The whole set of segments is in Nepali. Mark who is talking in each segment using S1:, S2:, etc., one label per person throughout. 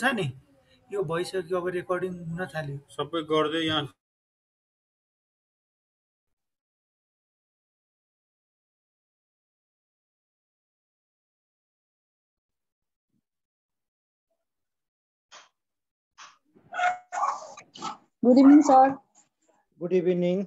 S1: छ नि यो भइसक्यो अब रेकर्डिङ हुन थाल्यो
S2: सबै गर्दै यहाँ
S3: Good evening, sir.
S4: Good evening.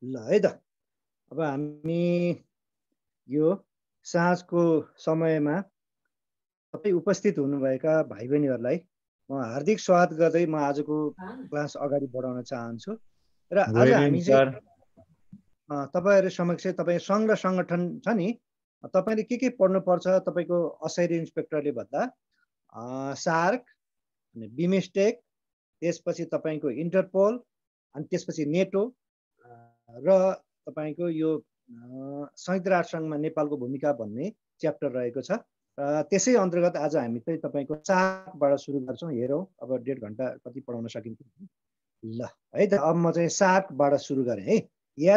S4: ल है त अब हामी यो साँझको समयमा सबै उपस्थित हुनुभएका भाइ बहिनीहरूलाई म हार्दिक स्वागत गर्दै म आजको क्लास अगाडि बढाउन चाहन्छु र आज हामी चाहिँ तपाईहरु समक्ष तपाईँ सङ्घ र सङ्गठन छ नि तपाईले के पढ्नुपर्छ तपाईको असैरी इन्सपेक्टरले भन्दा सार्क अनि बिमस्टेक त्यसपछि तपाईको इन्टरपोल अनि त्यसपछि नेटो र तपाईको यो संयुक्त राष्ट्रसङ्घमा नेपालको भूमिका भन्ने च्याप्टर रहेको छ त्यसै अन्तर्गत आज हामी चाहिँ तपाईको सार्कबाट सुरु गर्छौं हेरौं अब 1.5 घण्टा कति पढाउन सकिन्छ ल है त अब म चाहिँ सार्कबाट सुरु गरे है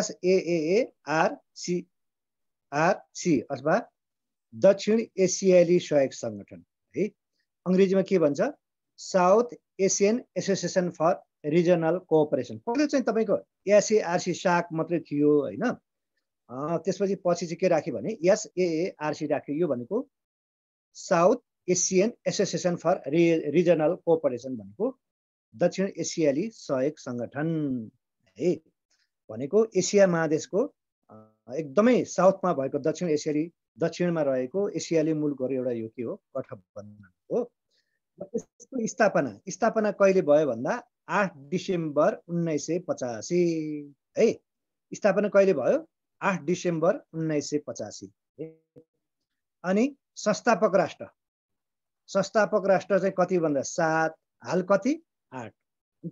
S4: SAARC अथवा दक्षिण एसियाली सहयोग संगठन है अंग्रेजीमा के भन्छ South Asian Association for Regional Cooperation पहिले चाहिँ तपाईको SAARC सार्क मात्रै थियो हैन त्यसपछि पछि चाहिँ के राख्यो भने SAARC राख्यो यो भनेको South Asian Association for Regional Cooperation भनेको दक्षिण एसियाली सहयोग संगठन है भनेको एसिया महादेशको एकदमै साउथमा भएको दक्षिण एसियाली दक्षिणमा रहेको एसियाली मुलुकहरु एउटा यो के हो गठबन्धन हो यसको स्थापना कहिले भयो भन्दा 8 डिसेम्बर 1985 है स्थापना कहिले भयो 8 डिसेम्बर 1985 अनि संस्थापक राष्ट्र चाहिँ कति भन्दा 7 हाल कति 8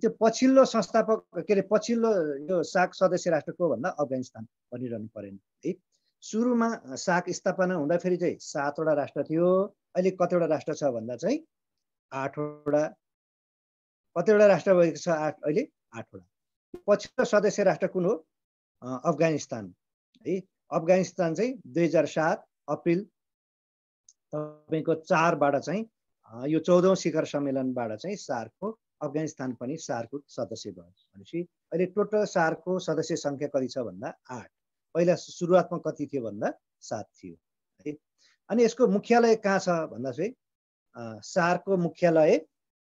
S4: त्यो पछिल्लो संस्थापक के रे पछिल्लो यो सार्क सदस्य राष्ट्र को भन्दा अफगानिस्तान भनिरहनु परेन है सुरुमा सार्क स्थापना हुँदा फेरि चाहिँ 7 वटा राष्ट्र थियो अहिले कतिवटा राष्ट्र छ भन्दा चाहिँ 8 वटा कतिवटा राष्ट्र भएको छ 8 अहिले 8 वटा पछिल्लो सदस्य राष्ट्र कुन हो अफगानिस्तान है अफगानिस्तान चाहिँ 2007 अप्रिल तपाईको 4 बाट चाहिँ यो 14औं शिखर सम्मेलनबाट चाहिँ सार्कको अफगानिस्तान पनि सार्कको सदस्य भयो भनेपछि अहिले टोटल सार्कको सदस्य संख्या कति छ भन्दा 8 पहिला सुरुवातमा कति थियो भन्दा 7 थियो है अनि यसको मुख्यालय कहाँ छ भन्दा चाहिँ सार्कको मुख्यालय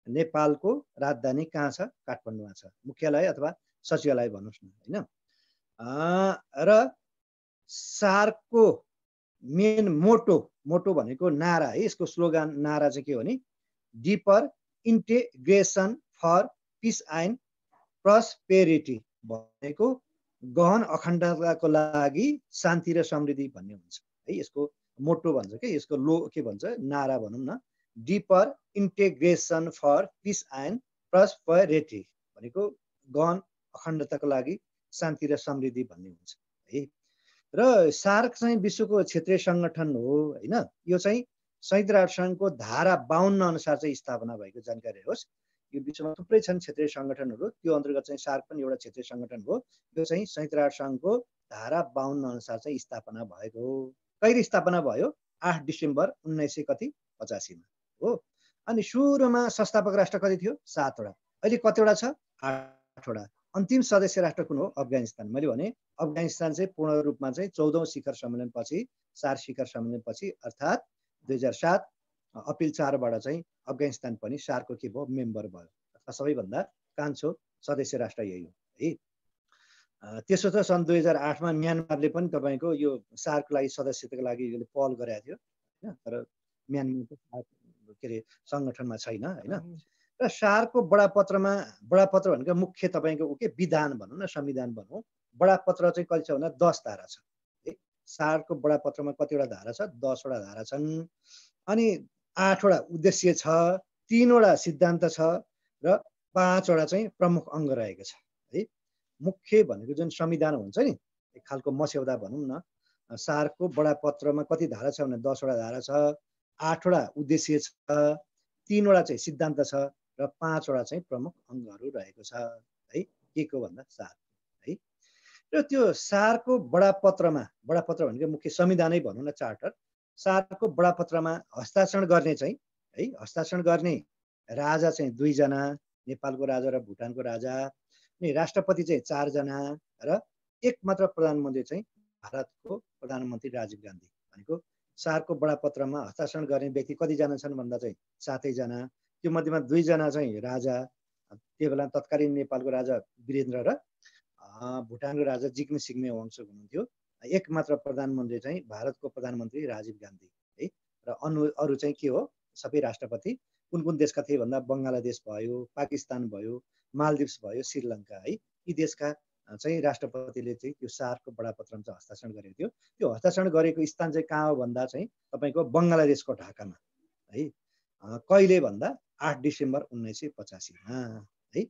S4: नेपालको राजधानी कहाँ छ काठमाडौँमा छ मुख्यालय अथवा सचिवालय भन्नुस् न हैन र सार्कको मेन मोटो भनेको नारा है यसको स्लोगन नारा चाहिँ के हो भने deeper integration for peace and prosperity भनेको गहन अखण्डताको लागि शान्ति र समृद्धि भन्ने हुन्छ है यसको मोटो भन्छ के यसको के भन्छ नारा भनौं न deeper integration for peace and prosperity भनेको गहन अखण्डताको लागि शान्ति र समृद्धि भन्ने हुन्छ है। र सार्क चाहिँ विश्वको क्षेत्रीय सङ्गठन हो होइन। यो चाहिँ संयुक्त राष्ट्रसङ्घको धारा 52 अनुसार चाहिँ स्थापना भएको जानकारी होस्। यो विश्वमा थुप्रै छन् क्षेत्रीय सङ्गठनहरू, त्यो अन्तर्गत चाहिँ सार्क पनि एउटा क्षेत्रीय सङ्गठन हो। यो चाहिँ संयुक्त राष्ट्रसङ्घको धारा 52 अनुसार चाहिँ स्थापना भएको हो। कहिले स्थापना भयो? 8 डिसेम्बर 1985 हो। अनि सुरुमा संस्थापक राष्ट्र कति थियो? 7 वटा। अहिले कतिवटा छ? 8 वटा। अन्तिम सदस्य राष्ट्र कुन हो? अफगानिस्तान। मैले भने अफगानिस्तान चाहिँ पूर्ण रूपमा चाहिँ 14औं शिखर सम्मेलन पछि, सार्क शिखर सम्मेलन पछि अर्थात् 2007 अप्रिल 4 बाट चाहिँ अफगानिस्तान पनि सार्कको के भयो? मेम्बर भयो। अथवा सबैभन्दा कान्छो सदस्य राष्ट्र यही हो है। त्यसो त सन् 2008 मा म्यानमारले पनि तपाईँको यो सार्कको लागि सदस्यताको लागि यसले पहल गरेको थियो होइन। तर म्यानमार के अरे सङ्गठनमा छैन होइन। र सार्कको बडापत्रमा, बडापत्र भनेको मुख्य तपाईँको के विधान भनौँ न, संविधान भनौँ, बडापत्र चाहिँ कति छ भन्दा 10 धारा छ है। सार्कको बडापत्रमा कतिवटा धारा छ? 10 वटा धारा छन्। अनि 8 वटा उद्देश्य छ, 3 वटा सिद्धान्त छ र 5 वटा चाहिँ प्रमुख अङ्ग रहेको छ है। मुख्य भनेको जुन संविधान हुन्छ नि, एक खालको मस्यौदा भनौँ न, सार्कको बडापत्रमा कति धारा छ भने 10 वटा धारा छ, 8 वटा उद्देश्य छ, 3 वटा चाहिँ सिद्धान्त छ र 5 वटा चाहिँ प्रमुख अङ्गहरू रहेको छ है। के को भन्दा सार्क है। र त्यो सार्कको बडापत्रमा, बडापत्र भनेको मुख्य संविधानै भनौँ न, चार्टर, सार्कको बडापत्रमा हस्ताक्षर गर्ने चाहिँ है, हस्ताक्षर गर्ने राजा चाहिँ 2 जना, नेपालको राजा र भुटानको राजा। अनि राष्ट्रपति चाहिँ 4 जना र एक मात्र प्रधानमन्त्री चाहिँ भारतको प्रधानमन्त्री राजीव गान्धी। भनेको सार्कको बडापत्रमा हस्ताक्षर गर्ने व्यक्ति कतिजना छन् भन्दा चाहिँ 7 जना। त्यो मध्येमा 2 जना चाहिँ राजा, त्यो बेला तत्कालीन नेपालको राजा वीरेन्द्र र भुटानको राजा जिग्मे सिग्मे वाङचुक हुनुहुन्थ्यो। एक मात्र प्रधानमन्त्री चाहिँ भारतको प्रधानमन्त्री राजीव गान्धी है। र अरू चाहिँ के हो? सबै राष्ट्रपति। कुन कुन देशका थिए भन्दा बङ्गलादेश भयो, पाकिस्तान भयो, मालदिप्स भयो, श्रीलङ्का है। यी देशका चाहिँ राष्ट्रपतिले चाहिँ त्यो सार्कको बडापत्रमा चाहिँ हस्ताक्षर गरेको थियो। त्यो हस्ताक्षर गरेको स्थान चाहिँ कहाँ हो भन्दा चाहिँ तपाईँको बङ्गलादेशको ढाकामा है। कहिले भन्दा 8 डिसेम्बर 1985 है।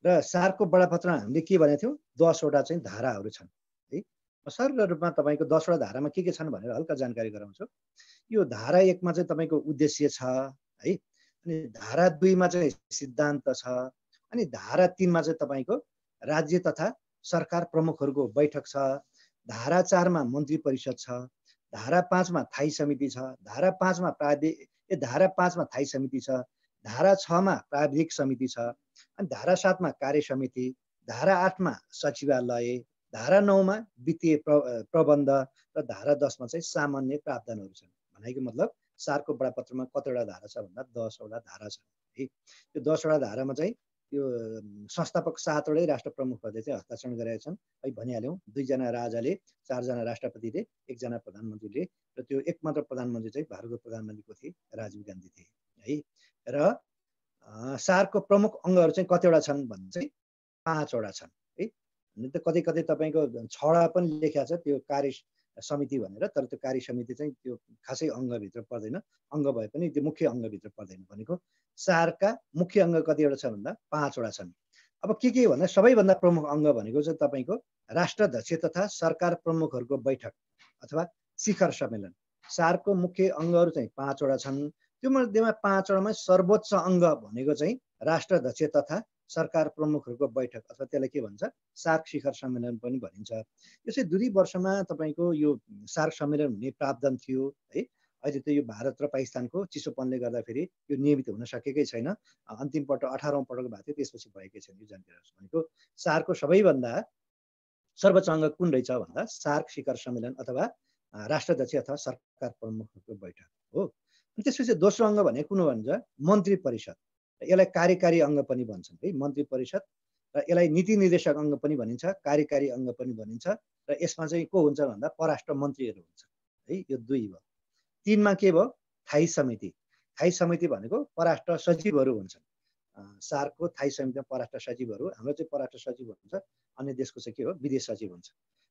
S4: र सार्कको बडापत्रमा हामीले के भनेको थियौँ? 10 वटा चाहिँ धाराहरू छन् है। सरल रूपमा तपाईँको 10 वटा धारामा के छन् भनेर हल्का जानकारी गराउँछु। यो धारा 1 मा चाहिँ तपाईँको उद्देश्य छ है। अनि धारा 2 मा चाहिँ सिद्धान्त छ। अनि धारा 3 मा चाहिँ तपाईँको राज्य तथा सरकार प्रमुखहरूको बैठक छ। धारा 4 मा मन्त्री परिषद छ। धारा 5 मा थायी समिति छ। धारा 5 मा धारा 5 मा थायी समिति छ। धारा 6 मा प्राविधिक समिति छ। अनि धारा 7 मा कार्य समिति, धारा 8 मा सचिवालय, धारा 9 मा वित्तीय प्रबन्ध र धारा 10 मा चाहिँ सामान्य प्रावधानहरू छन्। भनेको मतलब सार्कको बडापत्रमा कतिवटा धारा छ भन्दा 10 वटा धारा छ है। त्यो 10 वटा धारामा चाहिँ यो संस्थापक 7 वटै राष्ट्र प्रमुखहरूले चाहिँ हस्ताक्षर गरेका छन्। अहिले भनिहाल्यौँ, 2 जना राजाले, 4 जना राष्ट्रपतिले, 1 जना प्रधानमन्त्रीले र त्यो एकमात्र प्रधानमन्त्री चाहिँ भारतको प्रधानमन्त्रीको थिए, राजीव गान्धी थिए है। र सार्कको प्रमुख अङ्गहरू चाहिँ कतिवटा छन् भने चाहिँ 5 वटा छन् है। त कतै कतै तपाईँको 6 वटा पनि लेखेको छ त्यो कार्य समिति भनेर, तर त्यो कार्य समिति चाहिँ त्यो खासै अङ्गभित्र पर्दैन। अङ्ग भए पनि त्यो मुख्य अङ्गभित्र पर्दैन। भनेको सार्कका मुख्य अङ्ग कतिवटा छ भन्दा 5 वटा छन्। अब के भन्दा सबैभन्दा प्रमुख अङ्ग भनेको चाहिँ तपाईँको राष्ट्राध्यक्ष तथा सरकार प्रमुखहरूको बैठक अथवा शिखर सम्मेलन। सार्कको मुख्य अङ्गहरू चाहिँ 5 वटा छन्। त्यो मध्येमा 5 वटामा सर्वोच्च अङ्ग भनेको चाहिँ राष्ट्राध्यक्ष तथा सरकार प्रमुखहरूको बैठक अथवा त्यसलाई के भन्छ? सार्क शिखर सम्मेलन पनि भनिन्छ। यो चाहिँ 2 वर्षमा तपाईँको यो सार्क सम्मेलन हुने प्रावधान थियो है। अहिले त यो भारत र पाकिस्तानको चिसोपनले गर्दाखेरि यो नियमित हुन सकेकै छैन। अन्तिम पटक 18औं पटक भएको थियो, त्यसपछि भएकै छैन यो जानकारी। भनेको सार्कको सबैभन्दा सर्वोच्च अङ्ग कुन रहेछ भन्दा सार्क शिखर सम्मेलन अथवा राष्ट्राध्यक्ष अथवा सरकार प्रमुखहरूको बैठक हो। त्यसपछि दोस्रो अङ्ग भनेको कुन हो भन्छ? मन्त्री परिषद। यसलाई कार्यकारी अङ्ग पनि भन्छन् है, मन्त्री परिषद। र यसलाई नीति निर्देशक अङ्ग पनि भनिन्छ, कार्यकारी अङ्ग पनि भनिन्छ। र यसमा चाहिँ को हुन्छ भन्दा परराष्ट्र मन्त्रीहरू हुन्छ है। यो 2 भयो। 3 मा के भयो? थायी समिति। थायी समिति भनेको परराष्ट्र सचिवहरू हुन्छन्। सार्कको थायी समितिमा परराष्ट्र सचिवहरू, हाम्रो चाहिँ परराष्ट्र सचिव हुन्छ, अन्य देशको चाहिँ के हो? विदेश सचिव हुन्छ।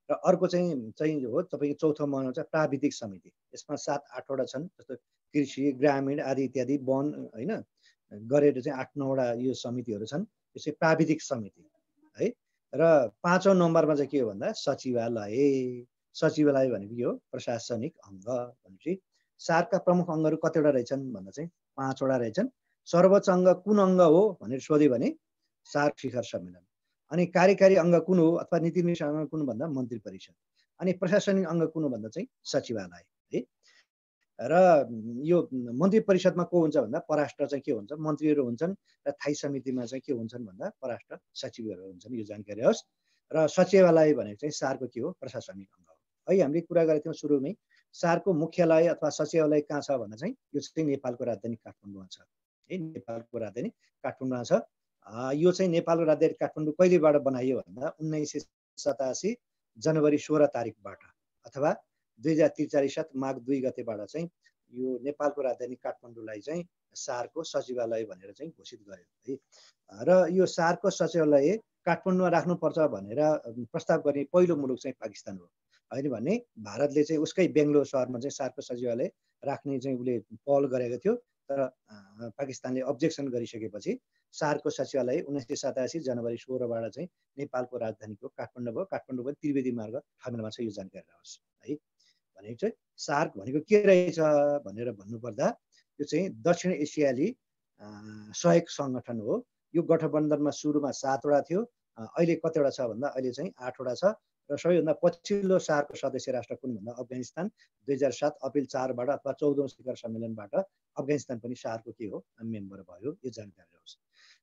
S4: र अर्को चाहिँ हो तपाईँको चौथो मानव चाहिँ प्राविधिक समिति। यसमा 7-8 वटा छन्, जस्तो कृषि, ग्रामीण आदि इत्यादि, वन होइन गरेर चाहिँ 8-9 वटा यो समितिहरू छन्। यो चाहिँ प्राविधिक समिति है। र 5औं नम्बरमा चाहिँ के हो भन्दा सचिवालय। सचिवालय भनेको यो प्रशासनिक अङ्ग भनेपछि सार्कका प्रमुख अङ्गहरू कतिवटा रहेछन् भन्दा चाहिँ 5वटा रहेछन्। सर्वोच्च अङ्ग कुन अङ्ग हो भनेर सोध्यो भने सार्क शिखर सम्मेलन। अनि कार्यकारी अङ्ग कुन हो अथवा नीति निर्देशक अङ्ग कुन भन्दा मन्त्री परिषद। अनि प्रशासनिक अङ्ग कुन भन्दा चाहिँ सचिवालय है। र यो मन्त्री परिषदमा को हुन्छ भन्दा परराष्ट्र चाहिँ के हुन्छ मन्त्रीहरू हुन्छन् र थाई समितिमा चाहिँ के हुन्छन् भन्दा परराष्ट्र सचिवहरू हुन्छन्। यो जानकारी होस्। र सचिवालय भनेको चाहिँ सार्कको के हो प्रशासनिक अङ्ग हो है। हामीले कुरा गरेको थियौँ सुरुमै सार्कको मुख्यालय अथवा सचिवालय कहाँ छ भन्दा चाहिँ यो चाहिँ नेपालको राजधानी काठमाडौँमा छ है। नेपालको राजधानी काठमाडौँमा छ। यो चाहिँ नेपालको राजधानी काठमाडौँ कहिलेबाट बनाइयो भन्दा 1987 जनवरी 16 तारिकबाट अथवा 2043 साल माघ 2 गतेबाट चाहिँ यो नेपालको राजधानी काठमाडौँलाई चाहिँ सार्कको सचिवालय भनेर चाहिँ घोषित गर्यो है। र यो सार्कको सचिवालय काठमाडौँमा राख्नुपर्छ भनेर प्रस्ताव गर्ने पहिलो मुलुक चाहिँ पाकिस्तान हो होइन भने भारतले चाहिँ उसकै बेङ्गलोर सहरमा चाहिँ सार्कको सचिवालय राख्ने चाहिँ उसले पहल गरेको थियो। तर पाकिस्तानले अब्जेक्सन गरिसकेपछि सार्कको सचिवालय 1987 जनवरी 16बाट चाहिँ नेपालको राजधानीको काठमाडौँ भयो। काठमाडौँ पनि त्रिवेदी मार्ग ठमेलमा छ। यो जानकारी राखोस् है। भनेको चाहिँ सार्क भनेको के रहेछ भनेर भन्नुपर्दा यो चाहिँ दक्षिण एसियाली सहयोग सङ्गठन हो। यो गठबन्धनमा सुरुमा 7वटा थियो। अहिले कतिवटा छ भन्दा अहिले चाहिँ 8वटा छ। र सबैभन्दा पछिल्लो सार्कको सदस्य राष्ट्र कुन भन्दा अफगानिस्तान 2007 अप्रिल 4बाट अथवा 14औं शिखर सम्मेलनबाट अफगानिस्तान पनि सार्कको के हो मेम्बर भयो। यो जानकारी होस्।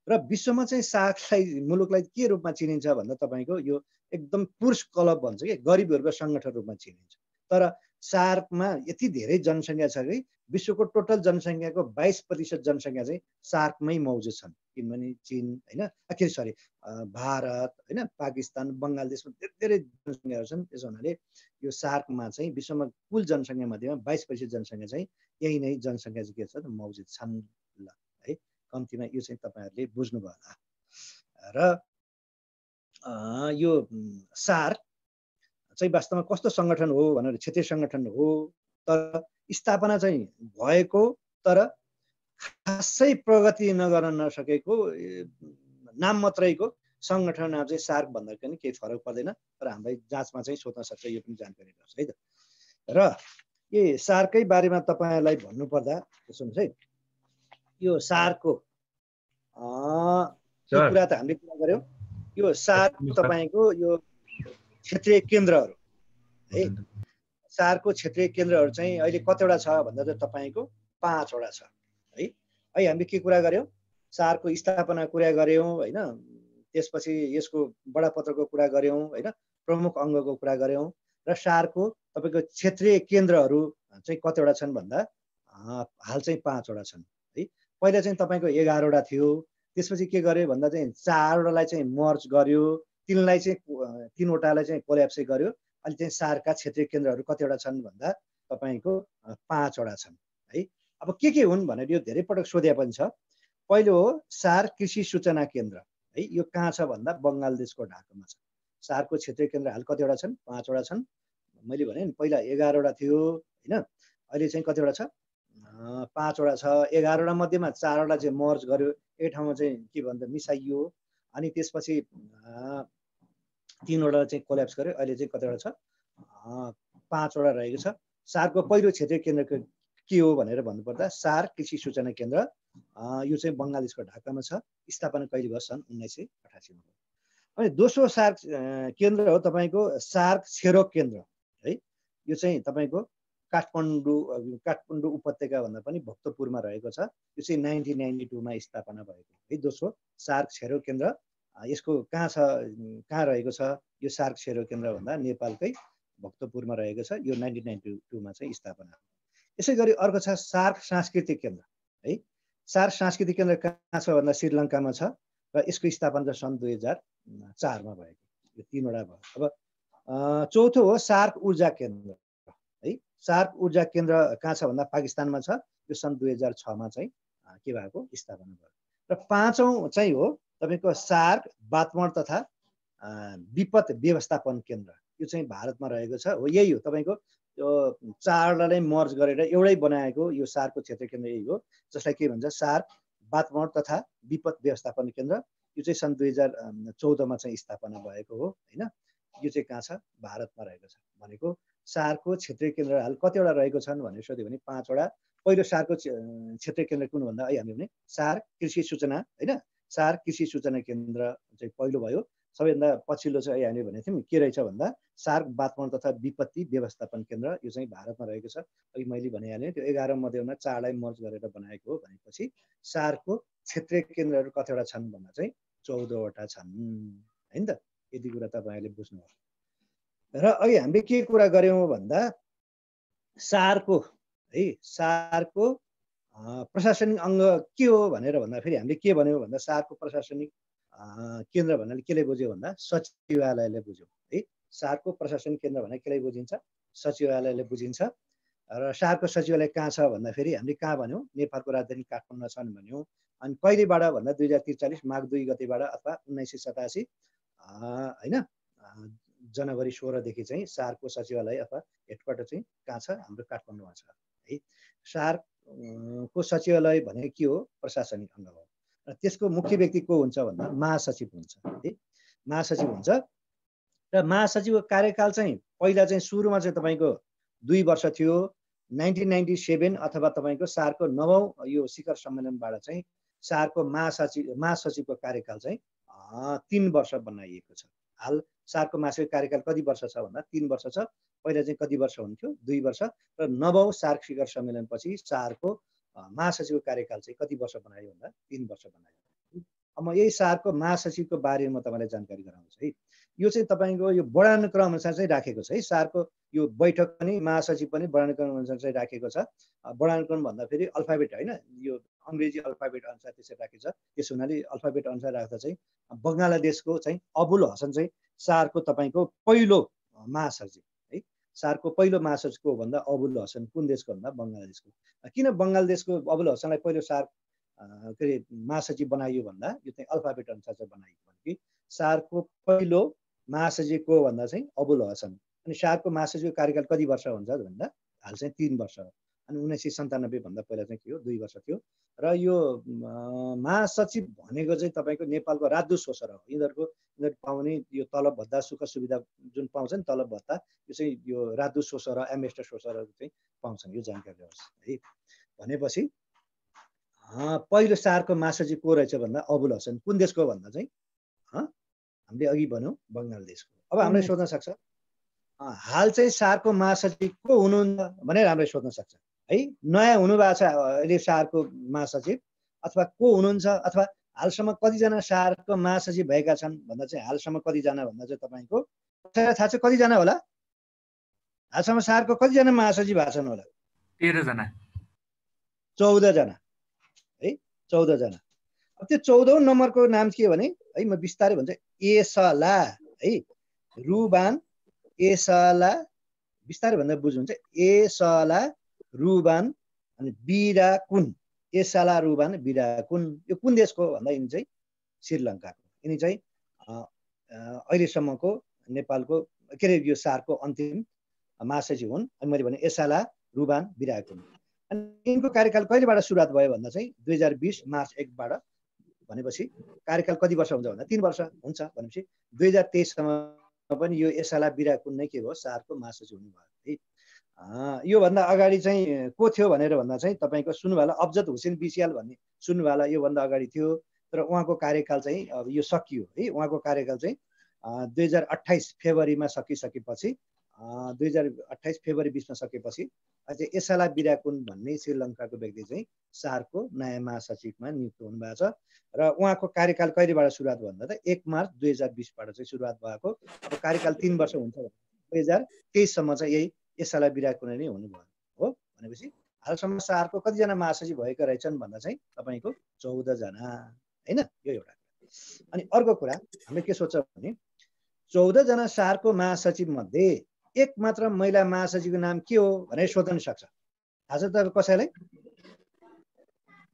S4: र विश्वमा चाहिँ सार्कलाई मुलुकलाई के रूपमा चिनिन्छ भन्दा तपाईँको यो एकदम पुरुष क्लब भन्छ कि गरिबहरूको सङ्गठन रूपमा चिनिन्छ। तर सार्कमा यति धेरै जनसङ्ख्या छ कि विश्वको टोटल जनसङ्ख्याको 22% जनसङ्ख्या चाहिँ सार्कमै मौजुद छन्। किनभने चीन होइन भारत होइन पाकिस्तान बङ्गलादेशमा धेरै जनसङ्ख्याहरू छन्। त्यसो हुनाले यो सार्कमा चाहिँ विश्वमा कुल जनसङ्ख्या मध्येमा 22% जनसङ्ख्या चाहिँ यही नै जनसङ्ख्या चाहिँ के छ मौजुद छन् ल है। कम्तीमा यो चाहिँ तपाईँहरूले बुझ्नुभयो होला। र यो सार्क चाहिँ वास्तवमा कस्तो सङ्गठन हो भनेर क्षेत्रीय सङ्गठन हो। तर स्थापना चाहिँ भएको तर खासै प्रगति नगर्न नसकेको नाम मात्रैको सङ्गठनमा चाहिँ सार्क भन्दा पनि केही फरक पर्दैन। तर हामीलाई जाँचमा चाहिँ सोध्न सक्छ। यो पनि जानकारी गर्छ है त। र यो सार्ककै बारेमा तपाईँलाई भन्नुपर्दा सुन्नुहोस् है। यो सार्कको यो कुरा त हामीले कुरा गऱ्यौँ। यो सार्क तपाईँको यो क्षेत्रीय केन्द्रहरू है। सार्कको क्षेत्रीय केन्द्रहरू चाहिँ अहिले कतिवटा छ भन्दा चाहिँ तपाईँको 5वटा छ है। हामीले के कुरा गऱ्यौँ सार्कको स्थापना कुरा गऱ्यौँ होइन। त्यसपछि यसको बडापत्रको कुरा गऱ्यौँ होइन। प्रमुख अङ्गको कुरा गऱ्यौँ। र सार्कको तपाईँको क्षेत्रीय केन्द्रहरू चाहिँ कतिवटा छन् भन्दा हाल चाहिँ 5वटा छन् है। पहिला चाहिँ तपाईँको 11वटा थियो। त्यसपछि के गर्यो भन्दा चाहिँ 4वटालाई चाहिँ मर्ज गर्यो। 3वटालाई चाहिँ कोल्याप्स गर्यो। अहिले चाहिँ सार्कका क्षेत्रीय केन्द्रहरू कतिवटा छन् भन्दा तपाईँको 5वटा छन् है। अब के हुन् भनेर यो धेरै पटक सोधे पनि छ। पहिलो हो सार्क कृषि सूचना केन्द्र है। यो कहाँ छ भन्दा बङ्गलादेशको ढाकामा छ। सार्कको क्षेत्रीय केन्द्र हाल कतिवटा छन् 5वटा छन्। मैले भने नि पहिला 11वटा थियो होइन। अहिले चाहिँ कतिवटा छ 5वटा छ। 11वटा मध्येमा 4वटा चाहिँ मर्ज गर्यो। एक ठाउँमा चाहिँ के भन्दा मिसाइयो। अनि त्यसपछि 3वटा चाहिँ कोल्याप्स गर्यो। अहिले चाहिँ कतिवटा छ 5वटा रहेको छ। सार्कको पहिलो क्षेत्रीय केन्द्र के हो भनेर भन्नुपर्दा सार्क कृषि सूचना केन्द्र यो चाहिँ बङ्गलादेशको ढाकामा छ। स्थापना कहिले भयो सन् 1988 मा। अनि दोस्रो सार्क केन्द्र हो तपाईँको सार्क छेरोक केन्द्र है। यो चाहिँ तपाईँको काठमाडौँ उपत्यका भन्दा पनि भक्तपुरमा रहेको छ। यो चाहिँ 1992 मा स्थापना भएको है। दोस्रो सार्क छेरोक केन्द्र यसको कहाँ रहेको छ यो सार्क छेरोक केन्द्र भन्दा नेपालकै भक्तपुरमा रहेको छ। यो 1992 मा चाहिँ स्थापना। यसै गरी अर्को छ सार्क सांस्कृतिक केन्द्र है। सार्क सांस्कृतिक केन्द्र कहाँ छ भन्दा श्रीलङ्कामा छ। र यसको स्थापना सन् 2004 मा भएको। यो 3वटा भयो। अब चौथो हो सार्क ऊर्जा केन्द्र है। सार्क ऊर्जा केन्द्र कहाँ छ भन्दा पाकिस्तानमा छ। यो सन् 2006 मा चाहिँ के भएको स्थापना भयो। र 5औं चाहिँ हो तपाईँको सार्क वातावरण तथा विपद व्यवस्थापन केन्द्र। यो चाहिँ भारतमा रहेको छ। हो यही हो तपाईँको यो 4वटालाई मर्ज गरेर एउटै बनाएको यो सार्कको क्षेत्रीय केन्द्र यही हो। जसलाई के भन्छ सार्क वातावरण तथा विपद व्यवस्थापन केन्द्र। यो चाहिँ सन् 2014मा चाहिँ स्थापना भएको हो हैन। यो चाहिँ कहाँ छ? भारतमा रहेको छ। भनेको सारको क्षेत्रीय केन्द्र हाल कतिवटा रहेको छन् भनेर सोध्यो भने 5वटा। पहिलो सारको क्षेत्रीय केन्द्र कुन भन्दा हामीले भने सार कृषि सूचना हैन, सार कृषि सूचना केन्द्र चाहिँ पहिलो भयो। सबैभन्दा पछिल्लो चाहिँ हामीले भनेको थियौँ के रहेछ भन्दा सार वातावरण तथा विपत्ति व्यवस्थापन केन्द्र, यो चाहिँ भारतमा रहेको छ। अघि मैले भनिहालेँ त्यो 11 मध्येमा 4लाई मर्ज गरेर बनाएको हो। भनेपछि सारको क्षेत्रीय केन्द्रहरू कतिवटा छन् भन्दा चाहिँ 14वटा छन् हैन त। यति कुरा तपाईँहरूले बुझ्नुहोस्। र अहिले हामीले के कुरा गर्यौँ भन्दा सारको है, सारको प्रशासनिक अङ्ग के हो भनेर भन्दाखेरि हामीले के भन्यौँ भन्दा सारको प्रशासनिक केन्द्र भन्नाले केले बुझ्यो भन्दा सचिवालयले बुझ्यो है। सारको प्रशासनिक केन्द्र भने केले बुझिन्छ? सचिवालयले बुझिन्छ। र सारको सचिवालय कहाँ छ भन्दाखेरि हामीले कहाँ भन्यौँ? नेपालको राजधानी काठमाडौँमा छन् भन्यौँ। अनि कहिलेबाट भन्दा 2043 माघ 2 गतेबाट अथवा 1987 हैन जनवरी 16 देखि चाहिँ सारको सचिवालय अथवा हेडक्वार्टर चाहिँ कहाँ छ? हाम्रो काठमाडौँमा छ है। सारको सचिवालय भनेको के हो? प्रशासनिक अङ्ग हो। र त्यसको मुख्य व्यक्ति को हुन्छ भन्दा महासचिव हुन्छ है। महासचिव हुन्छ। र महासचिवको कार्यकाल चाहिँ पहिला चाहिँ सुरुमा चाहिँ तपाईँको 2 वर्ष थियो। 1997 अथवा तपाईँको सारको 9औं यो शिखर सम्मेलनबाट चाहिँ सारको महासचिवको कार्यकाल चाहिँ 3 वर्ष बनाइएको छ। हाल सारको महासचिवको कार्यकाल कति वर्ष छ भन्दा 3 वर्ष छ। पहिला चाहिँ कति वर्ष हुन्थ्यो? 2 वर्ष। र 9औं सार्क शिखर सम्मेलनपछि सारको महासचिवको कार्यकाल चाहिँ कति वर्ष बनायो भन्दा 3 वर्ष बनायो। अब म यही सारको महासचिवको बारेमा तपाईँलाई जानकारी गराउँछु है। यो चाहिँ तपाईँको यो वर्णानुक्रम अनुसार चाहिँ राखेको छ है। सारको यो बैठक पनि महासचिव पनि वर्णानुक्रम अनुसार चाहिँ राखेको छ। वर्णानुक्रम भन्दाखेरि अल्फाबेट होइन, यो अङ्ग्रेजी अल्फाबेट अनुसार त्यसरी राखेको छ। त्यसो हुनाले अल्फाबेट अनुसार राख्दा चाहिँ बङ्गलादेशको चाहिँ अबुल हसन चाहिँ सारको तपाईँको पहिलो महासचिव है। सारको पहिलो महासचिव को भन्दा अबुल हसन कुन देशको भन्दा बङ्गलादेशको। किन बङ्गलादेशको अबुल हसनलाई पहिलो सार के अरे महासचिव बनाइयो भन्दा यो चाहिँ अल्फाबेट अनुसार चाहिँ बनाइयो भने सारको पहिलो महासचिव को भन्दा चाहिँ अबुल हसन। अनि सारको महासचिवको कार्यकाल कति वर्ष हुन्छ भन्दा हाल चाहिँ 3 वर्ष हो। अनि 1997 भन्दा पहिला चाहिँ के हो? 2 वर्ष थियो। र यो महासचिव भनेको चाहिँ तपाईँको नेपालको राजदूत सोसर हो। यिनीहरू पाउने यो तलब भत्ता सुख सुविधा जुन पाउँछ नि तलब भत्ता, यो चाहिँ यो राजदूत सोसर र एम्बेसडर सोसरहरू चाहिँ पाउँछन्। यो जानकारी होस् है। भनेपछि पहिलो सारको महासचिव को रहेछ भन्दा अबुल हसन। कुन देशको भन्दा चाहिँ हामीले अघि भन्यौँ बङ्गलादेशको। अब हामीले सोध्न सक्छ हाल चाहिँ सारको महासचिव को हुनुहुन्छ भनेर हामीले सोध्न सक्छ है। नयाँ हुनुभएको छ अहिले सारको महासचिव अथवा को हुनुहुन्छ अथवा हालसम्म कतिजना सारको महासचिव भएका छन् भन्दा चाहिँ हालसम्म कतिजना भन्दा चाहिँ तपाईँको थाहा छ कतिजना होला? हालसम्म सारको कतिजना महासचिव भएको छन् होला?
S1: 13 जना।
S4: 14 जना है। 14 जना। अब त्यो 14औं नम्बरको नाम के भने है म बिस्तारै भन्छ एसला है। रुबान एसला बिस्तारै भन्दा बुझ्नुहुन्छ। एसला रुबान अनि बिराकुन। एसला रुबान बिराकुन यो कुन देशको भन्दा यिनी चाहिँ श्रीलङ्काको। यिनी चाहिँ अहिलेसम्मको नेपालको के अरे यो सारको अन्तिम महासचिव हुन्। अनि मैले भने एसला रुबान बिराकुन। अनि यिनको कार्यकाल कहिलेबाट सुरुवात भयो भन्दा चाहिँ 2020 मार्च 1 बाट। भनेपछि कार्यकाल कति वर्ष हुन्छ भन्दा 3 वर्ष हुन्छ। भनेपछि 2023 सम्म पनि यो एसला बिराकुन नै के भयो? सारको महासचिव हुनुभयो है। योभन्दा अगाडि चाहिँ को थियो भनेर भन्दा चाहिँ तपाईँको सुन्नुभयो होला अफजद हुसेन बिसियाल भन्ने सुन्नुभयो होला। योभन्दा अगाडि थियो तर उहाँको कार्यकाल चाहिँ अब यो सकियो है। उहाँको कार्यकाल चाहिँ 2028 फेब्रुअरीमा सकिसकेपछि 2028 फेब्रुअरी 20मा सकेपछि अझै एसला बिराकुन भन्ने श्रीलङ्काको व्यक्ति चाहिँ सारको नयाँ महासचिवमा नियुक्त हुनुभएको छ। र उहाँको कार्यकाल कहिलेबाट सुरुवात भन्दा त 1 मार्च 2020बाट चाहिँ सुरुवात भएको। अब कार्यकाल 3 वर्ष हुन्छ। 2023 सम्म चाहिँ यही एसला बिराकुन नै हुनुभयो हो। भनेपछि हालसम्म सारको कतिजना महासचिव भएका रहेछन् भन्दा चाहिँ तपाईँको 14 जना हैन। यो एउटा। अनि अर्को कुरा हामीले के सोध्छ भने 14 जना सारको महासचिव मध्ये एक मात्र महिला महासचिवको नाम के हो भनेर सोध्न सक्छ। थाहा छ त कसैलाई?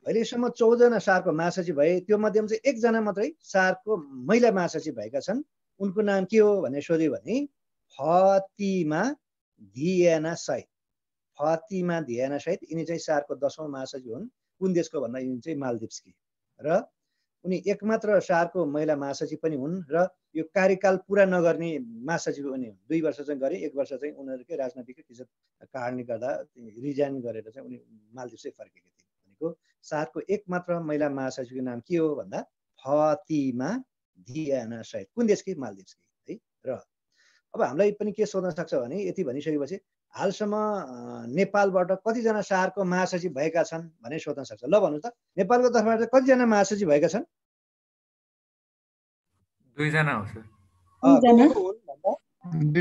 S4: अहिलेसम्म 14 जना सारको महासचिव भए त्यो मध्येमा चाहिँ 1 जना मात्रै सारको महिला महासचिव भएका छन्। उनको नाम के हो भनेर सोध्यो भने फातिमा दियाना सैद। फातिमा दियाना सैद यिनी चाहिँ सारको 10औं महासचिव हुन्। कुन देशको भन्दा यिनी चाहिँ मालदिप्सकी। र उनी एकमात्र सारको महिला महासचिव पनि हुन् र यो कार्यकाल पुरा नगर्ने महासचिव पनि हुन्। 2 वर्ष चाहिँ गरे, 1 वर्ष चाहिँ उनीहरूकै राजनैतिक किसिम कारणले गर्दा रिजाइन गरेर चाहिँ उनी मालदिप्सै फर्केका थिए। भनेको सारको एकमात्र महिला महासचिवको नाम के हो भन्दा फातिमा दियाना सैयद। कुन देशकी? मालदिप्सकी है। र अब हामीलाई पनि के सोध्न सक्छ भने यति भनिसकेपछि हालसम्म नेपालबाट कतिजना सारको महासचिव भएका छन् भनेर सोध्न सक्छ। ल भन्नु त, नेपालको तर्फबाट कतिजना महासचिव भएका छन्?
S2: 2 जना हो सर।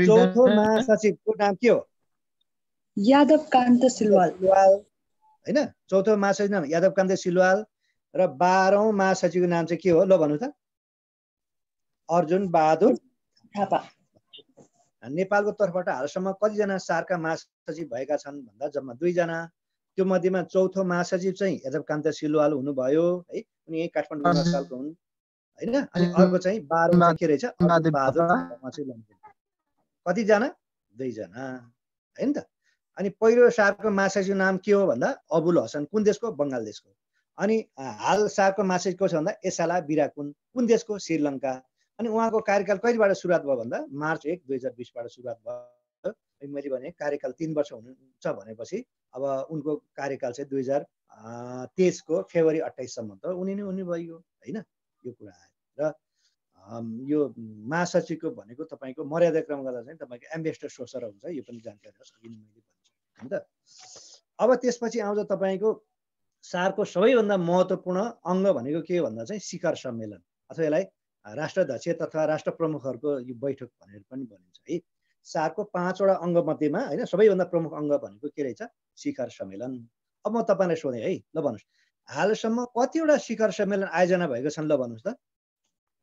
S4: चौथो महासचिवको नाम के हो?
S3: यादव कान्त सिलवाल
S4: हैन। चौथो महासचिव नाम यादव कान्त सिलवाल र 12औं महासचिवको नाम चाहिँ के हो? ल भन्नु त। अर्जुन बहादुर
S3: थापा।
S4: नेपालको तर्फबाट हालसम्म कतिजना सारका महासचिव भएका छन् भन्दा जम्मा 2 जना। त्यो मध्येमा चौथो महासचिव चाहिँ यादव कान्त सिलवाल हुनुभयो है, उनी यही काठमाडौँ नेपालको हुन् हैन। अनि अर्को चाहिँ 12औं के रहेछ? अर्जुन बहादुर थापा चाहिँ लम्बिन्छ। कतिजना? 2 जना हैन त। अनि पहिलो सारको महासचिव नाम के हो भन्दा अबुल हसन। कुन देशको? बङ्गाल देशको। अनि हाल सारको महासचिव को छ भन्दा एसाला बिराकुन। कुन देशको? श्रीलङ्का। अनि उहाँको कार्यकाल कहिलेबाट सुरुवात भयो भन्दा मार्च 1, 2020 बाट सुरुवात भयो। मैले भने कार्यकाल 3 वर्ष हुन्छ भनेपछि अब उनको कार्यकाल चाहिँ 2023 को फेब्रुअरी 28 सम्म त उनी नै हुने भयो हैन। यो कुरा आयो। र यो महासचिवको भनेको तपाईको मर्यादा क्रम गर्दा चाहिँ तपाईको एम्बेसडर सोसर हुन्छ। यो पनि जानकारी होस् अघि मैले भन्छु हैन त। अब त्यसपछि आउँछ तपाईको सारको सबैभन्दा महत्त्वपूर्ण अङ्ग भनेको के भन्दा चाहिँ शिखर सम्मेलन अथवा यसलाई राष्ट्राध्यक्ष तथा राष्ट्र प्रमुखहरूको यो बैठक भनेर पनि भनिन्छ है। सारको 5 वटा अङ्ग मध्येमा हैन सबैभन्दा प्रमुख अङ्ग भनेको के रहेछ? शिखर सम्मेलन। अब म तपाईलाई सोधेँ है, ल भन्नुस् हालसम्म कतिवटा शिखर सम्मेलन आयोजना भएको छन्? ल भन्नुस् त।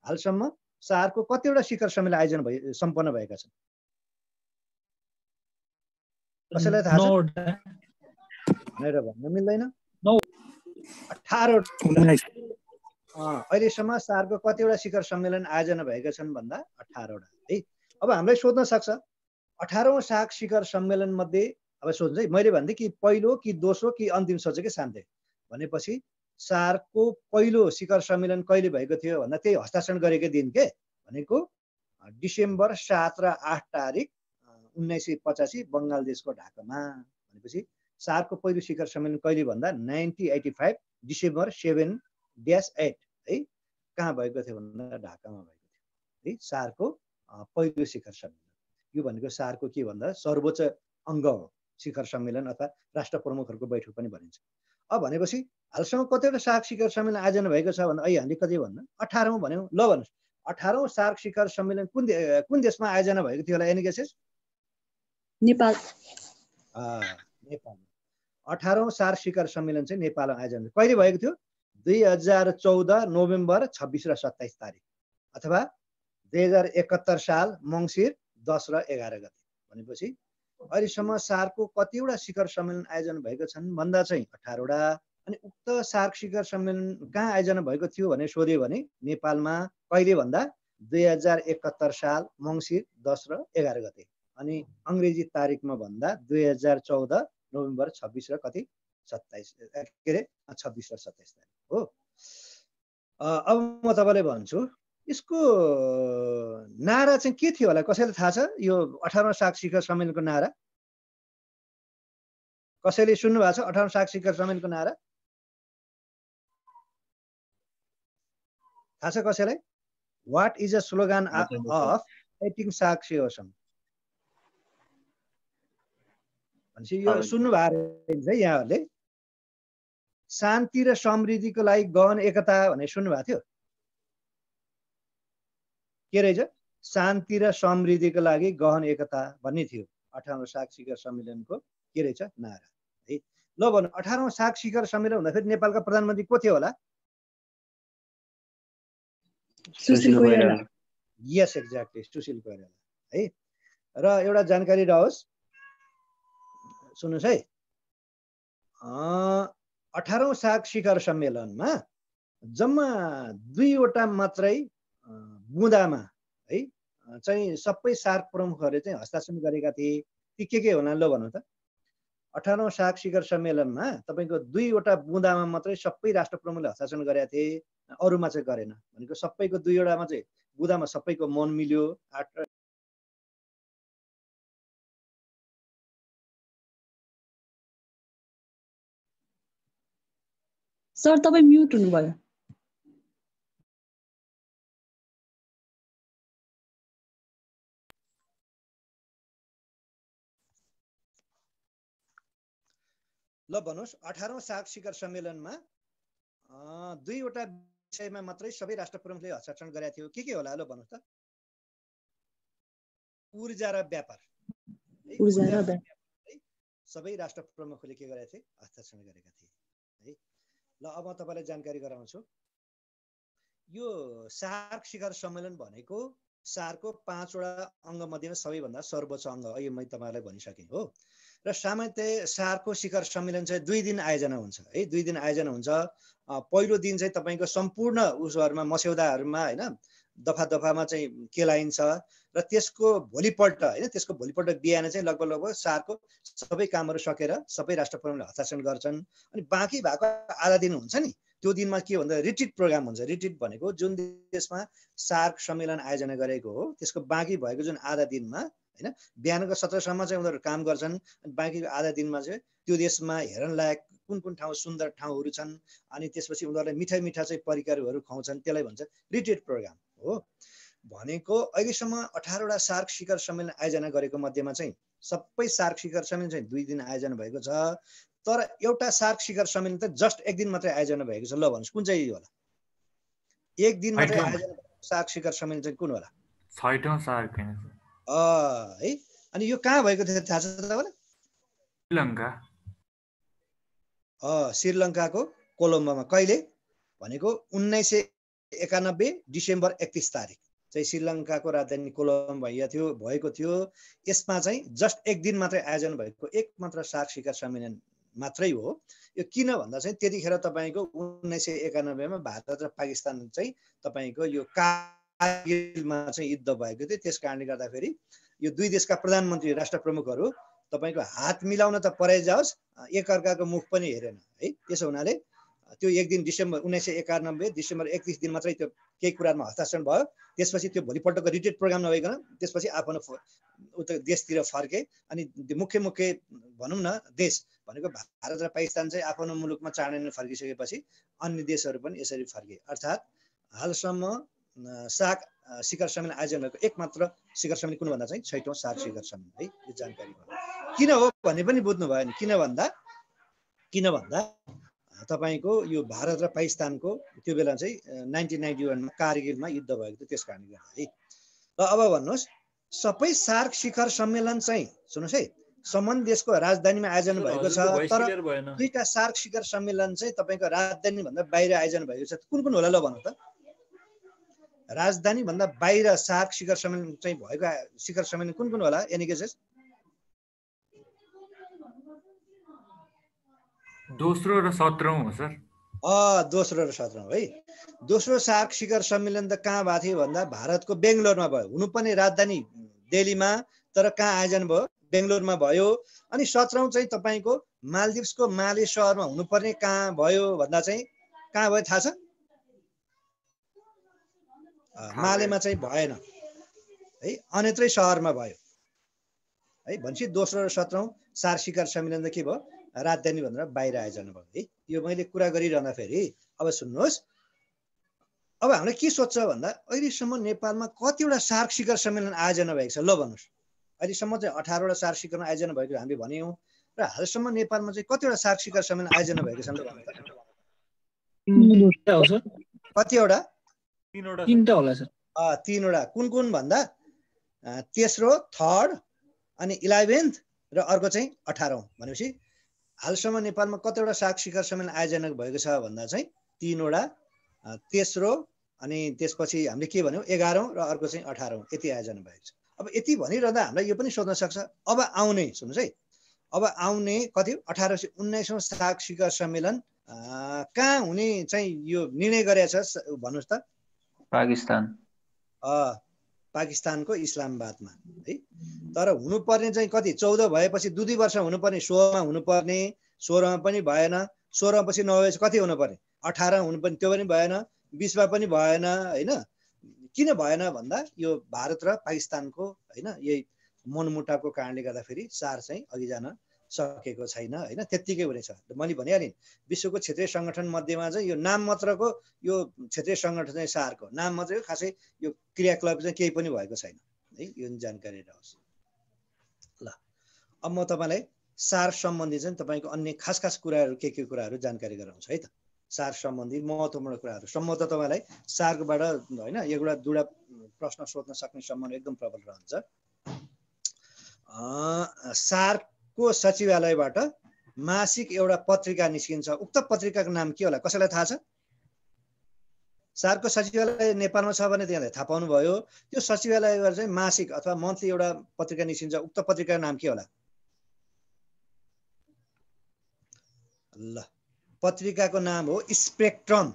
S4: हालसम्म सारको कतिवटा शिखर सम्मेलन आयोजना सम्पन्न भएका छन्? कसैलाई थाहा छ? भनेर भन्न मिल्दैन। 18 अहिलेसम्म सारको कतिवटा शिखर सम्मेलन आयोजना भएका छन् भन्दा 18 वटा है। अब हामीलाई सोध्न सक्छ 18औं सार्क शिखर सम्मेलन मध्ये अब सोध्नु है, मैले भन्दै कि पहिलो कि दोस्रो कि अन्तिम सोचे कि शान्ति भनेपछि सार्कको पहिलो शिखर सम्मेलन कहिले भएको थियो भन्दा त्यही हस्ताक्षर गरेको दिन के भनेको डिसेम्बर 7 र 8 तारिक 1985 बङ्गाल देशको ढाकामा। भनेपछि सार्कको पहिलो शिखर सम्मेलन कहिले भन्दा 1985 डिसेम्बर 7-8 है कहाँ भएको थियो भन्दा ढाकामा भएको थियो है। सार्कको पहिलो शिखर सम्मेलन यो भनेको सार्कको के भन्दा सर्वोच्च अङ्ग हो। शिखर सम्मेलन अथवा राष्ट्र प्रमुखहरूको बैठक पनि भनिन्छ। अब भनेपछि हालसम्म कतिवटा सार्क शिखर सम्मेलन आयोजना भएको छ भन्दा अहिले हामीले कति भन्दा 18औं भन्यौँ। ल भन्नुहोस् 18औं सार्क शिखर सम्मेलन कुन देशमा आयोजना भएको थियो होला? Any guesses?
S3: नेपाल।
S4: नेपाल। 18औं सार्क शिखर सम्मेलन चाहिँ नेपालमा आयोजना कहिले भएको थियो? 2014 नोभेम्बर 26 र 27 तारिक अथवा 2071 साल मङ्सिर 10 र 11 गते। भनेपछि अहिलेसम्म सार्कको कतिवटा शिखर सम्मेलन आयोजना भएको छन् भन्दा चाहिँ 18 वटा। अनि उक्त सार्क शिखर सम्मेलन कहाँ आयोजना भएको थियो भनेर सोध्यो भने नेपालमा कहिले भन्दा 2071 साल मङ्सिर 10 र 11 गते। अनि अङ्ग्रेजी तारिकमा भन्दा 2014 नोभेम्बर 26 र कति 27 के अरे 26 र 27 तारिक हो। अब म तपाईँलाई भन्छु यसको नारा चाहिँ के थियो होला? कसैलाई थाहा छ यो 18औं सार्क शिखर सम्मेलनको नारा? कसैले सुन्नु भएको छ 18औं सार्क शिखर सम्मेलनको नारा? थाहा छ कसैलाई? What is a slogan of 18 shark शिखर? भनेपछि यो सुन्नु भएको है यहाँहरूले? शान्ति र समृद्धिको लागि गहन एकता भनेर सुन्नु भएको थियो? के रहेछ? शान्ति र समृद्धिको लागि गहन एकता भन्ने थियो 18औं सार्क शिखर सम्मेलनको के रहेछ नारा है। ल भन्नु 18औं सार्क शिखर सम्मेलन हुँदाखेरि नेपालका प्रधानमन्त्री को थियो होला?
S3: सुशील कोइराला।
S4: यस एक्ज्याक्टली सुशील कोइराला है। र एउटा जानकारी रहोस् सुन्नुहोस् है 18औं सार्क शिखर सम्मेलनमा जम्मा 2 वटा मात्रै बुँदामा है चाहिँ सबै सार्क प्रमुखहरूले चाहिँ हस्ताक्षर गरेका थिए। ती के हुनाले ल भन्नु त? 18औं सार्क शिखर सम्मेलनमा तपाईको 2 वटा बुँदामा मात्रै सबै राष्ट्र प्रमुखले हस्ताक्षर गरेका थिए। अरूमा चाहिँ गरेन भनेको सबैको दुईवटामा चाहिँ बुदामा सबैको मन मिल्यो।
S3: सर तपाईँ म्युट हुनुभयो।
S4: ल भन्नुहोस् 18औं सार्क शिखर सम्मेलनमा दुईवटा विषयमा मात्रै सबै राष्ट्र प्रमुखले हस्ताक्षर गरेका थियो। के होला ल भन्नुहोस् त? ऊर्जा र व्यापार। सबै राष्ट्र प्रमुखले के गरेका थिए? हस्ताक्षर गरेका थिए है। ल अब तपाईलाई जानकारी गराउँछु। यो सार्क शिखर सम्मेलन भनेको सार्कको 5वटा अङ्ग मध्येमा सबैभन्दा सर्वोच्च अङ्ग अहिले मैले तपाईलाई भनिसकेँ हो। र सामान्यतया सार्कको शिखर सम्मेलन चाहिँ 2 दिन आयोजना हुन्छ है। 2 दिन आयोजना हुन्छ। पहिलो दिन चाहिँ तपाईको सम्पूर्ण उसहरुमा मस्यौदाहरुमा हैन दफा दफामा चाहिँ केलाइन्छ र त्यसको भोलिपल्ट हैन त्यसको भोलिपल्ट बिहान चाहिँ लगभग सार्कको सबै कामहरु सकेर सबै राष्ट्र प्रमुखले हस्ताक्षर गर्छन्। अनि बाँकी भएको आधा दिन हुन्छ नि त्यो दिनमा के भन्दा रिट्रिट प्रोग्राम हुन्छ। रिट्रिट भनेको जुन देशमा सार्क सम्मेलन आयोजना गरेको हो त्यसको बाँकी भएको जुन आधा दिनमा हैन बिहानको 17 सम्म चाहिँ उनीहरु काम गर्छन्। बाँकी आधा दिनमा चाहिँ त्यो देशमा हेर्न लायक कुन कुन ठाउँ सुन्दर ठाउँहरु छन् अनि त्यसपछि उनीहरुले मिठा मिठा चाहिँ परिकारहरु खुवाउँछन्। त्यसलाई भन्छ रिट्रिट प्रोग्राम हो। भनेको अहिलेसम्म 18वटा सार्क शिखर सम्मेलन आयोजना गरेको मध्येमा चाहिँ सबै सार्क शिखर सम्मेलन चाहिँ 2 दिन आयोजना भएको छ। तर एउटा सार्क शिखर सम्मेलन त जस्ट 1 दिन मात्रै आयोजना भएको छ। ल भन्नुस् कुन चाहिँ होला? 1 दिन मात्रै आयोजना भएको सार्क शिखर सम्मेलन चाहिँ कुन होला?
S2: 6औं सार्क हैन
S4: है। अनि यो कहाँ भएको थियो थाहा छ तपाईलाई?
S2: श्रीलङ्का।
S4: श्रीलङ्काको कोलम्बोमा। कहिले भनेको 1991 डिसेम्बर 31 तारिक चाहिँ श्रीलङ्काको राजधानी कोलम्बो भएको थियो। यसमा चाहिँ जस्ट 1 दिन मात्रै आयोजना भएको एकमात्र सार्क शिखर सम्मेलन मात्रै हो। यो किन भन्दा चाहिँ त्यतिखेर तपाईको 1991 मा भारत र पाकिस्तान चाहिँ तपाईको यो कारगिलमा चाहिँ युद्ध भएको थियो। त्यसकारणले गर्दाखेरि यो दुई देशका प्रधानमन्त्री राष्ट्र प्रमुखहरू तपाईको हात मिलाउन त परै जाओस् एकअर्काको मुख पनि हेरेन है। त्यसो हुनाले त्यो 1 दिन डिसेम्बर 1991 डिसेम्बर 31 दिन मात्रै त्यो केही कुरामा हस्ताक्षर भयो। त्यसपछि त्यो भोलिपल्टको रिट्रिट प्रोग्राम नभइकन त्यसपछि आफ्नो उता देशतिर फर्के। अनि मुख्य भनौँ न देश भनेको भारत र पाकिस्तान चाहिँ आफ्नो मुलुकमा चाँडै फर्किसकेपछि अन्य देशहरू पनि यसरी फर्के। अर्थात् हालसम्म सार्क शिखर सम्मेलन आयोजना भएको एकमात्र शिखर सम्मेलन कुन भन्दा चाहिँ 6औं सार्क शिखर सम्मेलन है। यो जानकारी किन हो भन्ने पनि बुझ्नु भयो नि। किन भन्दा तपाईको यो भारत र पाकिस्तानको त्यो बेला चाहिँ 1991 मा कारगिलमा युद्ध भएको थियो। त्यसकारणले गर्दा है। र अब भन्नुहोस् सबै सार्क शिखर सम्मेलन चाहिँ सुन्नुहोस् है सम्बन्धित देशको राजधानीमा आयोजना भएको छ। तर दुईटा सार्क शिखर सम्मेलन चाहिँ तपाईको राजधानी भन्दा बाहिर आयोजना भएको छ। कुन कुन होला ल भन्नु त? राजधानी भन्दा बाहिर सार्क शिखर सम्मेलन चाहिँ भएको शिखर सम्मेलन कुन कुन होला? एनिकेसेस
S2: दोस्रो र 17औं हो सर।
S4: दोस्रो र 17औं है। दोस्रो सार्क शिखर सम्मेलन त कहाँ भएको थियो भन्दा भारतको बेङ्गलोरमा भयो। हुनु पनि राजधानी दिल्लीमा तर कहाँ आयोजना भयो? बेङ्गलोरमा भयो। अनि 17औं चाहिँ तपाईको मालदिभ्सको माले सहरमा हुनुपर्ने कहाँ भयो भन्दा चाहिँ कहाँ भयो थाहा छ? मालेमा चाहिँ भएन है, अन्यत्रै सहरमा भयो है। भनेपछि दोस्रो र 17औं सार्क शिखर सम्मेलन त के भयो? राजधानी भनेर बाहिर आयोजना भयो है। यो मैले कुरा गरिरहँदाखेरि अब सुन्नुहोस् अब हामीले के सोध्छ भन्दा अहिलेसम्म नेपालमा कतिवटा सार्क शिखर सम्मेलन आयोजना भएको छ ल भन्नुहोस्? अहिलेसम्म चाहिँ 18वटा सार्क शिखर आयोजना भएको हामीले भन्यौँ र हालसम्म नेपालमा चाहिँ कतिवटा सार्क शिखर सम्मेलन आयोजना भएको छ कतिवटा?
S5: 3वटा होला सर।
S4: 3वटा। कुन कुन भन्दा तेस्रो, थर्ड अनि 11th र अर्को चाहिँ 18औं। भनेपछि हालसम्म नेपालमा कतिवटा सार्क शिखर सम्मेलन आयोजना भएको छ भन्दा चाहिँ 3वटा, तेस्रो अनि त्यसपछि हामीले के भन्यौँ 11औं र अर्को चाहिँ 18औं यति आयोजना भएको छ। अब यति भनिरहँदा हामीलाई यो पनि सोध्न सक्छ अब आउने सुन्नुहोस् है अब आउने कति 19औं सार्क शिखर सम्मेलन कहाँ हुने चाहिँ यो निर्णय गरेछ भन्नुहोस् त? पाकिस्तानको इस्लामाबादमा है। तर हुनुपर्ने चाहिँ कति 14 भएपछि 2 वर्ष हुनुपर्ने 16 मा हुनुपर्ने 16 मा पनि भएन। 16 पछि नभएपछि कति हुनुपर्ने 18 हुनुपर्ने त्यो पनि भएन। 20मा पनि भएन हैन। किन भएन भन्दा यो भारत र पाकिस्तानको हैन यही मनमुटावको कारणले गर्दाखेरि SAARC चाहिँ अघि जान सकेको छैन हैन। त्यतिकै हुनेछ। मैले भनिहालेँ विश्वको क्षेत्रीय सङ्गठन मध्येमा चाहिँ यो नाम मात्रको यो क्षेत्रीय सङ्गठन चाहिँ SAARC हो। नाम मात्रै हो, खासै यो क्रियाकलाप चाहिँ केही पनि भएको छैन है। यो जानकारी रहोस्। ल अब म तपाईँलाई SAARC सम्बन्धी चाहिँ तपाईँको अन्य खास खास कुराहरू के कुराहरू जानकारी गराउँछु है त। SAARC सम्बन्धी महत्त्वपूर्ण कुराहरू सम्भवतः तपाईँलाई SAARCबाट हैन एउटा दुईवटा प्रश्न सोध्न सक्ने सम्भावना एकदम प्रबल रहन्छ। SAARC को सचिवालयबाट मासिक एउटा पत्रिका निस्किन्छ। उक्त पत्रिकाको नाम के होला, कसैलाई थाहा छ? SAARC को सचिवालय नेपालमा छ भने त्यहाँले थाहा पाउनु भयो। त्यो सचिवालयबाट चाहिँ मासिक अथवा मन्थली एउटा पत्रिका निस्किन्छ। उक्त पत्रिकाको नाम के होला? ल पत्रिकाको नाम हो स्पेक्ट्रम।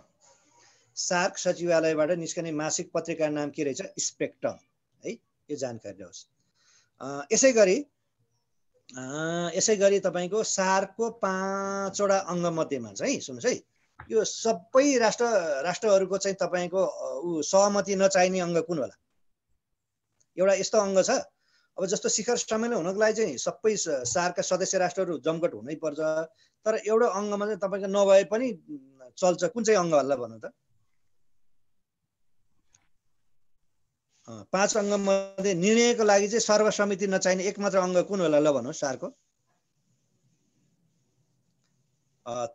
S4: SAARC सचिवालयबाट निस्कने मासिक पत्रिकाको नाम के रहेछ? स्पेक्ट्रम है। यो जानकारी होस्। यसै गरी तपाईको SAARC को 5वटा अङ्ग मध्येमा चाहिँ सुन्नुस् है, यो सबै राष्ट्रहरूको चाहिँ तपाईको सहमति नचाहिने अङ्ग कुन होला? एउटा यस्तो अङ्ग छ, अब जस्तो शिखर सम्मेलन हुनको लागि चाहिँ सबै SAARC का सदस्य राष्ट्रहरू जमघट हुनै पर्छ। तर एउटा अङ्गमा चाहिँ तपाईको नभए पनि चल्छ। कुन चाहिँ अङ्ग होला भन्नु त? 5 अङ्ग मध्ये निर्णयको लागि चाहिँ सर्वसम्मति नचाहिने एकमात्र अङ्ग कुन होला ल भन्नु SAARC को?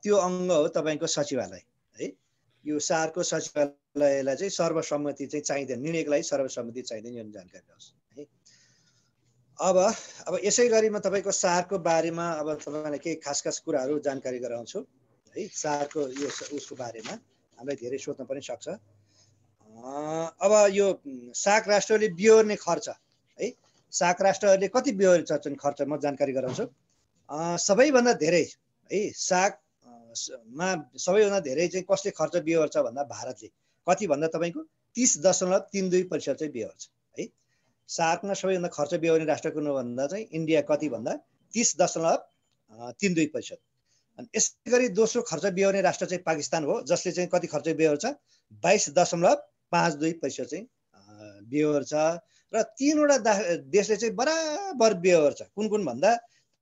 S4: त्यो अङ्ग हो तपाईको सचिवालय है। यो SAARC को सचिवालयलाई चाहिँ सर्वसम्मति चाहिँ चाहिँदैन, निर्णयको लागि सर्वसम्मति चाहिँदैन। यो जानकारी होस् है। अब यसै गरी म तपाईको SAARC को बारेमा अब तपाईलाई केही खास खास कुराहरू जानकारी गराउँछु है। SAARC को यो उसको बारेमा हामीलाई धेरै सोध्न पनि सक्छ। अब यो SAARC राष्ट्रले बिहोर्ने खर्च है, SAARC राष्ट्रहरूले कति बिहोर्छन् खर्च म जानकारी गराउँछु। सबैभन्दा धेरै है SAARC मा सबैभन्दा धेरै चाहिँ कसले खर्च बिहोर्छ भन्दा भारतले। कति भन्दा तपाईको 30.32% चाहिँ बिहोर्छ है। SAARC मा सबैभन्दा खर्च बिहोर्ने राष्ट्र कुन हो भन्दा चाहिँ इन्डिया। कति भन्दा 30.32%। अनि यसै गरी दोस्रो खर्च बिहोर्ने राष्ट्र चाहिँ पाकिस्तान हो, जसले चाहिँ कति खर्च बिहोर्छ? 22.52% चाहिँ बिहोर्छ। र 3वटा देशले चाहिँ बराबर बिहोर्छ। कुन कुन भन्दा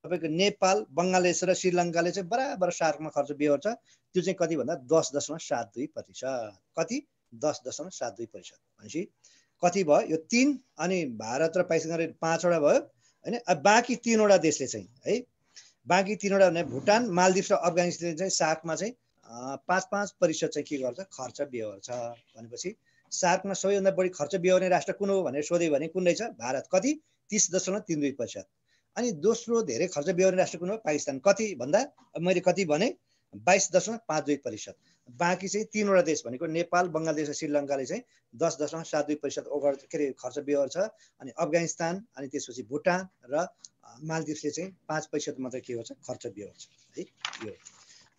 S4: तपाईको नेपाल, बङ्गलादेश र श्रीलङ्काले चाहिँ बराबर SAARC मा खर्च बिहोर्छ। त्यो चाहिँ कति भन्दा 10.72%। कति? 10.72%। भनेपछि कति भयो? यो 3 अनि भारत र पाकिस्तान गरे 5वटा भयो हैन। अब बाँकी 3वटा देशले चाहिँ है, बाँकी 3वटा भने भुटान, मालदिप्स र अफगानिस्तानले चाहिँ SAARC मा चाहिँ 5% चाहिँ के गर्छ? खर्च बिहोर्छ। भनेपछि SAARC मा सबैभन्दा बढी खर्च बिहोर्ने राष्ट्र कुन हो भनेर सोध्यो भने कुन रहेछ? भारत। कति? 30.32%। अनि दोस्रो धेरै खर्च बिहोर्ने राष्ट्र कुन हो? पाकिस्तान। कति भन्दा मैले कति भने? 22.52%। बाँकी चाहिँ 3वटा देश भनेको नेपाल, बङ्गलादेश र श्रीलङ्काले चाहिँ 10.72% ओभर खर्च बिहोर्छ। अनि अफगानिस्तान अनि त्यसपछि भुटान र मालदिप्सले चाहिँ 5% मात्रै के गर्छ? खर्च बिहोर्छ है। यो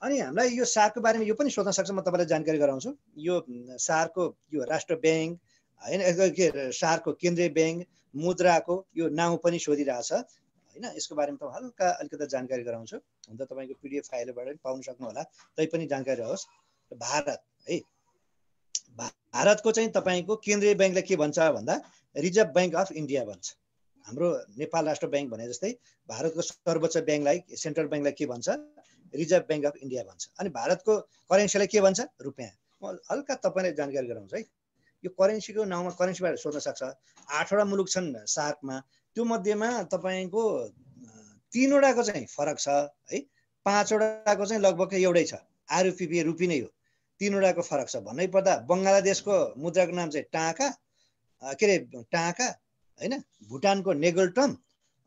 S4: अनि हामीलाई यो SAARC को बारेमा यो पनि सोध्न सक्छ, म तपाईलाई जानकारी गराउँछु। यो SAARC को यो राष्ट्र ब्याङ्क हैन, के SAARC को केन्द्रीय ब्याङ्क मुद्राको यो नाउँ पनि सोधिरहेछ हैन। यसको बारेमा त हल्का अलिकति जानकारी गराउँछु। हुन त तपाईको PDF फाइलबाट पनि पाउन सक्नु होला, तै पनि जानकारी होस्। भारत है, भारतको चाहिँ तपाईको केन्द्रीय ब्याङ्कले के भन्छ भन्दा रिजर्भ ब्याङ्क अफ इन्डिया भन्छ। हाम्रो नेपाल राष्ट्र ब्याङ्क भने जस्तै भारतको सर्वोच्च ब्याङ्कलाई, सेन्ट्रल ब्याङ्कलाई के भन्छ? रिजर्भ ब्याङ्क अफ इन्डिया भन्छ। अनि भारतको करेन्सीलाई के भन्छ? रुपियाँ। म हल्का तपाईलाई जानकारी गराउँछु है। यो करेन्सीको नाउँमा करेन्सीबाट सोध्न सक्छ। 8वटा मुलुक छन् SAARC मा, त्यो मध्येमा तपाईको 3वटाको चाहिँ फरक छ है। 5वटाको चाहिँ लगभग एउटै छ, आरयुपी रुपी नै हो। 3वटाको फरक छ। भन्नै पर्दा बङ्गलादेशको मुद्राको नाम चाहिँ टाका, के अरे टाका हैन, भुटानको नेगोल्टम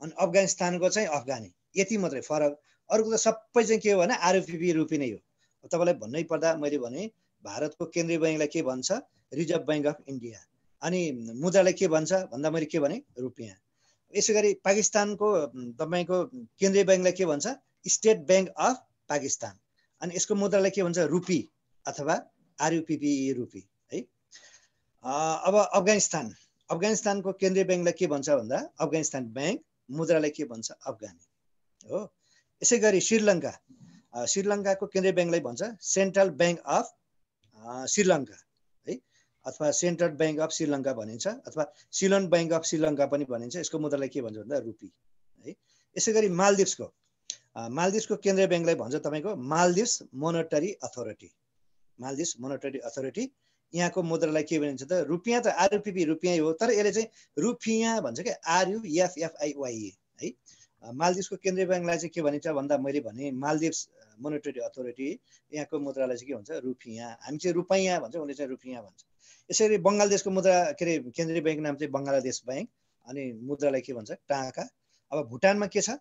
S4: अनि अफगानिस्तानको चाहिँ अफगानी। यति मात्रै फरक। अरूको त सबै चाहिँ के हो भने आरयुपी रुपी नै हो। तपाईलाई भन्नै पर्दा मैले भने भारतको केन्द्रीय ब्याङ्कलाई के भन्छ? Reserve bank of India. अनि मुद्रालाई के भन्छ भन्दा मैले के भने? रुपियाँ। यसै गरी पाकिस्तानको तपाईको केन्द्रीय ब्याङ्कलाई के भन्छ? State bank of Pakistan. अनि यसको मुद्रालाई के भन्छ? रुपी अथवा आरयुपी रुपी है। अब अफगानिस्तानको केन्द्रीय ब्याङ्कलाई के भन्छ भन्दा अफगानिस्तान ब्याङ्क, मुद्रालाई के भन्छ? अफगानी हो। यसै गरी श्रीलङ्काको केन्द्रीय ब्याङ्कलाई भन्छ सेन्ट्रल ब्याङ्क अफ श्रीलङ्का अथवा सेन्ट्रल ब्याङ्क अफ श्रीलङ्का भनिन्छ अथवा सिलोन ब्याङ्क अफ श्रीलङ्का पनि भनिन्छ। यसको मुद्रालाई के भन्छ भन्दा रुपी है। यसै गरी मालदिभ्सको केन्द्रीय ब्याङ्कलाई भन्छ तपाईँको Maldives monetary authority. Maldives monetary authority यहाँको मुद्रालाई के भनिन्छ त रुपियाँ त आरयुपीपी रुपियाँ हो, तर यसले चाहिँ रुपियाँ भन्छ क्या RUFFIYE है। मालदिभ्सको केन्द्रीय ब्याङ्कलाई चाहिँ के भनिन्छ भन्दा मैले भने मालदिभ्स मोनेटरी अथोरिटी यहाँको मुद्रालाई चाहिँ के भन्छ रुपियाँ। हामी चाहिँ रुपैयाँ भन्छ, उनीले चाहिँ रुपियाँ भन्छ। यसरी बङ्गलादेशको मुद्रा के अरे केन्द्रीय ब्याङ्क नाम चाहिँ बङ्गलादेश ब्याङ्क अनि मुद्रालाई के भन्छ टाका। अब भुटानमा के छ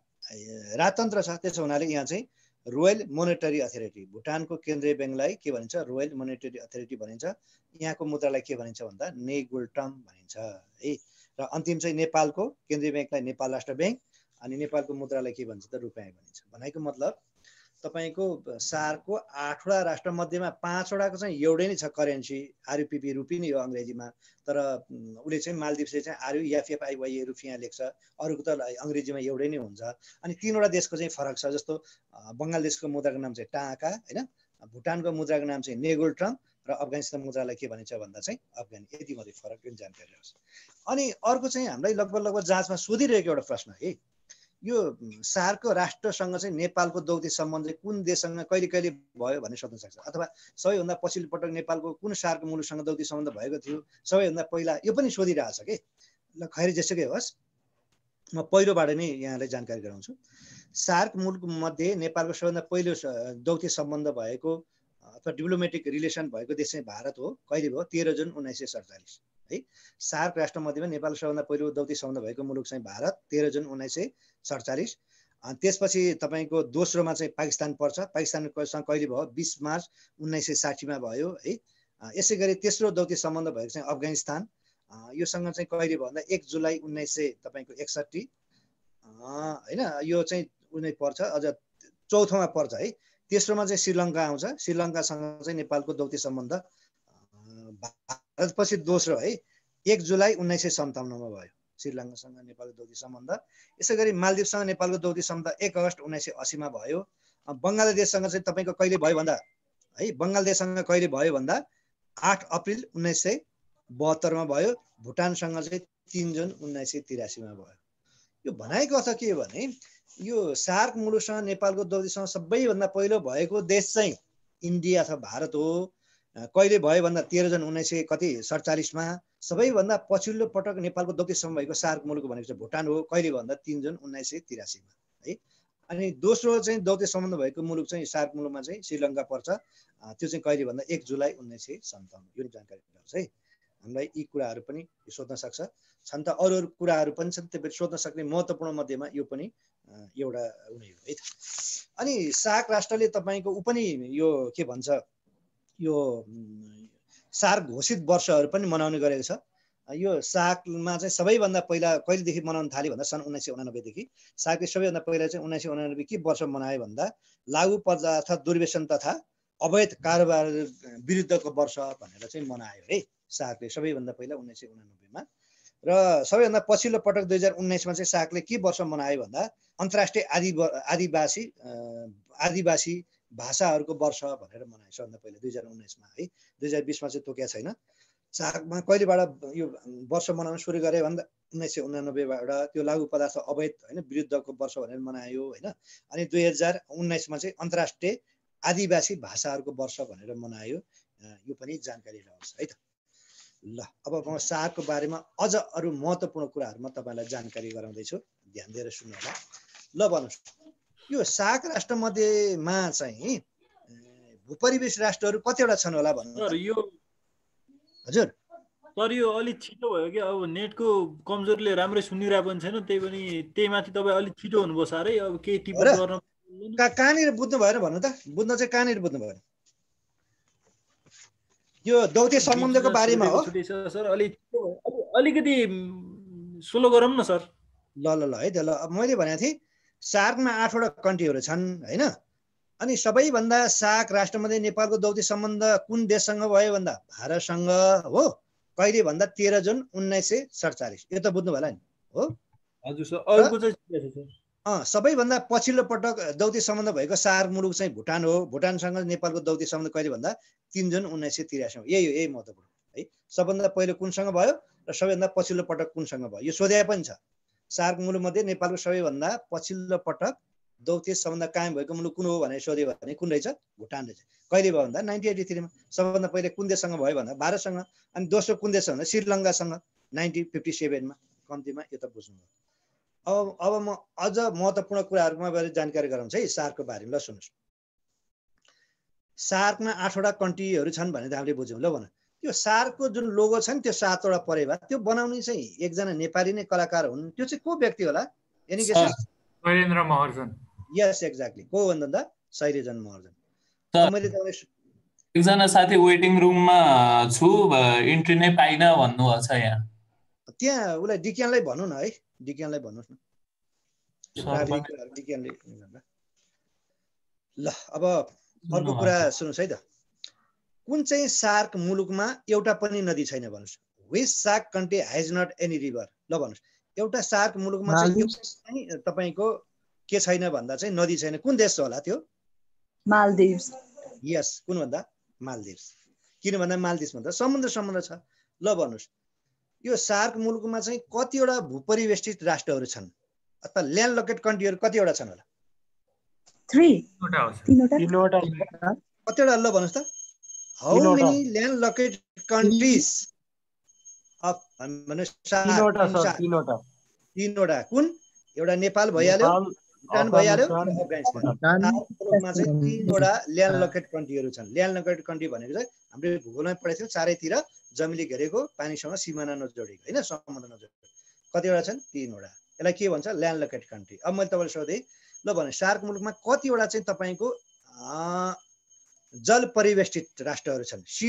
S4: राजतन्त्र छ, त्यसो हुनाले यहाँ चाहिँ रोयल मोनेटरी अथोरिटी भुटानको केन्द्रीय ब्याङ्कलाई के भनिन्छ रोयल मोनेटरी अथोरिटी भनिन्छ। यहाँको मुद्रालाई के भनिन्छ भन्दा नेगुल्टम भनिन्छ है। र अन्तिम चाहिँ नेपालको केन्द्रीय ब्याङ्कलाई नेपाल राष्ट्र ब्याङ्क अनि नेपालको मुद्रालाई के भन्छ त रुपियाँ भनिन्छ। भनेको मतलब तपाईँको सार्कको 8वटा राष्ट्र मध्येमा 5वटाको चाहिँ एउटै नै छ करेन्सी आरयुपीपी रुपी नै हो अङ्ग्रेजीमा, तर उसले चाहिँ मालदिभ्सले चाहिँ RUFFIYE रुपियाँ लेख्छ, अरूको त अङ्ग्रेजीमा एउटै नै हुन्छ। अनि 3वटा देशको चाहिँ फरक छ, जस्तो बङ्गलादेशको मुद्राको नाम चाहिँ टाका होइन, भुटानको मुद्राको नाम चाहिँ नेगुल्टम र अफगानिस्तान मुद्रालाई के भनिन्छ भन्दा चाहिँ अफगानी। यति मात्रै फरक पनि जानकारी होस्। अनि अर्को चाहिँ हामीलाई लगभग जाँचमा सोधिरहेको एउटा प्रश्न है, यो सार्कको राष्ट्रसँग चाहिँ नेपालको दौत्य सम्बन्ध कुन देशसँग कहिले कहिले भयो भन्ने सोध्न सक्छ, अथवा सबैभन्दा पछिल्लो पटक नेपालको कुन सार्क मुलुकसँग दौत्य सम्बन्ध भएको थियो सबैभन्दा पहिला, यो पनि सोधिरहेछ कि। ल खैर जेसुकै होस्, म पहिलोबाट नै यहाँलाई जानकारी गराउँछु। सार्क मुलुक मध्ये नेपालको सबैभन्दा पहिलो दौत्य सम्बन्ध भएको अथवा डिप्लोमेटिक रिलेसन भएको देश चाहिँ भारत हो। कहिले भयो 13 जुन 1947 है। सार्क राष्ट्र मध्येमा नेपालको सबैभन्दा पहिलो दौत्य सम्बन्ध भएको मुलुक चाहिँ भारत 13 जुन 1947। त्यसपछि तपाईँको दोस्रोमा चाहिँ पाकिस्तान पर्छ। पाकिस्तानसँग कहिले भयो 20 मार्च 1960 भयो है। यसै गरी तेस्रो दौत्य सम्बन्ध भएको चाहिँ अफगानिस्तान, योसँग चाहिँ कहिले भयो भन्दा 1 जुलाई 1961 होइन, यो चाहिँ उनी पर्छ। अझ चौथोमा पर्छ है। तेस्रोमा चाहिँ श्रीलङ्का आउँछ, श्रीलङ्कासँग चाहिँ नेपालको दौत्य सम्बन्ध भारतपछि दोस्रो है 1 जुलाई 1957 भयो श्रीलङ्कासँग नेपालको दौत्य सम्बन्ध। यसै गरी मालदिभ्ससँग नेपालको दौत्य सम्बन्ध 1 अगस्त 1980 भयो। बङ्गलादेशसँग चाहिँ तपाईँको कहिले भयो भन्दा है, बङ्गलादेशसँग कहिले भयो भन्दा 8 अप्रिल 1972 भयो। भुटानसँग चाहिँ 3 जुन 1983 भयो। यो भनाइको अर्थ के हो भने यो सार्क मुलुकसँग नेपालको दौत्यसँग सबैभन्दा पहिलो भएको देश चाहिँ इन्डिया अथवा भारत हो। कहिले भयो भन्दा 13 जुन 1947 सबैभन्दा पछिल्लो पटक नेपालको दौत्यसँग भएको सार्क मुलुक भनेको चाहिँ भुटान हो। कहिले भन्दा 3 जुन 1983 है। अनि दोस्रो चाहिँ दौत्य सम्बन्ध भएको मुलुक चाहिँ सार्क मुलुकमा चाहिँ श्रीलङ्का पर्छ। त्यो चाहिँ कहिले भन्दा 1 जुलाई 1957। यो जानकारी दिनुहोस् है। हामीलाई यी कुराहरू पनि सोध्न सक्छ, छन् त अरू कुराहरू पनि छन्, त्यो सोध्न सक्ने महत्त्वपूर्ण मध्येमा यो पनि एउटा हुने हो है त। अनि सार्क राष्ट्रले तपाईँको पनि यो के भन्छ यो सार्क घोषित वर्षहरू पनि मनाउने गरेको छ। यो सार्कमा चाहिँ सबैभन्दा पहिला कहिलेदेखि मनाउन थाल्यो भन्दा सन् 1989 देखि। सार्कले सबैभन्दा पहिला चाहिँ 1989 के वर्ष मनायो भन्दा लागु पदार्थ दुर्व्यसन तथा अवैध कारोबार विरुद्धको वर्ष भनेर चाहिँ मनायो है सार्कले सबैभन्दा पहिला 1989 र सबैभन्दा पछिल्लो पटक 2019 चाहिँ सार्कले के वर्ष मनायो भन्दा अन्तर्राष्ट्रिय आदिवासी भाषाहरूको वर्ष भनेर मनायो सबभन्दा पहिला 2019 है। 2020 चाहिँ तोकेको छैन। सार्कमा कहिलेबाट यो वर्ष मनाउन सुरु गरे भन्दा 1989बाट त्यो लागु पदार्थ अवैध होइन विरुद्धको वर्ष भनेर मनायो होइन। अनि 2019 चाहिँ अन्तर्राष्ट्रिय आदिवासी भाषाहरूको वर्ष भनेर मनायो। यो पनि जानकारी रहन्छ है त। ल अब म सार्कको बारेमा अझ अरू महत्त्वपूर्ण कुराहरूमा तपाईँलाई जानकारी गराउँदैछु, ध्यान दिएर सुन्नु होला। ल भन्नुहोस्, यो सार्क राष्ट्र मध्येमा चाहिँ भूपरिवेश राष्ट्रहरू कतिवटा छन् होला भन्नु
S5: सर? यो
S4: हजुर
S5: सर यो अलिक छिटो भयो कि अब नेटको कमजोरीले राम्रै सुनिरहेको पनि छैन, त्यही पनि त्यही माथि तपाईँ अलिक छिटो हुनुभयो साह्रै। अब केही टिप्पणी गर्न
S4: कहाँनिर बुझ्नु भएन भन्नु त? बुझ्न चाहिँ कहाँनिर बुझ्नु भएन? यो दौत्य सम्बन्धको बारेमा हो
S5: सर। अलिकति स्लो गरौँ न सर।
S4: ल ल ल है त। ल मैले भनेको थिएँ सार्कमा 8वटा कन्ट्रीहरू छन् होइन। अनि सबैभन्दा सार्क राष्ट्रमध्ये नेपालको दौत्य सम्बन्ध कुन देशसँग भयो भन्दा भारतसँग हो। कहिले भन्दा 13 जुन 1947। यो त बुझ्नु होला नि हो?
S5: हजुर सर। अरूको चाहिँ
S4: सबैभन्दा पछिल्लो पटक दौत्य सम्बन्ध भएको सार्क मुलुक चाहिँ भुटान हो। भुटानसँग नेपालको दौत्य सम्बन्ध कहिले भन्दा 3 जुन 1983 हो। यही हो, यही महत्त्वपूर्ण है सबभन्दा पहिलो कुनसँग भयो र सबैभन्दा पछिल्लो पटक कुनसँग भयो यो सोधे पनि छ सार्क मुलुकमध्ये नेपालको सबैभन्दा पछिल्लो पटक दौत्य सम्बन्ध कायम भएको मुलुक कुन हो भनेर सोध्यो भने कुन रहेछ भुटान रहेछ कहिले भयो भन्दा 1983 मा सबभन्दा पहिले कुन देशसँग भयो भन्दा भारतसँग अनि दोस्रो कुन देश भन्दा श्रीलङ्कासँग 1957 मा कम्तीमा यो त बुझ्नुभयो अब म अझ महत्त्वपूर्ण कुराहरुमा बारे जानकारी गराउँछु है सार्कको बारेमा ल सुन्नुस् सार्कमा 8 वटा कन्ट्रीहरु छन् भने त हामीले बुझ्यौं ल भन त्यो सार्कको जुन लोगो छ नि त्यो 7 वटा परे भए त्यो बनाउने चाहिँ एकजना नेपाली नै कलाकार हुन् त्यो चाहिँ को व्यक्ति होला एनी गेसेस
S2: शैलेन्द्र महर्जन
S4: यस एक्ज्याक्टली को भन्दा शैलेन्द्र महर्जन मैले तपाईलाई
S6: एकजना साथी वेटिङ रुममा छु इन्ट्री नै पाइन भन्नु भएको छ यहाँ
S4: त्यहाँ उलाई डिक्यानलाई भन्नु न है डिक्यानलाई भन्नुस् न डिक्यानले ल अब अर्को कुरा सुन्नुस् है त कुन चाहिँ सार्क मुलुकमा एउटा पनि नदी छैन भन्नुस् which SAARC country has not any river ल भन्नुस् एउटा सार्क मुलुकमा चाहिँ तपाईको के छैन भन्दा चाहिँ नदी छैन कुन देश होला त्यो
S3: मालदिभ्स
S4: यस कुन भन्दा मालदिभ्स किन भन्दा मालदिभ्स भन्दा समुद्र छ ल भन्नुस् यो सार्क मुलुकमा चाहिँ कतिवटा भूपरिवेष्टित राष्ट्रहरू छन् अथवा ल्यान्ड लकेट कन्ट्रीहरू कतिवटा छन् होला
S3: 3
S4: कतिवटा ल भन्नुस् त how many land locked countries of भन्नुस् 3वटा कुन एउटा नेपाल भइहाल्यो भुटान भइहाल्यो अफगानिस्तान मुलुकमा चाहिँ 3वटा ल्यान्ड लकेट कन्ट्रीहरू छन् ल्यान्ड लकेट कन्ट्री भनेको चाहिँ हामीले भूगोलमा पढेको थियौं चारैतिर जमिनले घेरेको पानीसँग सीमाना नजोडेको हैन समुद्र नजोडेको कतिवटा छन् 3वटा यसलाई के भन्छ ल्यान्ड लकेट कन्ट्री अब मैले तपाईलाई सोधेँ ल भने सार्क मुलुकमा कतिवटा चाहिँ तपाईको जल परिवेष्टित राष्ट्रहरू छन् सी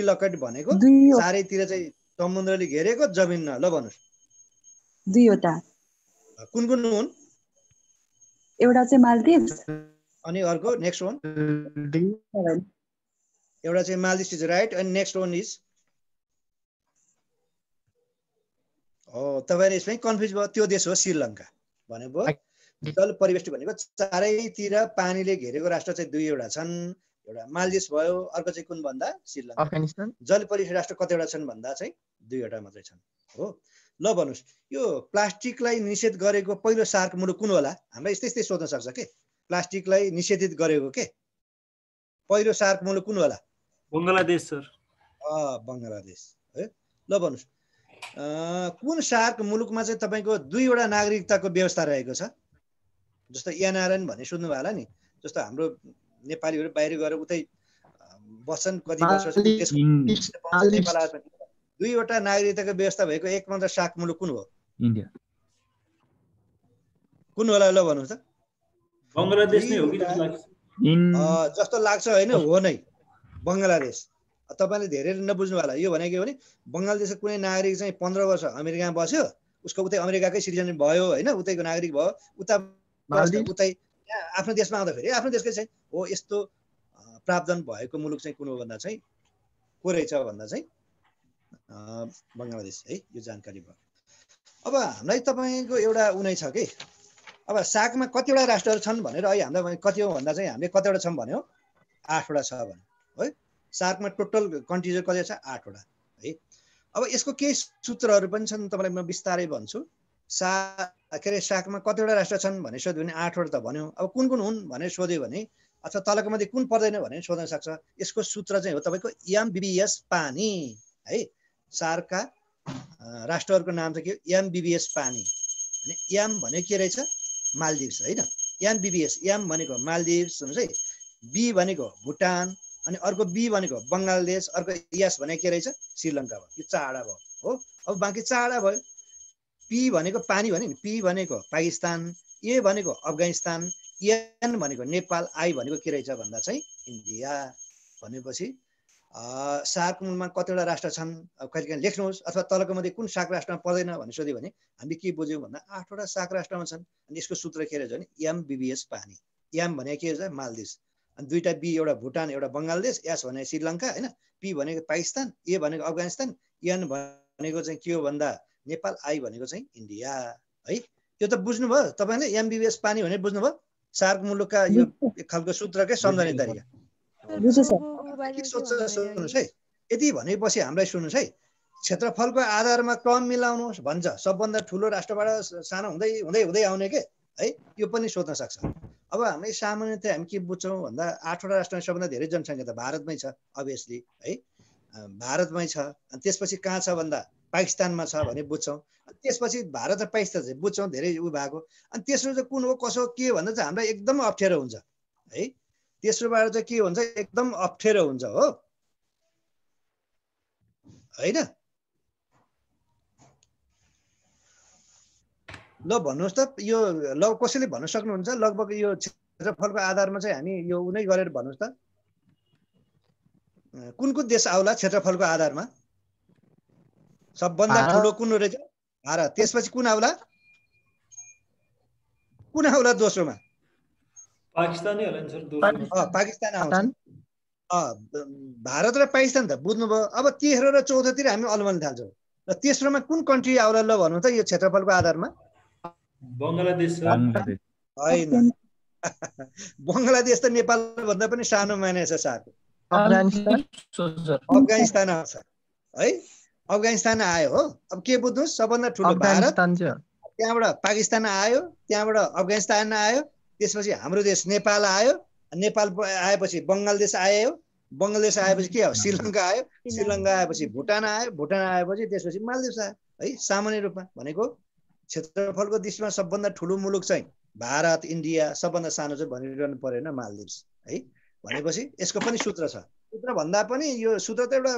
S4: लकेट भनेको चारैतिर चाहिँ समुद्रले घेरेको जमिन न ल भन्नुस्
S3: 2वटा
S4: कुन कुन हुन्
S3: एउटा चाहिँ मालदिभ्स
S4: अनि अर्को नेक्स्ट वान एउटा चाहिँ Maldives is right and next one is तपाईहरु यसमै कन्फ्युज भयो त्यो देश हो श्रीलङ्का भनेको जल परिवेष्टि भनेको चारैतिर पानीले घेरेको राष्ट्र चाहिँ 2वटा छन् एउटा मालदिभ्स भयो अर्को चाहिँ कुन भन्दा श्रीलङ्का अफगानिस्तान जल परिवेष्टि राष्ट्र कतिवटा छन् भन्दा चाहिँ 2वटा मात्रै छन् हो ल भन्नुस् यो प्लास्टिकलाई निषेध गरेको पहिलो सार्क मुलुक कुन होला हामीलाई यस्तै सोध्न सक्छ के प्लास्टिकलाई निषेधित गरेको के पहिलो सार्क मुलुक कुन होला
S5: बंगलादेश सर
S4: बंगलादेश है ल भन्नुस् कुन सार्क मुलुकमा चाहिँ तपाईको 2वटा नागरिकताको व्यवस्था रहेको छ जस्तो एनआरएन भन्ने सुन्नु भयो होला नि जस्तो हाम्रो नेपालीहरु बाहिर गएर उतै बस्छन् कति वर्ष 2वटा नागरिकताको व्यवस्था भएको एकमात्र सार्क मुलुक कुन हो
S2: इन्डिया
S4: कुन होला ल भन्नुस् त
S5: बंगलादेश नै हो कि
S4: जस्तो लाग्छ हैन हो नै बंगलादेश तपाईले धेरै नबुझ्नु होला यो भनेको भने बंगलादेशको कुनै नागरिक चाहिँ 15 वर्ष अमेरिकामा बस्यो उसको उतै अमेरिकाकै सिटिजन भयो हैन उतैको नागरिक भयो उता उतै आफ्नो देशमा आउँदा फेरि आफ्नो देशकै चाहिँ हो यस्तो प्रावधान भएको मुलुक चाहिँ कुन हो भन्दा चाहिँ को रहेछ भन्दा चाहिँ बंगलादेश है यो जानकारी भयो अब हामीलाई तपाईको एउटा उनै छ के अब सार्कमा कतिवटा राष्ट्रहरू छन् भनेर अहिले हामीलाई कति हो भन्दा चाहिँ हामीले कतिवटा छौं भन्यो 8 वटा छ भन्यो है सार्कमा टोटल कन्ट्रीज कति छ 8 वटा है अब यसको केही सूत्रहरू पनि छन् तपाईलाई म विस्तारै भन्छु सार्कमा कतिवटा राष्ट्र छन् भने सोध्यो भने 8 वटा त भन्यो अब कुन कुन हुन् भनेर सोध्यो भने अथवा तलको मध्ये कुन पर्दैन भनेर सोध्न सक्छ यसको सूत्र चाहिँ हो तपाईको एमबीबीएस पानी है सार्कका राष्ट्रहरूको नाम चाहिँ के एमबीबीएस पानी अनि एम भनेको के रहेछ मालदिभ्स हैन एमबीबीएस एम भनेको मालदिभ्स हुन्छ है बी भनेको भुटान अनि अर्को बी भनेको बंगलादेश अर्को एस भनेको के रहेछ श्रीलङ्का भयो यो चारवटा भयो हो अब बाँकी चारवटा भयो पी भनेको पानी भन्यो नि पी भनेको पाकिस्तान ए भनेको अफगानिस्तान एन भनेको नेपाल आई भनेको के रहेछ भन्दा चाहिँ इन्डिया भनेपछि सार्क मुलुकमा कतिवटा राष्ट्र छन् अब कहिलेकाहीँ लेख्नुहोस् अथवा तलको मध्ये कुन सार्क राष्ट्रमा पर्दैन भनेर सोध्यो भने हामीले के बुझ्यौं भन्दा 8 वटा सार्क राष्ट्रमा छन् अनि यसको सूत्र के रहेछ भने एमबीबीएस पानी एम भनेको के रहेछ मालदिभ्स अनि दुईटा बी एउटा भुटान एउटा बंगलादेश एस भनेको श्रीलङ्का हैन पी भनेको पाकिस्तान ए भनेको अफगानिस्तान एन भनेको चाहिँ के हो भन्दा नेपाल आई भनेको चाहिँ इन्डिया है त्यो त बुझ्नुभयो तपाईले एमबीबीएस पानी भनेर बुझ्नुभयो सार्क मुलुकका यो एक खालको सूत्रकै सम्झने तरिका के सोध्छ सुन्नुहोस् है, यति भनेपछि हामीलाई सुन्नुहोस् है, क्षेत्रफलको आधारमा क्रम मिलाउनुहोस् भन्छ। सबभन्दा ठुलो राष्ट्रबाट सानो हुँदै हुँदै हुँदै आउने के है, यो पनि सोध्न सक्छ। अब हामी सामान्यतया हामी के बुझ्छौँ भन्दा 8वटा राष्ट्रमा सबभन्दा धेरै जनसङ्ख्या त भारतमै छ अभियसली है, भारतमै छ। अनि त्यसपछि कहाँ छ भन्दा पाकिस्तानमा छ भने बुझ्छौँ। त्यसपछि भारत र पाकिस्तान चाहिँ बुझ्छौँ धेरै उ भएको। अनि तेस्रो चाहिँ कुन हो कसो के भन्दा चाहिँ हामीलाई एकदम अप्ठ्यारो हुन्छ है। तेस्रोबाट चाहिँ के हुन्छ, एकदम अप्ठ्यारो हुन्छ हो होइन। ल भन्नुहोस् त, यो कसैले भन्न सक्नुहुन्छ लगभग यो क्षेत्रफलको आधारमा चाहिँ हामी यो उनै गरेर भन्नुहोस् त, कुन कुन देश आउला क्षेत्रफलको आधारमा? सबभन्दा ठुलो कुन रहेछ? भारत। त्यसपछि कुन आउला? कुन आउला दोस्रोमा?
S5: पाकिस्तानै होला नि सर दोस्रोमा।
S4: पाकिस्तान आउँछ। भारत र पाकिस्तान त बुझ्नुभयो। अब तेस्रो र चौथोतिर हामी अलमल्न थाल्छौँ। र तेस्रोमा कुन कन्ट्री आउला ल भन्नु त यो क्षेत्रफलको आधारमा?
S5: बङ्गलादेश
S4: होइन, बङ्गलादेश त नेपाल भन्दा पनि सानो मानेछ साथी। अफगानिस्तान आउँछ है, अफगानिस्तान आयो हो। अब के बुझ्नुहोस्, सबभन्दा ठुलो भारत, त्यहाँबाट पाकिस्तान आयो, त्यहाँबाट अफगानिस्तान आयो, त्यसपछि हाम्रो देश नेपाल आयो, नेपाल आएपछि बङ्गलादेश आयो, बङ्गलादेश आएपछि के हो श्रीलङ्का आयो, श्रीलङ्का आएपछि भुटान आयो, भुटान आएपछि त्यसपछि मालदिप्स आयो है। सामान्य रूपमा भनेको क्षेत्रफलको दृष्टिमा सबभन्दा ठुलो मुलुक चाहिँ भारत, इन्डिया, सबभन्दा सानो चाहिँ भनिरहनु परेन मालदिप्स है। भनेपछि यसको पनि सूत्र छ। सूत्र भन्दा पनि यो सूत्र त एउटा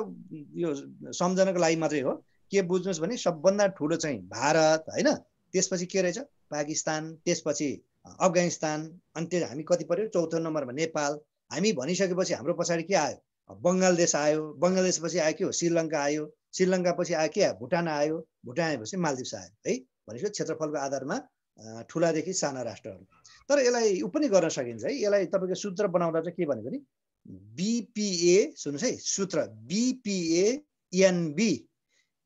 S4: यो सम्झनको लागि मात्रै हो। के बुझ्नुहोस् भने सबभन्दा ठुलो चाहिँ भारत होइन, त्यसपछि के रहेछ पाकिस्तान, त्यसपछि अफगानिस्तान, अनि त्यो हामी कति पर्यो चौथो नम्बरमा नेपाल। हामी भनिसकेपछि हाम्रो पछाडि के आयो? बङ्गलादेश आयो, बङ्गलादेशपछि आयो के हो श्रीलङ्का आयो, श्रीलङ्का पछि आयो के आयो भुटान आयो, भुटान आएपछि मालदिप्स आयो है। भनेको क्षेत्रफलको आधारमा ठुलादेखि साना राष्ट्रहरू। तर यसलाई उ पनि गर्न सकिन्छ है। यसलाई तपाईँको सूत्र बनाउँदा चाहिँ के भनेको नि बिपिए, सुन्नुहोस् है सूत्र बिपिएएनबी,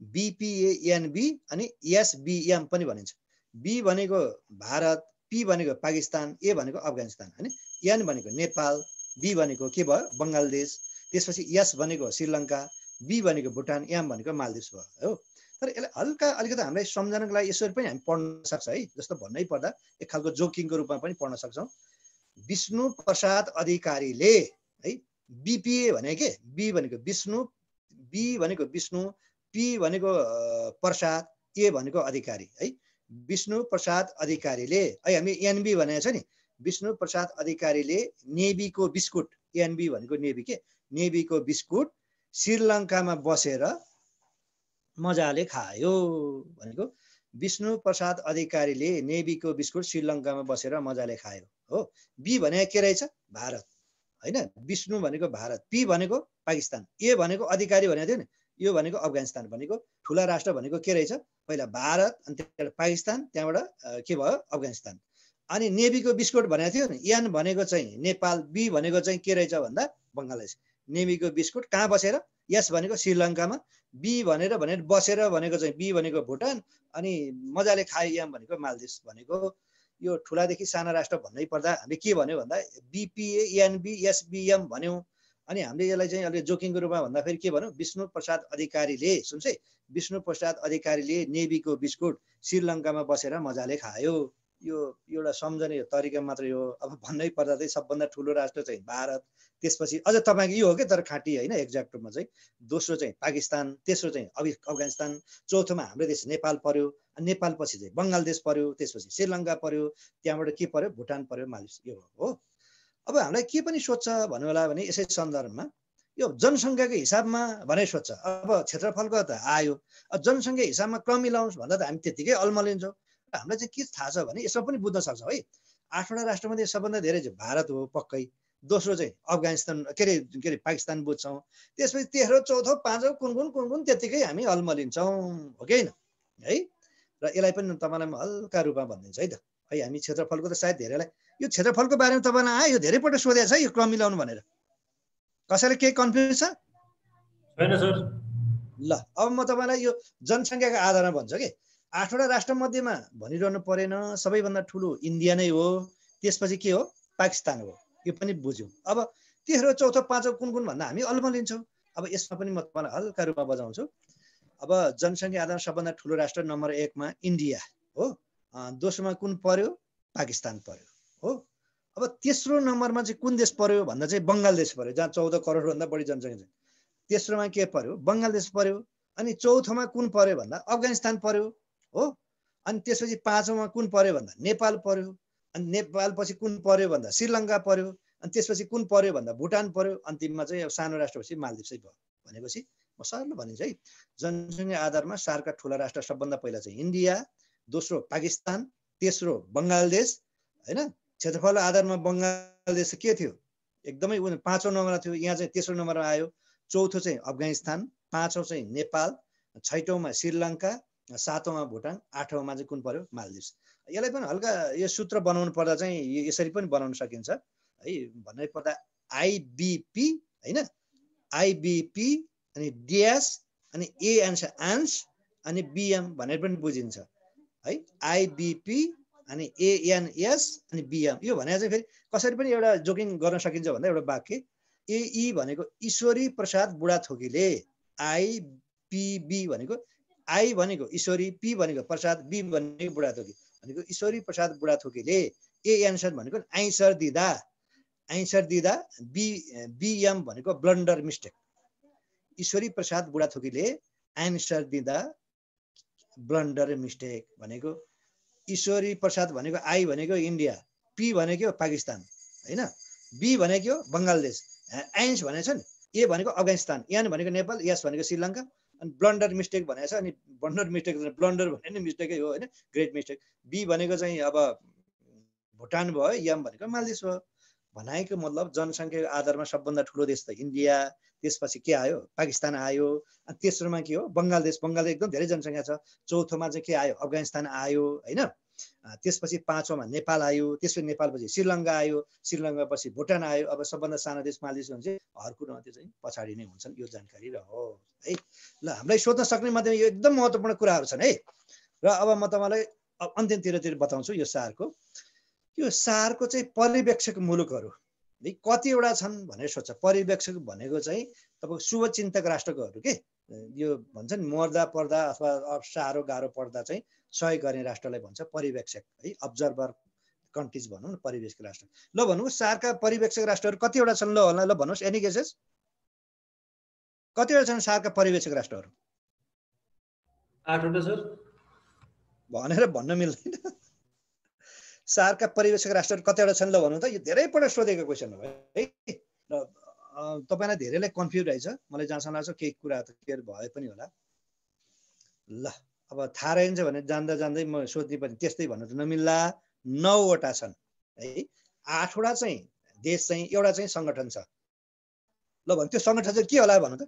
S4: बिपिएएनबी अनि एसबिएम पनि भनिन्छ। बी भनेको भारत, पी भनेको पाकिस्तान, ए भनेको अफगानिस्तान होइन, एन भनेको नेपाल, बी भनेको के भयो बङ्गलादेश, त्यसपछि एस भनेको श्रीलङ्का, बी भनेको भुटान, एम भनेको मालदिप्स भयो हो। तर यसलाई हल्का अलिकति हामीलाई सम्झनको लागि यसरी पनि हामी पढ्न सक्छ है। जस्तो भन्नै पर्दा एक खालको जोकिङको रूपमा पनि पढ्न सक्छौँ। विष्णु प्रसाद अधिकारीले है, बिपिए भने के, बी भनेको विष्णु, बी भनेको विष्णु, पी भनेको प्रसाद, ए भनेको अधिकारी है। विष्णु प्रसाद अधिकारीले है, हामी एनबी भनेको छ नि, विष्णु प्रसाद अधिकारीले नेभीको बिस्कुट, एनबी भनेको नेभी के, नेभीको बिस्कुट श्रीलङ्कामा बसेर मजाले खायो भनेको। विष्णु प्रसाद अधिकारीले नेभीको बिस्कुट श्रीलङ्कामा बसेर मजाले खायो हो। बी भने के रहेछ भारत होइन, विष्णु भनेको भारत, पी भनेको पाकिस्तान, ए भनेको अधिकारी भनेको थियो नि, यो भनेको अफगानिस्तान। भनेको ठुला राष्ट्र भनेको के रहेछ, पहिला भारत, अनि त्यहाँबाट पाकिस्तान, त्यहाँबाट के भयो अफगानिस्तान। अनि नेभीको बिस्कुट भनेको थियो नि, एन भनेको चाहिँ नेपाल, बी भनेको चाहिँ के रहेछ भन्दा बङ्गलादेश। नेभीको बिस्कुट कहाँ बसेर, यस भनेको श्रीलङ्कामा, बी भनेर बसेर भनेको चाहिँ बी भनेको भुटान, अनि मजाले खायो एम भनेको मालदिप्स। भनेको यो ठुलादेखि साना राष्ट्र भन्नै पर्दा हामीले के भन्यो भन्दा बिपिए एनबी एसबिएम भन्यौँ। अनि हामीले यसलाई चाहिँ अलि जोकिङको रूपमा भन्दाखेरि के भन्यो, विष्णु प्रसाद अधिकारीले, सुन्छ है, विष्णु प्रसाद अधिकारीले नेभीको बिस्कुट श्रीलङ्कामा बसेर मजाले खायो। यो एउटा सम्झने तरिका मात्रै हो। अब भन्नै पर्दा चाहिँ सबभन्दा ठुलो राष्ट्र चाहिँ भारत, त्यसपछि अझ तपाईँको यो हो कि तर खाँटी होइन एक्ज्याक्ट रूपमा चाहिँ, दोस्रो चाहिँ पाकिस्तान, तेस्रो चाहिँ अफगानिस्तान, चौथोमा हाम्रो देश नेपाल पर्यो, नेपाल पछि चाहिँ बङ्गलादेश पर्यो, त्यसपछि श्रीलङ्का पर्यो, त्यहाँबाट के पर्यो भुटान पर्यो, मालदिप्स, यो हो। अब हामीलाई के पनि सोध्छ भन्नु होला भने यसै सन्दर्भमा यो जनसङ्ख्याको हिसाबमा भने सोध्छ। अब क्षेत्रफलको त आयो, जनसङ्ख्या हिसाबमा क्रम मिलाउनुहोस् भन्दा त हामी त्यतिकै अल्मलिन्छौँ। हामीलाई चाहिँ के थाहा छ भने यसमा पनि बुझ्न सक्छौँ है। 8वटा राष्ट्रमध्ये सबभन्दा धेरै चाहिँ भारत हो पक्कै, दोस्रो चाहिँ अफगानिस्तान के अरे पाकिस्तान बुझ्छौँ, त्यसपछि तेस्रो चौथो पाँचौँ कुन कुन त्यतिकै हामी अल्मलिन्छौँ हो कि होइन है। र यसलाई पनि तपाईँलाई म हल्का रूपमा भनिदिन्छु है त है। हामी क्षेत्रफलको त सायद धेरैलाई यो क्षेत्रफलको बारेमा तपाईँलाई आयो, धेरै पल्ट सोधेको छ यो क्रम मिलाउनु भनेर, कसैलाई केही कन्फ्युज छ
S5: छैन सर?
S4: ल अब म तपाईँलाई यो जनसङ्ख्याको आधारमा भन्छु कि 8वटा राष्ट्र मध्येमा भनिरहनु परेन, सबैभन्दा ठुलो इन्डिया नै हो, त्यसपछि के हो पाकिस्तान हो, यो पनि बुझ्यौँ। अब तेस्रो चौथो पाँचौँ कुन कुन भन्दा हामी अल्म लिन्छौँ। अब यसमा पनि म तपाईँलाई हल्का रूपमा बजाउँछु। अब जनसङ्ख्या आधारमा सबभन्दा ठुलो राष्ट्र नम्बर 1 मा इन्डिया हो, दोस्रोमा कुन पर्यो, पाकिस्तान पर्यो हो। अब तेस्रो नम्बरमा चाहिँ कुन देश पर्यो भन्दा चाहिँ बङ्गलादेश पर्यो, जहाँ 14 करोड भन्दा बढी जनसङ्ख्या छ। तेस्रोमा के पर्यो, बङ्गलादेश पर्यो। अनि चौथोमा कुन पर्यो भन्दा अफगानिस्तान पर्यो हो। अनि त्यसपछि पाँचौँमा कुन पर्यो भन्दा नेपाल पर्यो। अनि नेपाल पछि कुन पर्यो भन्दा श्रीलङ्का पर्यो। अनि त्यसपछि कुन पर्यो भन्दा भुटान पर्यो। अन्तिममा चाहिँ सानो राष्ट्रपछि मालदिप्सै भयो। भनेपछि म सरल भनिन्छ है, जनसङ्ख्या आधारमा सार्कका ठुला राष्ट्र सबभन्दा पहिला चाहिँ इन्डिया, दोस्रो पाकिस्तान, तेस्रो बङ्गलादेश हैन। क्षेत्रफल आधारमा बङ्गलादेश के थियो, एकदमै पाँचौँ नम्बरमा थियो, यहाँ चाहिँ तेस्रो नम्बरमा आयो। चौथो चाहिँ अफगानिस्तान, पाँचौँ चाहिँ नेपाल, छैटौँमा श्रीलङ्का, सातौँमा भुटान, आठौँमा चाहिँ कुन पर्यो, मालदिप्स। यसलाई पनि हल्का यो सूत्र बनाउनु पर्दा चाहिँ यसरी पनि बनाउन सकिन्छ है। भन्नै पर्दा आइबिपी हैन, आइबिपी अनि डिएस अनि एएन्स अनि बिएम भनेर पनि बुझिन्छ है। आइबिपी अनि एएनएस अनि बिएम, यो भनेर चाहिँ फेरि कसरी पनि एउटा जोकिङ गर्न सकिन्छ भन्दा एउटा वाक्य एई भनेको ईश्वरी प्रसाद बुढाथोकीले, आइपिबी भनेको आई भनेको ईश्वरी, पी भनेको प्रसाद, बी भनेको बुढाथोकी भनेको ईश्वरी प्रसाद बुढाथोकीले, एएनएस भनेको आइसर दिदा, बिएम भनेको blunder mistake. Ishwari Prasad बुढाथोकीले answer दिँदा ब्लन्डर मिस्टेक भनेको, ईश्वरी प्रसाद भनेको आई भनेको इन्डिया, पी भनेको पाकिस्तान हैन, बी भनेको बङ्गलादेश, आइन्स भनेको छ नि, ए भनेको अफगानिस्तान, एन भनेको नेपाल, एस भनेको श्रीलङ्का। अनि ब्लन्डर मिस्टेक भनेको छ। अनि ब्लन्डर मिस्टेक ब्लन्डर भने नि मिस्टेकै हो हैन, ग्रेट मिस्टेक। बी भनेको चाहिँ अब भुटान भयो, एम भनेको मालदिप्स भयो। भनाइको मतलब जनसङ्ख्याको आधारमा सबभन्दा ठुलो देश त इन्डिया, त्यसपछि के आयो, पाकिस्तान आयो। अनि तेस्रोमा के हो, बङ्गलादेश, बङ्गलादेश एकदम धेरै जनसङ्ख्या छ। चौथोमा चाहिँ के आयो, अफगानिस्तान आयो हैन। त्यसपछि पाँचौँमा नेपाल आयो, त्यसपछि नेपालपछि श्रीलङ्का आयो, श्रीलङ्का पछि भुटान आयो। अब सबभन्दा सानो देश मालदिप्स भने चाहिँ हरकुरो त्यो चाहिँ पछाडि नै हुन्छन्। यो जानकारी रह्यो है। ल हामीलाई सोध्न सक्ने मध्ये यो एकदम महत्त्वपूर्ण कुराहरू छन् है। र अब म तपाईँलाई अन्तिमतिर बताउँछु यो सारको। यो सारको चाहिँ पर्यवेक्षक मुलुकहरू है कतिवटा छन् भनेर सोध्छ। पर्यवेक्षक भनेको चाहिँ तपाईँको शुभचिन्तक राष्ट्रकोहरू के, यो भन्छ नि मर्दा पर्दा अथवा साह्रो गाह्रो पर्दा चाहिँ सहयोग गर्ने राष्ट्रलाई भन्छ पर्यवेक्षक है। अब्जर्भर कन्ट्रिज भनौँ न, पर्यवेक्षक राष्ट्र। ल भन्नुहोस् सारका पर्यवेक्षक राष्ट्रहरू कतिवटा छन्? ल भन्नुहोस्, एनी गेसेस कतिवटा छन् सारका पर्यवेक्षक राष्ट्रहरू?
S1: 8 वटा सर
S4: भनेर भन्न मिल्दैन। सारका पर्यवेक्षक राष्ट्रहरू कतिवटा छन् ल भन्नु त। यो धेरै पटक सोधेको क्वेसन हो है। र तपाईँलाई धेरैलाई कन्फ्युज रहेछ, मलाई जहाँसम्म लाग्छ केही कुरा त क्लियर भए पनि होला। ल अब थाहा रहन्छ भने जान्दा जान्दै म सोध्ने पनि त्यस्तै भन्नु त नमिल्ला। 9 वटा छन् है। 8 वटा चाहिँ देश चाहिँ, एउटा चाहिँ सङ्गठन छ। ल भने त्यो सङ्गठन चाहिँ के होला भन्नु त।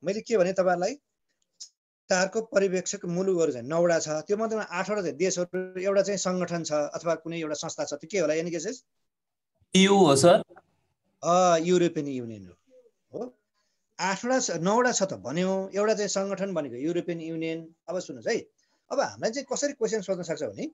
S4: मैले के भने तपाईँहरूलाई, सारको पर्यवेक्षक मुलुकहरू चाहिँ 9 वटा छ, त्यो मध्येमा 8 वटा चाहिँ देशहरू, एउटा चाहिँ सङ्गठन छ अथवा कुनै एउटा संस्था छ। त्यो के होला? यानी गेसेस
S6: EU हो सर।
S4: युरोपियन युनियन हो। 8 वटा 9 वटा छ त भन्यो, एउटा चाहिँ सङ्गठन भनेको युरोपियन युनियन। अब सुन्नुहोस् है, अब हामीलाई चाहिँ कसरी क्वेसन सोध्न सक्छ भने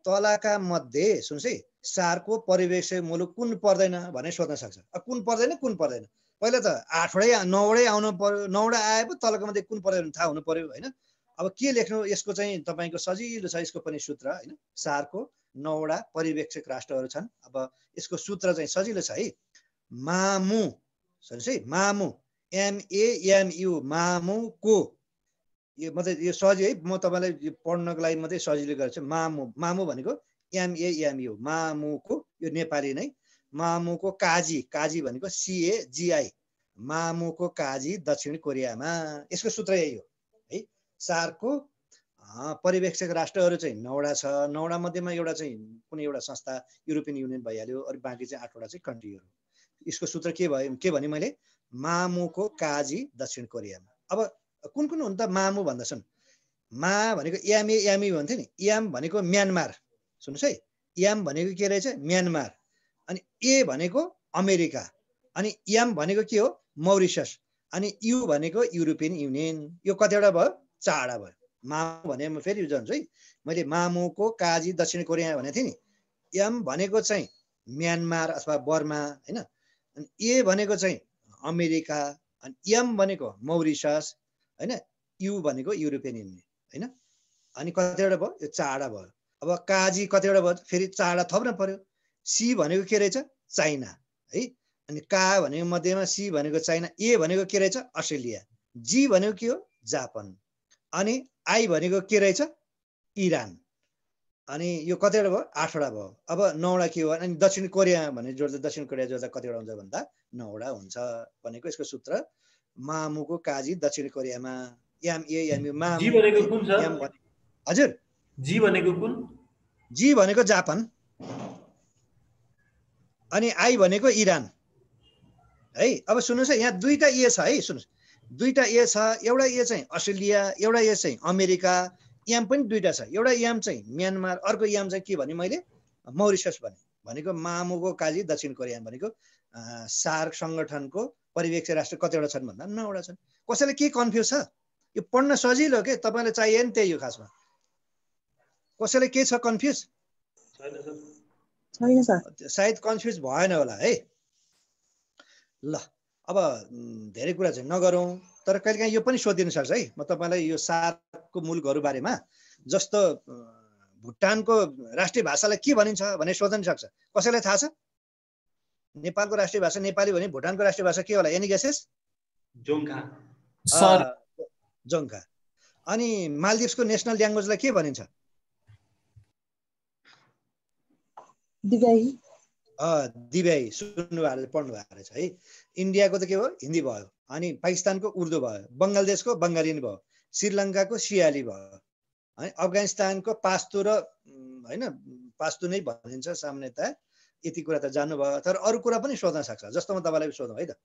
S4: तलका मध्ये सुन्नुहोस् है, सारको पर्यवेक्षक मुलुक कुन पर्दैन भनेर सोध्न सक्छ। अब कुन पर्दैन कुन पर्दैन, पहिला त 8 वटै 9 वटै आउनु पर्यो। 9 वटा आए पो तलको मध्ये कुन पर्दैन थाहा हुनु पर्यो हैन। अब के लेख्नु यसको चाहिँ तपाईँको सजिलो छ, यसको पनि सूत्र हैन। सारको 9 वटा पर्यवेक्षक राष्ट्रहरू छन्। अब यसको सूत्र चाहिँ सजिलो छ है। मामु, सुन्नुहोस् है, मामु, MAMU, मामुको। यो मात्रै यो सजिलो है, म तपाईँलाई पढ्नको लागि मात्रै सजिलो गर्छु। मामु, मामु भनेको MAMU, मामुको, यो नेपाली नै। मामुको काजी, काजी भनेको CAGI, मामुको काजी दक्षिण कोरियामा। यसको सूत्र यही हो है। सारको पर्यवेक्षक राष्ट्रहरू चाहिँ 9 वटा छ। 9 वटा मध्येमा एउटा चाहिँ कुनै एउटा संस्था, युरोपियन युनियन भइहाल्यो, अरू बाँकी चाहिँ 8 वटा चाहिँ कन्ट्रीहरू। यसको सूत्र के भयो, के भने मैले, मामुको काजी दक्षिण कोरियामा। अब कुन कुन हुन् त मामु भन्दा छन्। मा भनेको MAMU भन्थ्यो नि, एम भनेको म्यानमार, सुन्नुहोस् है, एम भनेको के रहेछ, म्यानमार। अनि ए भनेको अमेरिका, अनि एम भनेको के हो, मौरिसस, अनि यु भनेको युरोपियन युनियन। यो कतिवटा भयो, 4 वटा भयो। मामु भने म फेरि जान्छु है, मैले मामुको काजी दक्षिण कोरिया भनेको थिएँ नि। एम भनेको चाहिँ म्यानमार अथवा बर्मा हैन। अनि ए भनेको चाहिँ अमेरिका, अनि एम भनेको मौरिसस हैन, यु भनेको युरोपियन युनियन हैन। अनि कतिवटा भयो? यो 4वटा भयो। अब काजी कतिवटा भयो? फेरि 4वटा थप्न पर्यो। सी भनेको के रहेछ? चाइना है। अनि का भनेको मध्यमा, सी भनेको चाइना, ए भनेको के रहेछ? अस्ट्रेलिया, जी भनेको के हो? जापान, अनि आई भनेको के रहेछ? इरान। अनि यो कतिवटा भयो? 8वटा भयो। अब 9वटा के हो? अनि दक्षिण कोरिया भने जोड्दा दक्षिण कोरिया जोड्दा कतिवटा हुन्छ भन्दा 9वटा हुन्छ भनेको यसको सूत्र। मामुको काजी दक्षिण कोरियामा, याम ए याम यु मामु।
S1: जी भनेको कुन छ?
S4: हजुर,
S1: जी भनेको कुन?
S4: जी भनेको जापान, अनि आई भनेको इरान है। अब सुन्नुहोस् है, यहाँ 2टा ए छ है, सुन्नुहोस् 2टा ए छ। एउटा ए चाहिँ अस्ट्रेलिया, एउटा ए चाहिँ अमेरिका, याम पनि 2टा छ। एउटा याम चाहिँ म्यानमार, अर्को याम चाहिँ के भने मैले मौरिसस भनेको मामुको काजी दक्षिण कोरिया भनेको सार्क सङ्गठनको पर्यवेक्षक राष्ट्र कतिवटा छन् भन्दा 9वटा छन्। कसैले के कन्फ्युज छ? यो पढ्न सजिलो के, तपाईँलाई चाहियो नि त्यही हो खासमा। कसैले के छ कन्फ्युज?
S3: छैन सर।
S4: सायद कन्फ्युज भएन होला है। ल अब धेरै कुरा चाहिँ नगरौँ, तर कहिलेकाहीँ यो पनि सोधिन सक्छ है। म तपाईँलाई यो सार्कको मुलुकहरू बारेमा, जस्तो भुटानको राष्ट्रिय भाषालाई के भनिन्छ भने सोध्न सक्छ। कसैलाई थाहा छ? नेपालको राष्ट्रिय भाषा नेपाली भने भुटानको राष्ट्रिय भाषा के होला? Any guesses?
S1: Dzongkha.
S6: Sir
S4: Dzongkha. अनि मालदिभ्सको नेसनल ल्याङ्ग्वेजलाई के भनिन्छ?
S3: दिव्याई।
S4: दिव्याई। सुन्नु भएको पढ्नु भएको रहेछ है। इन्डियाको त के भयो? हिन्दी भयो। अनि पाकिस्तानको उर्दू भयो, बङ्गलादेशको बङ्गाली भयो, श्रीलङ्काको सियाली भयो, है। अफगानिस्तानको पास्तु र हैन, पास्तु नै भनिन्छ सामान्यतया। यति कुरा त जान्नुभयो, तर अरू कुरा पनि सोध्न सक्छ। जस्तो म तपाईँलाई सोधौँ है त,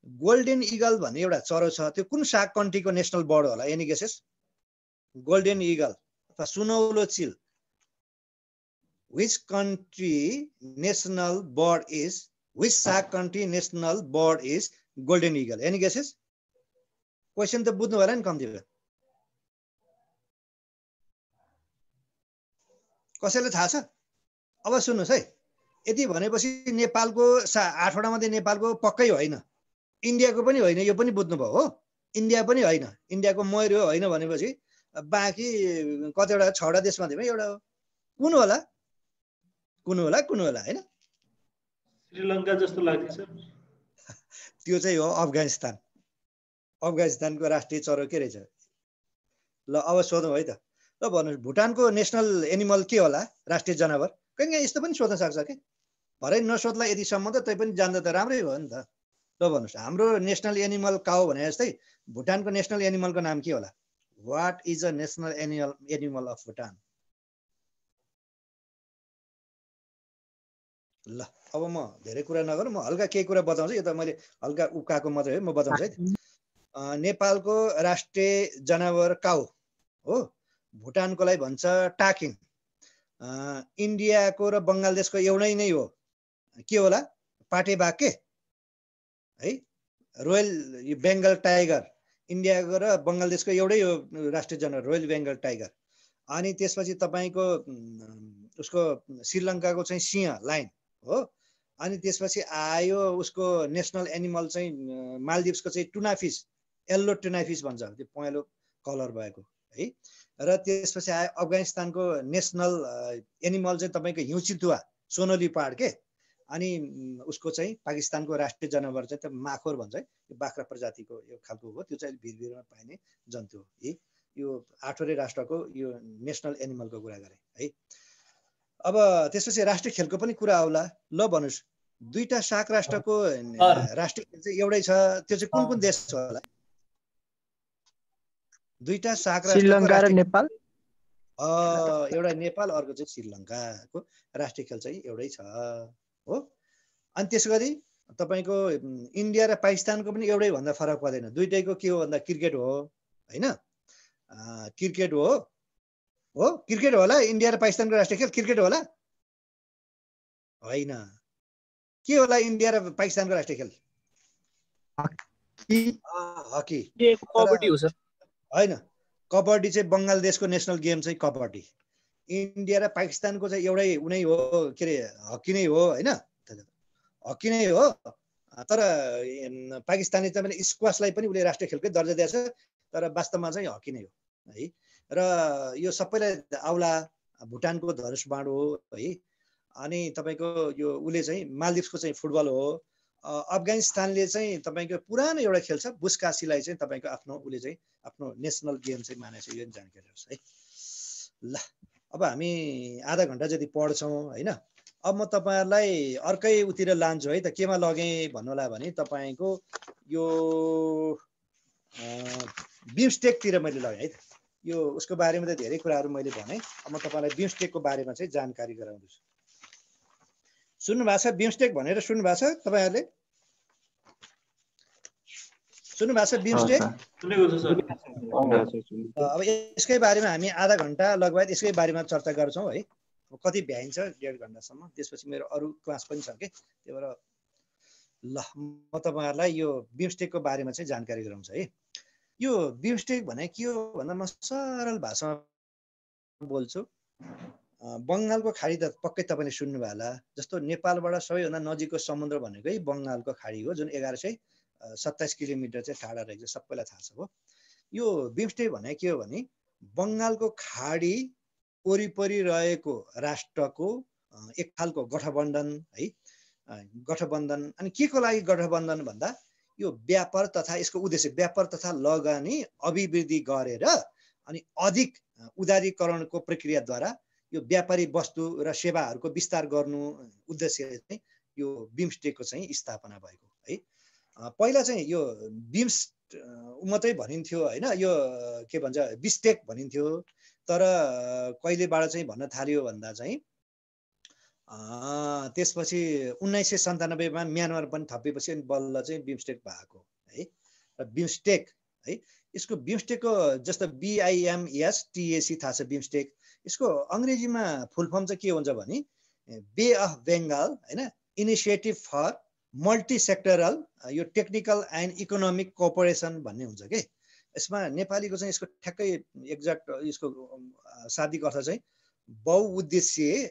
S4: गोल्डेन इगल भन्ने एउटा चरो छ, त्यो कुन सार्क कन्ट्रीको नेसनल बर्ड होला? Any guesses? गोल्डेन इगल अथवा सुनौलो चिल, which country national bird is, which SAARC country national bird is golden eagle? Any guesses? Question त बुझ्नु होला नि कम्ती भयो। कसैले थाहा छ? अब सुन्नुहोस् है, यति भनेपछि नेपालको 8वटा मध्ये नेपालको पक्कै होइन, इन्डियाको पनि होइन, यो पनि बुझ्नुभयो हो। इन्डिया पनि होइन, इन्डियाको मयूर हो होइन भनेपछि बाँकी कतिवटा 6वटा देशमध्येमा एउटा हो। कुन होला? कुन होला हैन?
S1: श्रीलङ्का जस्तो लाग्छ सर।
S4: त्यो चाहिँ हो अफगानिस्तान। अफगानिस्तानको राष्ट्रिय चरो के रहेछ? ल अब सोधौँ है त। ल भन्नुहोस्, भुटानको नेसनल एनिमल के होला? राष्ट्रिय जनावर? कहिले यस्तो पनि सोध्न सक्छ के? भरे नसोध्ला यतिसम्म त तै पनि जान्दा त राम्रै हो नि त। ल भन्नुहोस्, हाम्रो नेसनल एनिमल काउ भने जस्तै भुटानको नेसनल एनिमलको नाम के होला? What is a national animal of Bhutan? ल अब म धेरै कुरा नगरौँ, म हल्का केही कुरा बताउँछु। यो त मैले हल्का उकाएको मात्रै हो, म बताउँछु है। नेपालको राष्ट्रिय जनावर काउ हो, भुटानकोलाई भन्छ टाकिङ, इन्डियाको र बङ्गलादेशको एउटै नै हो, के होला? पाटेबाघ के है। रोयल बेङ्गल टाइगर, इन्डियाको र बङ्गलादेशको एउटै हो राष्ट्रिय जनावर, रोयल बेङ्गल टाइगर। अनि त्यसपछि तपाईँको उसको श्रीलङ्काको चाहिँ सिंह, लायन हो। अनि त्यसपछि आयो उसको नेसनल एनिमल चाहिँ मालदिभ्सको चाहिँ टुना फिस, येल्लो टुना फिस भन्छ, त्यो पहेँलो कलर भएको है। र त्यसपछि आयो अफगानिस्तानको नेसनल एनिमल चाहिँ तपाईँको हिउँ चितुवा, सोनोली पहाड के। अनि उसको चाहिँ पाकिस्तानको राष्ट्रिय जनावर चाहिँ त्यो माखोर भन्छ है, यो बाख्रा प्रजातिको यो खालको हो, त्यो चाहिँ भिरभिरमा पाइने जन्तु हो है। यो 8वटै राष्ट्रको यो नेसनल एनिमलको कुरा गरे है। अब त्यसपछि राष्ट्रिय खेलको पनि कुरा आउला। ल भन्नुहोस्, 2टा सार्क राष्ट्रको राष्ट्रिय खेल चाहिँ एउटै छ, त्यो चाहिँ कुन कुन देश छ होला? 2टा सार्क
S7: श्रीलङ्का र नेपाल।
S4: एउटा नेपाल, अर्को चाहिँ श्रीलङ्काको राष्ट्रिय खेल चाहिँ एउटै छ हो। अनि त्यसो गरी तपाईँको इन्डिया र पाकिस्तानको पनि एउटै भन्दा फरक पर्दैन। दुईटैको के हो भन्दा क्रिकेट हो हैन? क्रिकेट हो, क्रिकेट होला। इन्डिया र पाकिस्तानको राष्ट्रिय खेल क्रिकेट होला होइन? के होला इन्डिया र पाकिस्तानको राष्ट्रिय खेल? हकी।
S7: कबड्डी हो सर?
S4: होइन, कबड्डी चाहिँ बङ्गलादेशको नेसनल गेम चाहिँ कबड्डी। इन्डिया र पाकिस्तानको चाहिँ एउटै उनै हो, के अरे हकी नै हो हैन? हकी नै हो। तर पाकिस्तानले चाहिँ पनि स्क्वासलाई पनि उसले राष्ट्रिय खेलकै दर्जा दिएको छ, तर वास्तवमा चाहिँ हकी नै हो है। र यो सबैलाई आउला भुटानको धनुषबाण हो है। अनि तपाईँको यो उसले चाहिँ मालदिप्सको चाहिँ फुटबल हो। अफगानिस्तानले चाहिँ तपाईँको पुरानो एउटा खेल छ बुस्कासीलाई चाहिँ तपाईँको आफ्नो उसले चाहिँ आफ्नो नेसनल गेम चाहिँ मानेको छ, यो जानकारी होस् है। ल अब हामी आधा घन्टा जति पढ्छौँ होइन। अब म तपाईँहरूलाई अर्कै उतिर लान्छु है त। केमा लगेँ भन्नुहोला भने तपाईँको यो बिमस्टेकतिर मैले लगेँ है त। यो उसको बारेमा त धेरै कुराहरू मैले भने। अब म तपाईँलाई बिमस्टेकको बारेमा चाहिँ जानकारी गराउँदैछु। सुन्नुभएको छ बिमस्टेक भनेर सुन्नुभएको छ तपाईँहरूले? सुन्नुभएको छ बिमस्टेक?
S1: सुनेको छ सर।
S4: अब यसकै बारेमा हामी आधा घन्टा लगभग यसकै बारेमा चर्चा गर्छौँ है। कति भ्याइन्छ 1.5 घन्टासम्म, त्यसपछि मेरो अरू क्लास पनि छ कि, त्यही भएर ल म तपाईँहरूलाई यो बिमस्टेकको बारेमा चाहिँ जानकारी गराउँछु है। यो बिमस्टेक भने के हो भन्दा म सरल भाषामा बोल्छु। बङ्गालको खाडी त पक्कै तपाईँले सुन्नुभयो होला। जस्तो नेपालबाट सबैभन्दा नजिकको समुद्र भनेकै बङ्गालको खाडी हो, जुन 1127 किलोमिटर चाहिँ टाढा रहेको छ, सबैलाई थाहा छ हो। यो बिमस्टेक भने के हो भने बङ्गालको खाडी वरिपरि रहेको राष्ट्रको एक खालको गठबन्धन है। गठबन्धन अनि के को लागि गठबन्धन भन्दा यो व्यापार तथा यसको उद्देश्य व्यापार तथा लगानी अभिवृद्धि गरेर अनि अधिक उदारीकरणको प्रक्रियाद्वारा यो व्यापारी वस्तु र सेवाहरूको विस्तार गर्नु उद्देश्य चाहिँ यो बिमस्टेकको चाहिँ स्थापना भएको है। पहिला चाहिँ यो बिम्स मात्रै भनिन्थ्यो होइन, यो के भन्छ बिस्टेक भनिन्थ्यो। तर कहिलेबाट चाहिँ भन्न थाल्यो भन्दा चाहिँ त्यसपछि 1997मा म्यानमार पनि थपेपछि अनि बल्ल चाहिँ बिमस्टेक भएको है। र बिमस्टेक है, यसको बिमस्टेकको जस्तो BIMSTAC थाहा छ बिमस्टेक। यसको अङ्ग्रेजीमा फुल फर्म चाहिँ के हुन्छ भने बे अफ बेङ्गाल होइन इनिसिएटिभ फर मल्टी सेक्टरल यो टेक्निकल एन्ड इकोनोमिक कोअपरेसन भन्ने हुन्छ कि। यसमा नेपालीको चाहिँ यसको ठ्याक्कै एक्ज्याक्ट यसको शाब्दिक अर्थ चाहिँ बहुउद्देश्यीय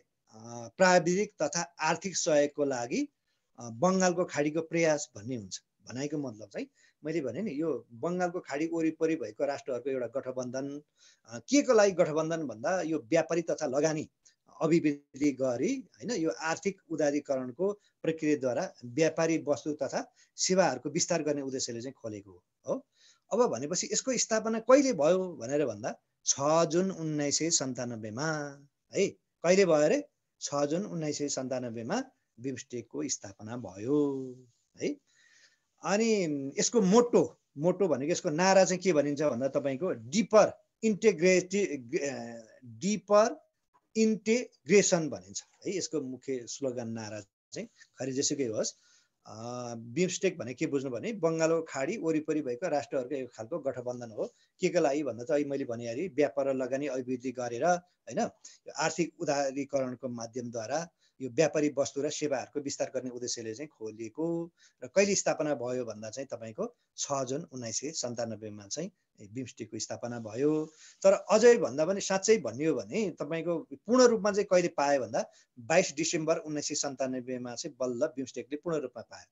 S4: प्राविधिक तथा आर्थिक सहयोगको लागि बङ्गालको खाडीको प्रयास भन्ने हुन्छ। भनाइको मतलब चाहिँ मैले भने नि यो बङ्गालको खाडी वरिपरि भएको राष्ट्रहरूको एउटा गठबन्धन। के को लागि गठबन्धन भन्दा यो व्यापारी तथा लगानी अभिवृद्धि गरी होइन यो आर्थिक उदारीकरणको प्रक्रियाद्वारा व्यापारी वस्तु तथा सेवाहरूको विस्तार गर्ने उद्देश्यले चाहिँ खोलेको हो। अब भनेपछि यसको स्थापना कहिले भयो भनेर भन्दा 6 जुन 1997 मा है। कहिले भयो अरे? 6 जुन 1997 मा बिमस्टेकको स्थापना भयो है। अनि यसको मोटो भनेको यसको नारा चाहिँ के भनिन्छ भन्दा तपाईँको डिपर इन्टेग्रेसन भनिन्छ है। यसको मुख्य स्लोगन नारा चाहिँ खै जेसुकै होस् बिमस्टेक भने के बुझ्नु भने बङ्गालको खाडी वरिपरि भएको राष्ट्रहरूको एक खालको गठबन्धन हो। के को लागि भन्दा चाहिँ मैले भनेअघि व्यापार र लगानी अभिवृद्धि गरेर होइन यो आर्थिक उदारीकरणको माध्यमद्वारा यो व्यापारी वस्तु र सेवाहरूको विस्तार गर्ने उद्देश्यले चाहिँ खोलिएको। र कहिले स्थापना भयो भन्दा चाहिँ तपाईँको 6 जुन 1997 मा चाहिँ बिमस्टेकको स्थापना भयो। तर अझै भन्दा पनि साँच्चै भन्यो भने तपाईँको पूर्ण रूपमा चाहिँ कहिले पायो भन्दा 22 डिसेम्बर 1997 मा चाहिँ बल्ल बिमस्टेकले पूर्ण रूपमा पायो।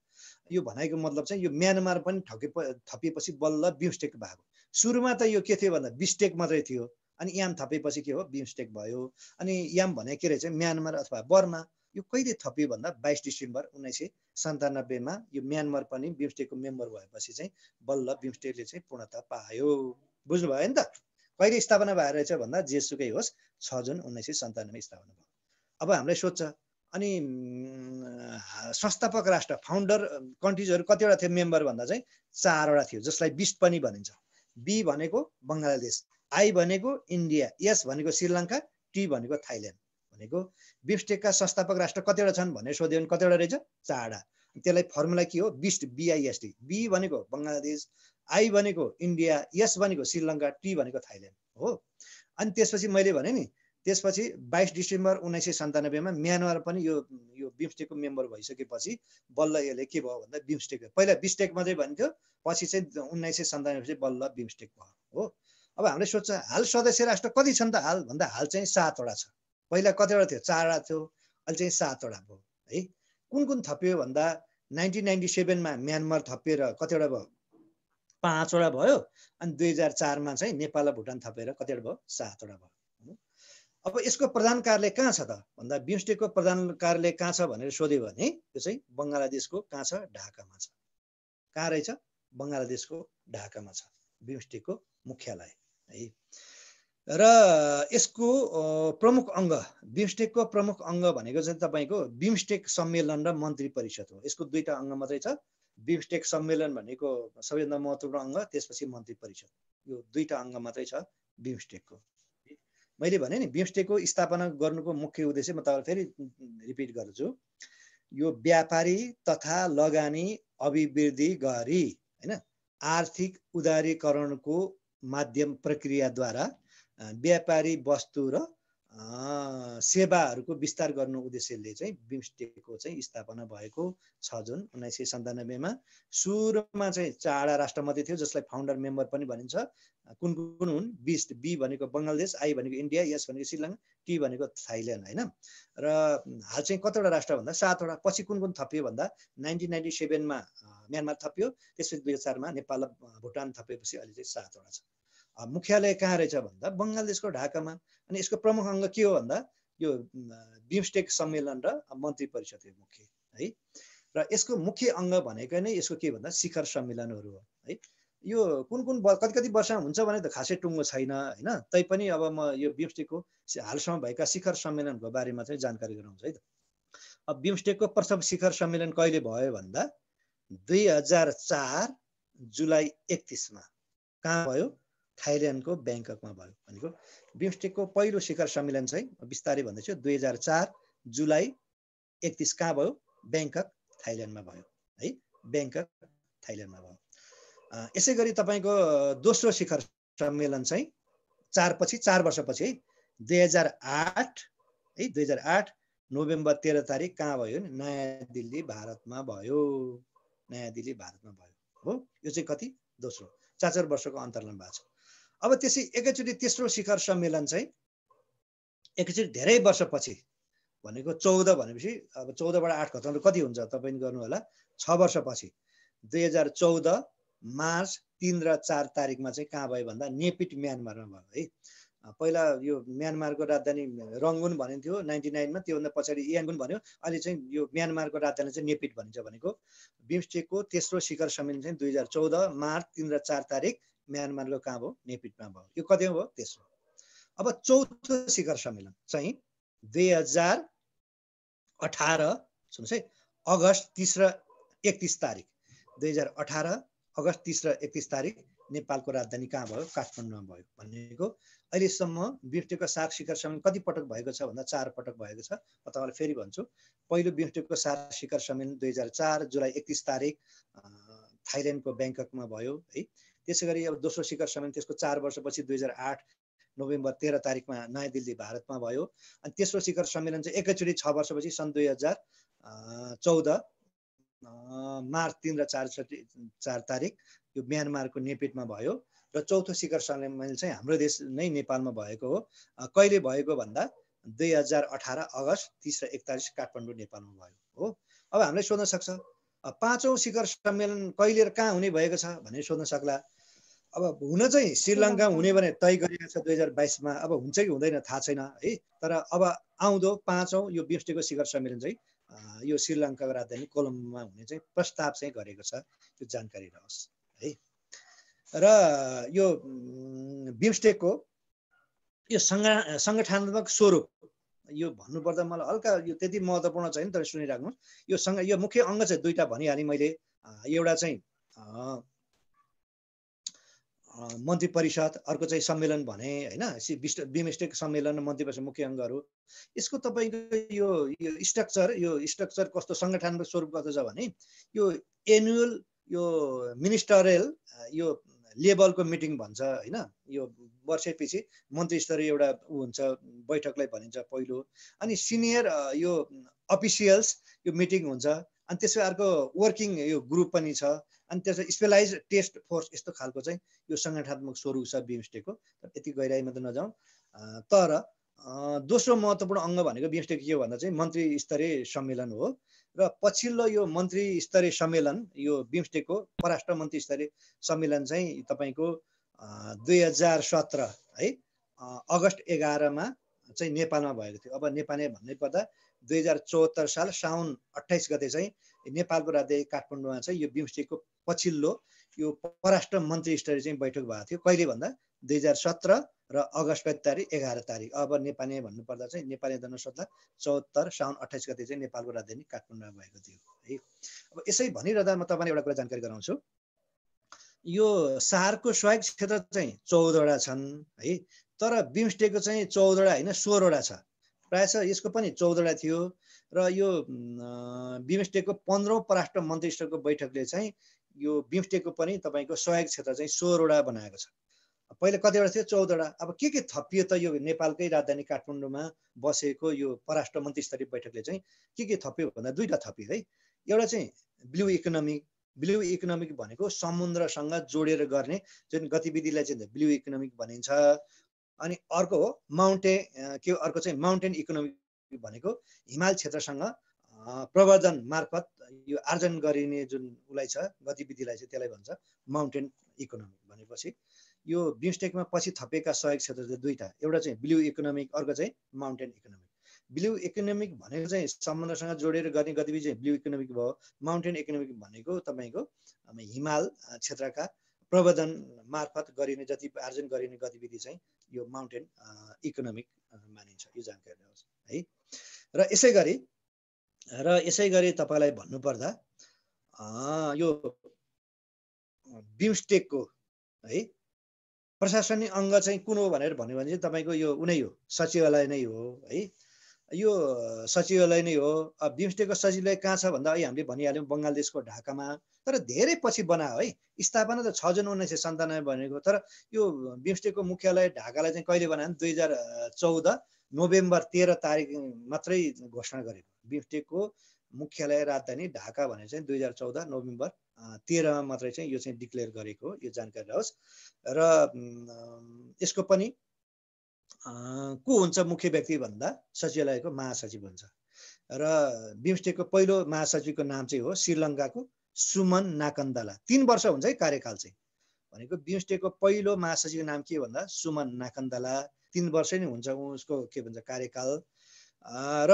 S4: यो भनाइको मतलब चाहिँ यो म्यानमार पनि थपिएपछि बल्ल बिमस्टेक भएको। सुरुमा त यो के थियो भन्दा बिस्टेक मात्रै थियो, अनि याम थपेपछि के हो बिमस्टेक भयो। अनि याम भने के रहेछ म्यानमार अथवा बर्मा। यो कहिले थपियो भन्दा 22 डिसेम्बर 1997 मा यो म्यानमार पनि बिमस्टेकको मेम्बर भएपछि चाहिँ बल्ल बिमस्टेकले चाहिँ पूर्णता पायो। बुझ्नुभयो नि त? कहिले स्थापना भएर रहेछ भन्दा जेसुकै होस् 6 जुन 1997 मा स्थापना भयो। अब हामीलाई सोध्छ अनि संस्थापक राष्ट्र फाउन्डर कन्ट्रिजहरू कतिवटा थियो मेम्बर भन्दा चाहिँ 4 वटा थियो, जसलाई बिस्ट पनि भनिन्छ। बी भनेको बङ्गलादेश, आई भनेको इन्डिया, एस भनेको श्रीलङ्का, टी भनेको थाइल्यान्ड। भनेको बिमस्टेकका संस्थापक राष्ट्र कतिवटा छन् भनेर सोध्यो भने कतिवटा रहेछ? 4 वटा। त्यसलाई फर्मुला के हो? बिस्ट BIST। बी भनेको बङ्गलादेश, आई भनेको इन्डिया, एस भनेको श्रीलङ्का, टी भनेको थाइल्यान्ड हो। अनि त्यसपछि मैले भने नि त्यसपछि 22 डिसेम्बर 1997 मा म्यानमार पनि यो बिमस्टेकको मेम्बर भइसकेपछि बल्ल यसले के भयो भन्दा बिमस्टेक। पहिला बिस्टेक मात्रै भन्थ्यो, पछि चाहिँ 1997 पछि बल्ल बिमस्टेक भयो हो। अब हामीले सोध्छ हाल सदस्य राष्ट्र कति छन् त हाल भन्दा हाल चाहिँ 7 वटा छ। पहिला कतिवटा थियो? 4 वटा थियो, अहिले चाहिँ 7 वटा भयो है। कुन कुन थपियो भन्दा 1997 मा म्यानमार थपिएर कतिवटा भयो 5वटा भयो अनि 2004 मा चाहिँ नेपाल र भुटान थपेर कतिवटा भयो 7वटा भयो। अब यसको प्रधान कार्यालय कहाँ छ त भन्दा बिमस्टेकको प्रधान कार्यालय कहाँ छ भनेर सोध्यो भने त्यो चाहिँ बङ्गलादेशको कहाँ छ ढाकामा छ। कहाँ रहेछ बङ्गलादेशको ढाकामा छ बिमस्टेकको मुख्यालय है। र यसको प्रमुख अङ्ग बिमस्टेकको प्रमुख अङ्ग भनेको चाहिँ तपाईको बिमस्टेक सम्मेलन र मन्त्री परिषद हो। यसको दुईटा अङ्ग मात्रै छ। बिमस्टेक सम्मेलन भनेको सबैभन्दा महत्त्वपूर्ण अङ्ग, त्यसपछि मन्त्री परिषद, यो दुईटा अङ्ग मात्रै छ बिमस्टेकको। मैले भने नि बिमस्टेकको स्थापना गर्नुको मुख्य उद्देश्य म तपाईँलाई फेरि रिपिट गर्छु, यो व्यापारी तथा लगानी अभिवृद्धि गरी हैन आर्थिक उदारीकरणको माध्यम प्रक्रियाद्वारा व्यापारी वस्तु र सेवाहरूको विस्तार गर्नु उद्देश्यले चाहिँ बिमस्टेकको चाहिँ स्थापना भएको छ जुन 1997 मा। सुरुमा चाहिँ 4 राष्ट्रमध्ये थियो जसलाई फाउन्डर मेम्बर पनि भनिन्छ। कुन कुन हुन्? बी भनेको बङ्गलादेश, आई भनेको इन्डिया, एस भनेको श्रीलङ्का, टी भनेको थाइल्यान्ड हैन। र हाल चाहिँ कतिवटा राष्ट्र भन्दा 7वटा। पछि कुन कुन थपियो भन्दा 1997 मा म्यानमार थपियो, त्यसपछि 2004 मा नेपाल र भुटान थपेपछि अहिले चाहिँ 7वटा छ। मुख्यालय कहाँ रहेछ भन्दा बङ्गलादेशको ढाकामा। अनि यसको प्रमुख अङ्ग के हो भन्दा यो बिमस्टेक सम्मेलन र मन्त्री परिषद हो मुख्य है। र यसको मुख्य अङ्ग भनेको नै यसको के भन्दा शिखर सम्मेलनहरू हो है। यो कुन कुन कति वर्षमा हुन्छ भने त खासै टुङ्गो छैन हैन। तैपनि अब म यो बिमस्टेकको हालसम्म भएका शिखर सम्मेलनको बारेमा चाहिँ जानकारी गराउँछु है त। अब बिमस्टेकको प्रथम शिखर सम्मेलन कहिले भयो भन्दा 2004 जुलाई 31 मा कहाँ भयो? थाइल्यान्डको ब्याङ्ककमा भयो। भनेको बिमस्टेकको पहिलो शिखर सम्मेलन चाहिँ बिस्तारै भन्दैछु 2004 जुलाई 31 कहाँ भयो? ब्याङ्कक थाइल्यान्डमा भयो है। ब्याङ्कक थाइल्यान्डमा भयो। यसै गरी तपाईँको दोस्रो शिखर सम्मेलन चाहिँ 4 वर्षपछि है 2008 है 2008 नोभेम्बर 13 तारिक कहाँ भयो? नयाँ दिल्ली भारतमा भयो। नयाँ दिल्ली भारतमा भयो हो। यो चाहिँ कति? दोस्रो। 4 वर्षको अन्तरलम्ब भएको छ। अब त्यसै एकैचोटि तेस्रो शिखर सम्मेलन चाहिँ एकैचोटि धेरै वर्षपछि भनेको 14 भनेपछि अब 14 बाट 8 घटाउँदा कति हुन्छ तपाईले गर्नु होला? 6 वर्षपछि 2014 मार्च 3 र 4 तारिकमा चाहिँ कहाँ भयो भन्दा नेपिट म्यानमारमा भयो है। पहिला यो म्यानमारको राजधानी रङ्गुन भनिन्थ्यो 99 मा, त्योभन्दा पछाडि याङ्गुन भन्यो। अहिले चाहिँ यो म्यानमारको राजधानी चाहिँ नेपिट भनिन्छ। भनेको बिमस्टेकको तेस्रो शिखर सम्मेलन चाहिँ 2014 मार्च 3 र 4 तारिक म्यानमारको कहाँ भयो? नेपिटमा भयो। यो कति भयो? तेस्रो। अब चौथो शिखर सम्मेलन चाहिँ 2018 सुन्नुस् है अगस्त 30 र 31 तारिक 2018 अगस्त 30 र 31 तारिक नेपालको राजधानी कहाँ भयो? काठमाडौँमा भयो। भनेको अहिलेसम्म बिमस्टेकको 7 शिखर सम्मेलन कति पटक भएको छ भन्दा 4 पटक भएको छ। म तपाईँलाई फेरि भन्छु, पहिलो बिमस्टेकको 7 शिखर सम्मेलन 2004 जुलाई 31 तारिक थाइल्यान्डको ब्याङ्ककमा भयो है। त्यसैगरी अब दोस्रो शिखर सम्मेलन त्यसको 4 वर्षपछि 2008 नोभेम्बर 13 तारिकमा नयाँ दिल्ली भारतमा भयो। अनि तेस्रो शिखर सम्मेलन चाहिँ एकैचोटि 6 वर्षपछि सन् 2014 मार्च 3 र 4 तारिक यो म्यानमारको नेपिटमा भयो। र चौथो शिखर सम्मेलन चाहिँ हाम्रो देश नै नेपालमा भएको हो। कहिले भएको भन्दा 2018 अगस्त 30 र 31 काठमाडौँ नेपालमा भयो हो। अब हामीले सोध्न सक्छ पाँचौं शिखर सम्मेलन कहिले र कहाँ हुने भएको छ भनेर सोध्न सक्ला। अब हुन चाहिँ श्रीलङ्का हुने भने तय गरिएको छ 2022 मा। अब हुन्छ कि हुँदैन थाहा छैन है। तर अब आउँदो पाँचौं यो बिमस्टेकको शिखर सम्मेलन चाहिँ यो श्रीलङ्काको राजधानी कोलम्बोमा हुने चाहिँ प्रस्ताव चाहिँ गरेको छ। यो जानकारी रहोस् है। र यो बिमस्टेकको यो संगठनात्मक स्वरूप यो भन्नुपर्दा मलाई हल्का यो त्यति महत्त्वपूर्ण छैन, तर सुनिराख्नु। यो मुख्य अङ्ग चाहिँ दुईटा भनिहालेँ मैले। एउटा चाहिँ मन्त्री परिषद, अर्को चाहिँ सम्मेलन भने हैन। बिमस्टेक सम्मेलन र मन्त्री परिषद मुख्य अङ्गहरू। यसको तपाईको यो स्ट्रक्चर कस्तो संगठनात्मक स्वरूप कस्तो छ भने यो एनुअल यो मिनिस्टरियल यो लेभलको मिटिङ भन्छ हैन। यो वर्षैपछि मन्त्री स्तरीय एउटा हुन्छ बैठकलाई भनिन्छ पहिलो। अनि सिनियर यो अफिसियल्स यो मिटिङ हुन्छ। अनि त्यसको अर्को वर्किङ यो ग्रुप पनि छ। अनि त्यसमा स्पेशलाइज टेस्ट फोर्स यस्तो खालको चाहिँ यो संगठनात्मक स्वरूप छ बिमस्टेकको। यति गहिराइमा त नजाउँ। तर दोस्रो महत्त्वपूर्ण अङ्ग भनेको बिमस्टेक के हो भन्दा चाहिँ मन्त्री स्तरीय सम्मेलन हो। र पछिल्लो यो मन्त्री स्तरीय सम्मेलन यो बिमस्टेकको परराष्ट्र मन्त्री स्तरीय सम्मेलन चाहिँ तपाईको 2017 है अगस्त 11 मा चाहिँ नेपालमा भएको थियो। अब नेपालमा भन्नै पर्दा 2074 साल साउन 28 गते चाहिँ नेपालको राजधानी काठमाडौँमा चाहिँ यो बिमस्टेकको पछिल्लो यो परराष्ट्र मन्त्री स्तरीय चाहिँ बैठक भएको थियो। कहिले भन्दा 2017 र अगस्त कति तारिक 11 तारिक। अब नेपाली भन्नुपर्दा चाहिँ नेपाली जनसभा 74 साउन 28 गते चाहिँ नेपालको राजधानी काठमाडौँमा भएको थियो है। अब यसै भनिरहँदा म तपाईलाई एउटा कुरा जानकारी गराउँछु। यो शहरको स्वायत्त क्षेत्र चाहिँ 14 वटा छन् है, तर बिमस्टेकको चाहिँ 14 वटा हैन 16 वटा छ। प्रायः यसको पनि 14 वटा थियो र यो बिमस्टेकको 15औं परराष्ट्र मन्त्री स्तरको बैठकले चाहिँ यो बिमस्टेकको पनि तपाईको स्वायत्त क्षेत्र चाहिँ 16 वटा बनाएको छ। पहिले कतिवटा थियो 14 वटा। अब के थपियो त यो नेपालकै राजधानी काठमाडौँमा बसेको यो परराष्ट्र मन्त्री स्तरीय बैठकले चाहिँ के थप्यो भन्दा दुईटा थपियो है। एउटा चाहिँ ब्लू इकोनोमिक भनेको समुद्रसँग जोडेर गर्ने जुन गतिविधिलाई चाहिँ ब्लू इकोनोमिक भनिन्छ। अनि अर्को हो अर्को चाहिँ माउन्टेन इकोनोमिक भनेको हिमाल क्षेत्रसँग प्रवर्धन मार्फत यो आर्जन गरिने जुन उलाई छ गतिविधिलाई चाहिँ त्यसलाई भन्छ माउन्टेन इकोनोमिक। भनेपछि यो बिमस्टेकमा पछि थपेका सहयोग क्षेत्र चाहिँ दुईटा, एउटा चाहिँ ब्लू इकोनोमिक, अर्को चाहिँ माउन्टेन इकोनोमिक। ब्लू इकोनोमिक भनेको चाहिँ समुद्रसँग जोडेर गर्ने गतिविधि चाहिँ ब्लू इकोनोमिक भयो। माउन्टेन इकोनोमिक भनेको तपाईको हिमाल क्षेत्रका प्रवर्धन मार्फत गरिने जति आर्जन गरिने गतिविधि चाहिँ यो माउन्टेन इकोनोमिक मानिन्छ। यो जानकारी होस् है। र यसै गरी तपाईलाई भन्नुपर्दा यो बिमस्टेकको है प्रशासनिक अङ्ग चाहिँ कुन हो भनेर भन्यो भने चाहिँ तपाईको यो उनै हो, सचिवालय नै हो है। यो सचिवालय नै हो। बिमस्टेकको सचिवालय कहाँ छ भन्दा अहिले हामीले भनिहाल्यौँ बङ्गाल देशको ढाकामा, तर धेरै पछि बनायो है। स्थापना त 6 जुन 1997 भनेको, तर यो बिमस्टेकको मुख्यालय ढाकालाई चाहिँ कहिले बनायो 2014 नोभेम्बर 13 तारिक मात्रै घोषणा गरेको। बिमस्टेकको मुख्यालय राजधानी ढाका भनेर चाहिँ 2014 नोभेम्बर 13 मा मात्रै चाहिँ यो चाहिँ डिक्लेयर गरेको, यो जानकारी होस्। र यसको पनि को हुन्छ मुख्य व्यक्ति भन्दा सचिवालयको महासचिव हुन्छ। र बिमस्टेकको पहिलो महासचिवको नाम चाहिँ हो श्रीलङ्काको सुमन नाकन्दला। 3 वर्ष हुन्छ है कार्यकाल चाहिँ। भनेको बिमस्टेकको पहिलो महासचिवको नाम के भन्दा सुमन नाकन्दला। 3 वर्ष नै हुन्छ उसको के भन्छ कार्यकाल। र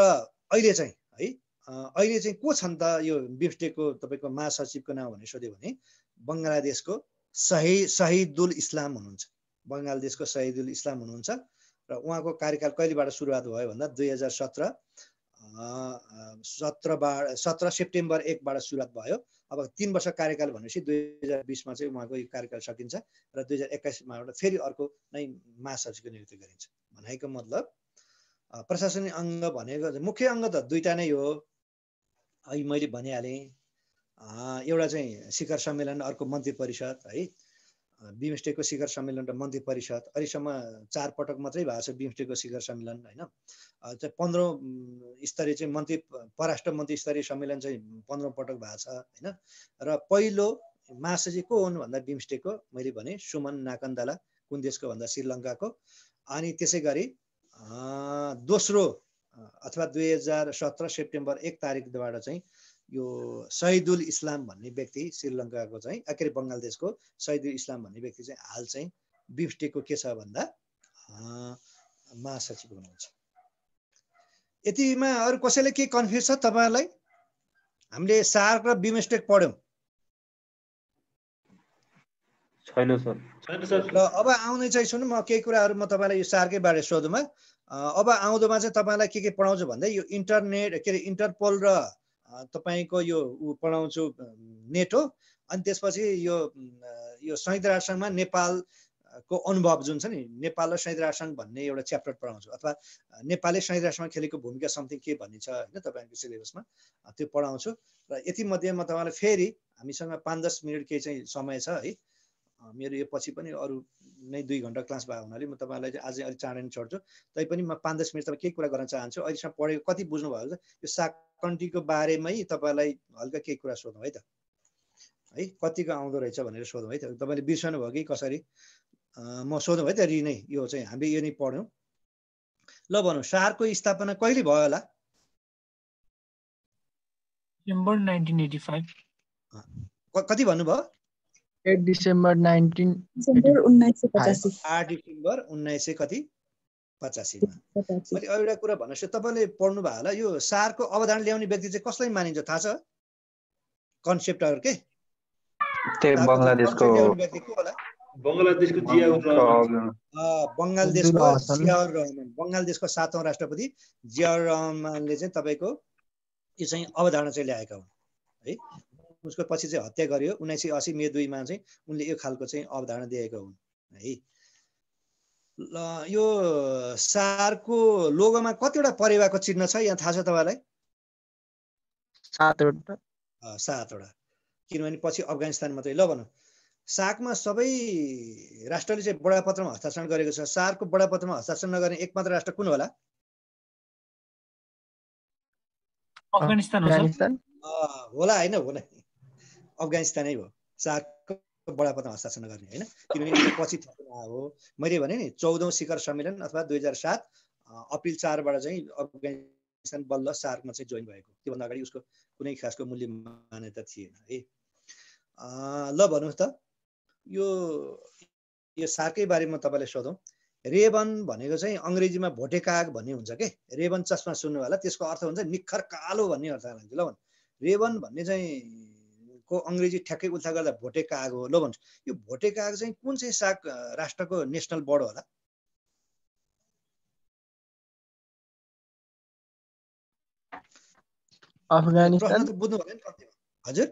S4: अहिले चाहिँ है अहिले चाहिँ को छन् त यो बिमस्टेकको तपाईको महासचिवको नाम भनेर सोध्यो भने बङ्गलादेशको शहीदुल इस्लाम हुनुहुन्छ। बङ्गलादेशको शहीदुल इस्लाम हुनुहुन्छ र उहाँको कार्यकाल कहिलेबाट सुरुवात भयो भन्दा 2017 सेप्टेम्बर 1 बाट सुरुवात भयो। अब 3 वर्ष कार्यकाल भनेपछि 2020 मा चाहिँ उहाँको यो कार्यकाल सकिन्छ र 2021 मा फेरि अर्को नै महासचिवको नियुक्ति गरिन्छ। भनेको मतलब प्रशासनिक अङ्ग भनेको मुख्य अङ्ग त दुईटा नै हो। अहिले मैले भनिहालेँ, एउटा चाहिँ शिखर सम्मेलन, अर्को मन्त्री परिषद है। बिमस्टेकको शिखर सम्मेलन र मन्त्री परिषद अहिलेसम्म 4 पटक मात्रै भएको छ बिमस्टेकको शिखर सम्मेलन होइन। 15औं स्तरीय चाहिँ परराष्ट्र मन्त्री स्तरीय सम्मेलन चाहिँ 15औं पटक भएको छ होइन। र पहिलो महासचिव को हुन् भन्दा बिमस्टेकको मैले भने सुमन नाकन्दला, कुन देशको भन्दा श्रीलङ्काको। अनि त्यसै गरी दोस्रो अथवा 2017 सेप्टेम्बर 1 तारिकबाट चाहिँ यो शहीदुल इस्लाम भन्ने व्यक्ति श्रीलङ्काको चाहिँ के अरे बङ्गलादेशको शहीदुल इस्लाम भन्ने व्यक्ति चाहिँ हाल चाहिँ बिमस्टेकको के छ भन्दा महासचिव हुनुहुन्छ। यतिमा अरू कसैले के कन्फ्युज छ तपाईहरुलाई? हामीले सार्क र बिमस्टेक पढ्यौं
S1: छैन सर? छैन सर।
S4: र अब आउने चाहिँ सुन्नु म केही कुराहरु म तपाईलाई यो सार्कै बारे सोधौँ। अब आउँदोमा चाहिँ तपाईलाई के पढाउँछु भन्दै यो इन्टरनेट के अरे इन्टरपोल र तपाईको यो पढाउँछु नेट हो। अनि त्यसपछि यो संयुक्त राष्ट्रसङ्घमा नेपालको अनुभव जुन छ नि, नेपाल र संयुक्त राष्ट्रसङ्घ भन्ने एउटा च्याप्टर पढाउँछु, अथवा नेपालले संयुक्त राष्ट्रमा खेलेको भूमिका समथिङ के भन्ने छ हैन तपाईको सिलेबसमा, त्यो पढाउँछु। र यति मध्येमा तपाईलाई फेरि हामीसँग 5-10 मिनेट केही चाहिँ समय छ है। मेरो यो पछि पनि अरू नै 2 घण्टा क्लास भएको हुनाले म तपाईलाई चाहिँ आज अलि चाँडै नै छोड्छु। तैपनि म 5-10 मिनेट तपाईँ केही कुरा गर्न चाहन्छु। अहिलेसम्म पढेको कति बुझ्नु भएको छ यो साकन्टीको बारेमै तपाईलाई हल्का केही कुरा सोधौँ है त, है कतिको आउँदो रहेछ भनेर सोधौँ है त। तपाईले बिर्सनु भयो कि कसरी म सोधौँ है त रि नै, यो चाहिँ हामीले यो नै पढ्यौँ। ल भनौँ सार्कको स्थापना कहिले भयो होला?
S7: December 1985.
S4: कति भन्नुभयो?
S7: 8 December 1985.
S3: डिसेम्बर 1985
S4: 8 डिसेम्बर 1900 कति 85 मा। मैले एउटा कुरा भन्नुहोस्, तपाईले पढ्नु भयो होला, यो सारको अवधारणा ल्याउने व्यक्ति चाहिँ कसलाई मानिन्छ थाहा छ? कन्सेप्टहरु के
S8: त्यही बंगलादेशको
S4: व्यक्ति को होला?
S1: बंगलादेशको जियाउर रहमान।
S4: बंगलादेशको जियाउर रहमान, बंगलादेशको 7औं राष्ट्रपति जियाउर रहमानले चाहिँ तपाईको यो चाहिँ अवधारणा चाहिँ ल्याएका हुन् है। उसको पछि चाहिँ हत्या गरियो 1980 मे 2 मा चाहिँ उनले यो खालको चाहिँ अवधारणा दिएका हुन् है। ल यो सारको लोगोमा कतिवटा परेवाको चिन्ह छ यहाँ थाहा छ तपाईलाई?
S7: 7वटा।
S4: 7वटा, किनभने पछि अफगानिस्तान मात्रै। ल भनौँ सार्कमा सबै राष्ट्रले चाहिँ बडापत्रमा हस्ताक्षर गरेको छ। सार्कको बडापत्रमा हस्ताक्षर नगर्ने एकमात्र राष्ट्र कुन होला?
S5: अफगानिस्तान हो सर।
S4: होला हैन, हो नै अफगानिस्तानै हो सार्कको बडापत्रमा हस्ताक्षर नगर्ने हैन, किनभने पछि हो। मैले भने नि 14औं शिखर सम्मेलन अथवा 2007 अप्रिल 4 बाट चाहिँ अफगानिस्तान बल्ल सार्कमा चाहिँ जोइन भएको। त्योभन्दा अगाडि उसको कुनै खासको मूल्य मान्यता थिएन है। ल भन्नुहोस् त यो सार्कै बारेमा तपाईलाई सोधौं। रेबन भनेको चाहिँ अंग्रेजीमा भोटे काग भन्ने हुन्छ के। रेबन चस्मा सुन्नु होला, त्यसको अर्थ हुन्छ निखर कालो भन्ने अर्थ हुन्छ। ल भन् रेबन भन्ने चाहिँ को अंग्रेजी ठ्याक्कै उल्था गर्दा भोटे काग हो। ल भन्छ यो भोटे काग चाहिँ कुन चाहिँ सार्क राष्ट्रको नेशनल बर्ड होला?
S7: अफगानिस्तान।
S4: प्रश्न त बुझ्नु भएन कति? हजुर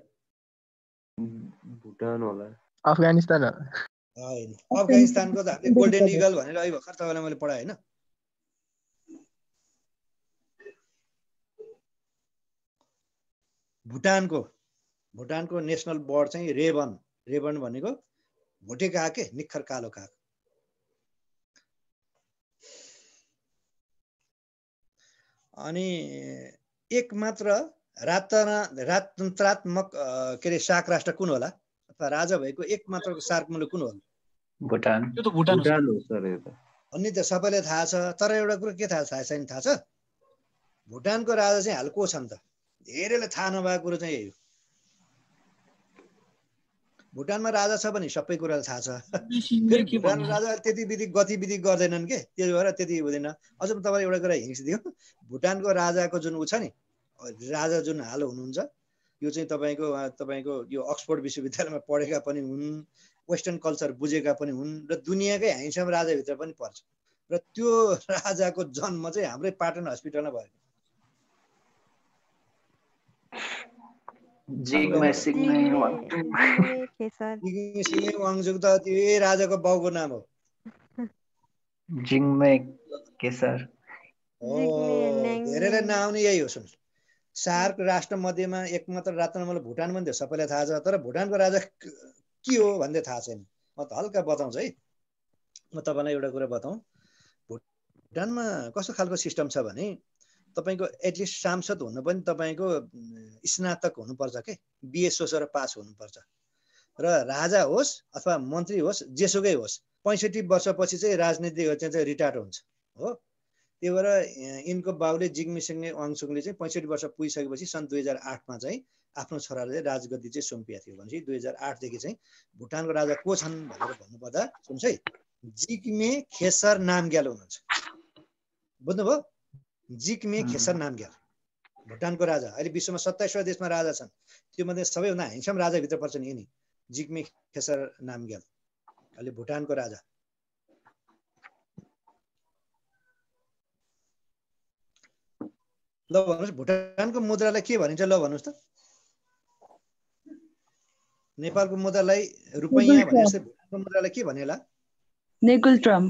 S1: भुटान होला।
S7: अफगानिस्तान हो।
S4: हैन, अफगानिस्तानको त हामीले गोल्डन इगल भनेर अहिले भर्खर तपाईलाई मैले पढाए हैन। भुटानको नेशनल बर्ड चाहिँ रेबन। रेबन भनेको भोटे काग के, निखर कालो काग। अनि एकमात्र राजतन्त्रात्मक के अरे सार्क राष्ट्र कुन होला अथवा राजा भएको एकमात्र सार्क मुलुक कुन होला?
S8: भुटान।
S5: त्यो त भुटान हो
S1: सर। यो त
S4: अन्य त सबैलाई थाहा छ, तर एउटा कुरा के थाहा छैन थाहा छ? भुटानको राजा चाहिँ हाल को छन् त? धेरैलाई थाहा नभएको कुरो चाहिँ यही हो। भुटानमा राजा छ भने सबै कुरा थाहा छ। भुटान राजा त्यति विधि गतिविधि गर्दैनन् के, त्यही भएर त्यति हुँदैन। अझ म तपाईलाई एउटा कुरा हिँड्दियो, भुटानको राजाको जुन उ छ नि, राजा जुन हाल हुनुहुन्छ, यो चाहिँ तपाईको यो अक्सफोर्ड विश्वविद्यालयमा पढेका पनि हुन्, वेस्टर्न कल्चर बुझेका पनि हुन् र दुनियाँकै ह्यान्डसम राजाभित्र पनि पर्छ। र त्यो राजाको जन्म चाहिँ हाम्रै पाटन हस्पिटलमा भएको।
S8: जिग्मे सिग्मे
S4: वाङचुक त त्यो राजाको बाउको नाम हो।
S8: जिग्मे केसर।
S4: धेरैलाई नआउने यही हो। सुन, सार्क राष्ट्र मध्येमा एकमात्र राष्ट्र भुटान पनि थियो, सबैलाई थाहा छ, तर भुटानको राजा के हो भन्ने थाहा छैन। म त हल्का बताउँछु है। म तपाईलाई एउटा कुरा बताउँ, भुटानमा कस्तो खालको सिस्टम छ भने तपाईको एटलिस्ट सांसद हुनु पनि तपाईको स्नातक हुनुपर्छ के, बिए सोसेर पास हुनुपर्छ। र राजा होस् अथवा मन्त्री होस् जेसुकै होस् 65 वर्षपछि चाहिँ राजनीति चाहिँ रिटायर हुन्छ हो। त्यही भएर यिनको बाउले जिग्मे सिग्मे वाङचुकले चाहिँ 65 वर्ष पुगिसकेपछि सन् 2008 मा चाहिँ आफ्नो छोराले राजगद्दी चाहिँ सुम्पिया थियो। भनेपछि 2008 देखि चाहिँ भुटानको राजा को छन् भनेर भन्नुपर्दा सुन्छ है, जिग्मे खेसर नामग्याल हुनुहुन्छ। बुझ्नुभयो? जिग्मे खेसर नामग्याल भुटानको राजा। अहिले विश्वमा 27वटा देशमा राजा छन्, त्यो मध्ये सबैभन्दा ह्यान्डसम राजाभित्र पर्छन् यिनी, जिग्मे खेसर नामग्याल अहिले भुटानको राजा। ल भन्नुहोस् भुटानको मुद्रालाई के भनिन्छ? ल भन्नुहोस् त। नेपालको मुद्रालाई रुपैयाँ भने जस्तै भुटानको मुद्रालाई के भन्नेला?
S3: नेगुल्ट्रम।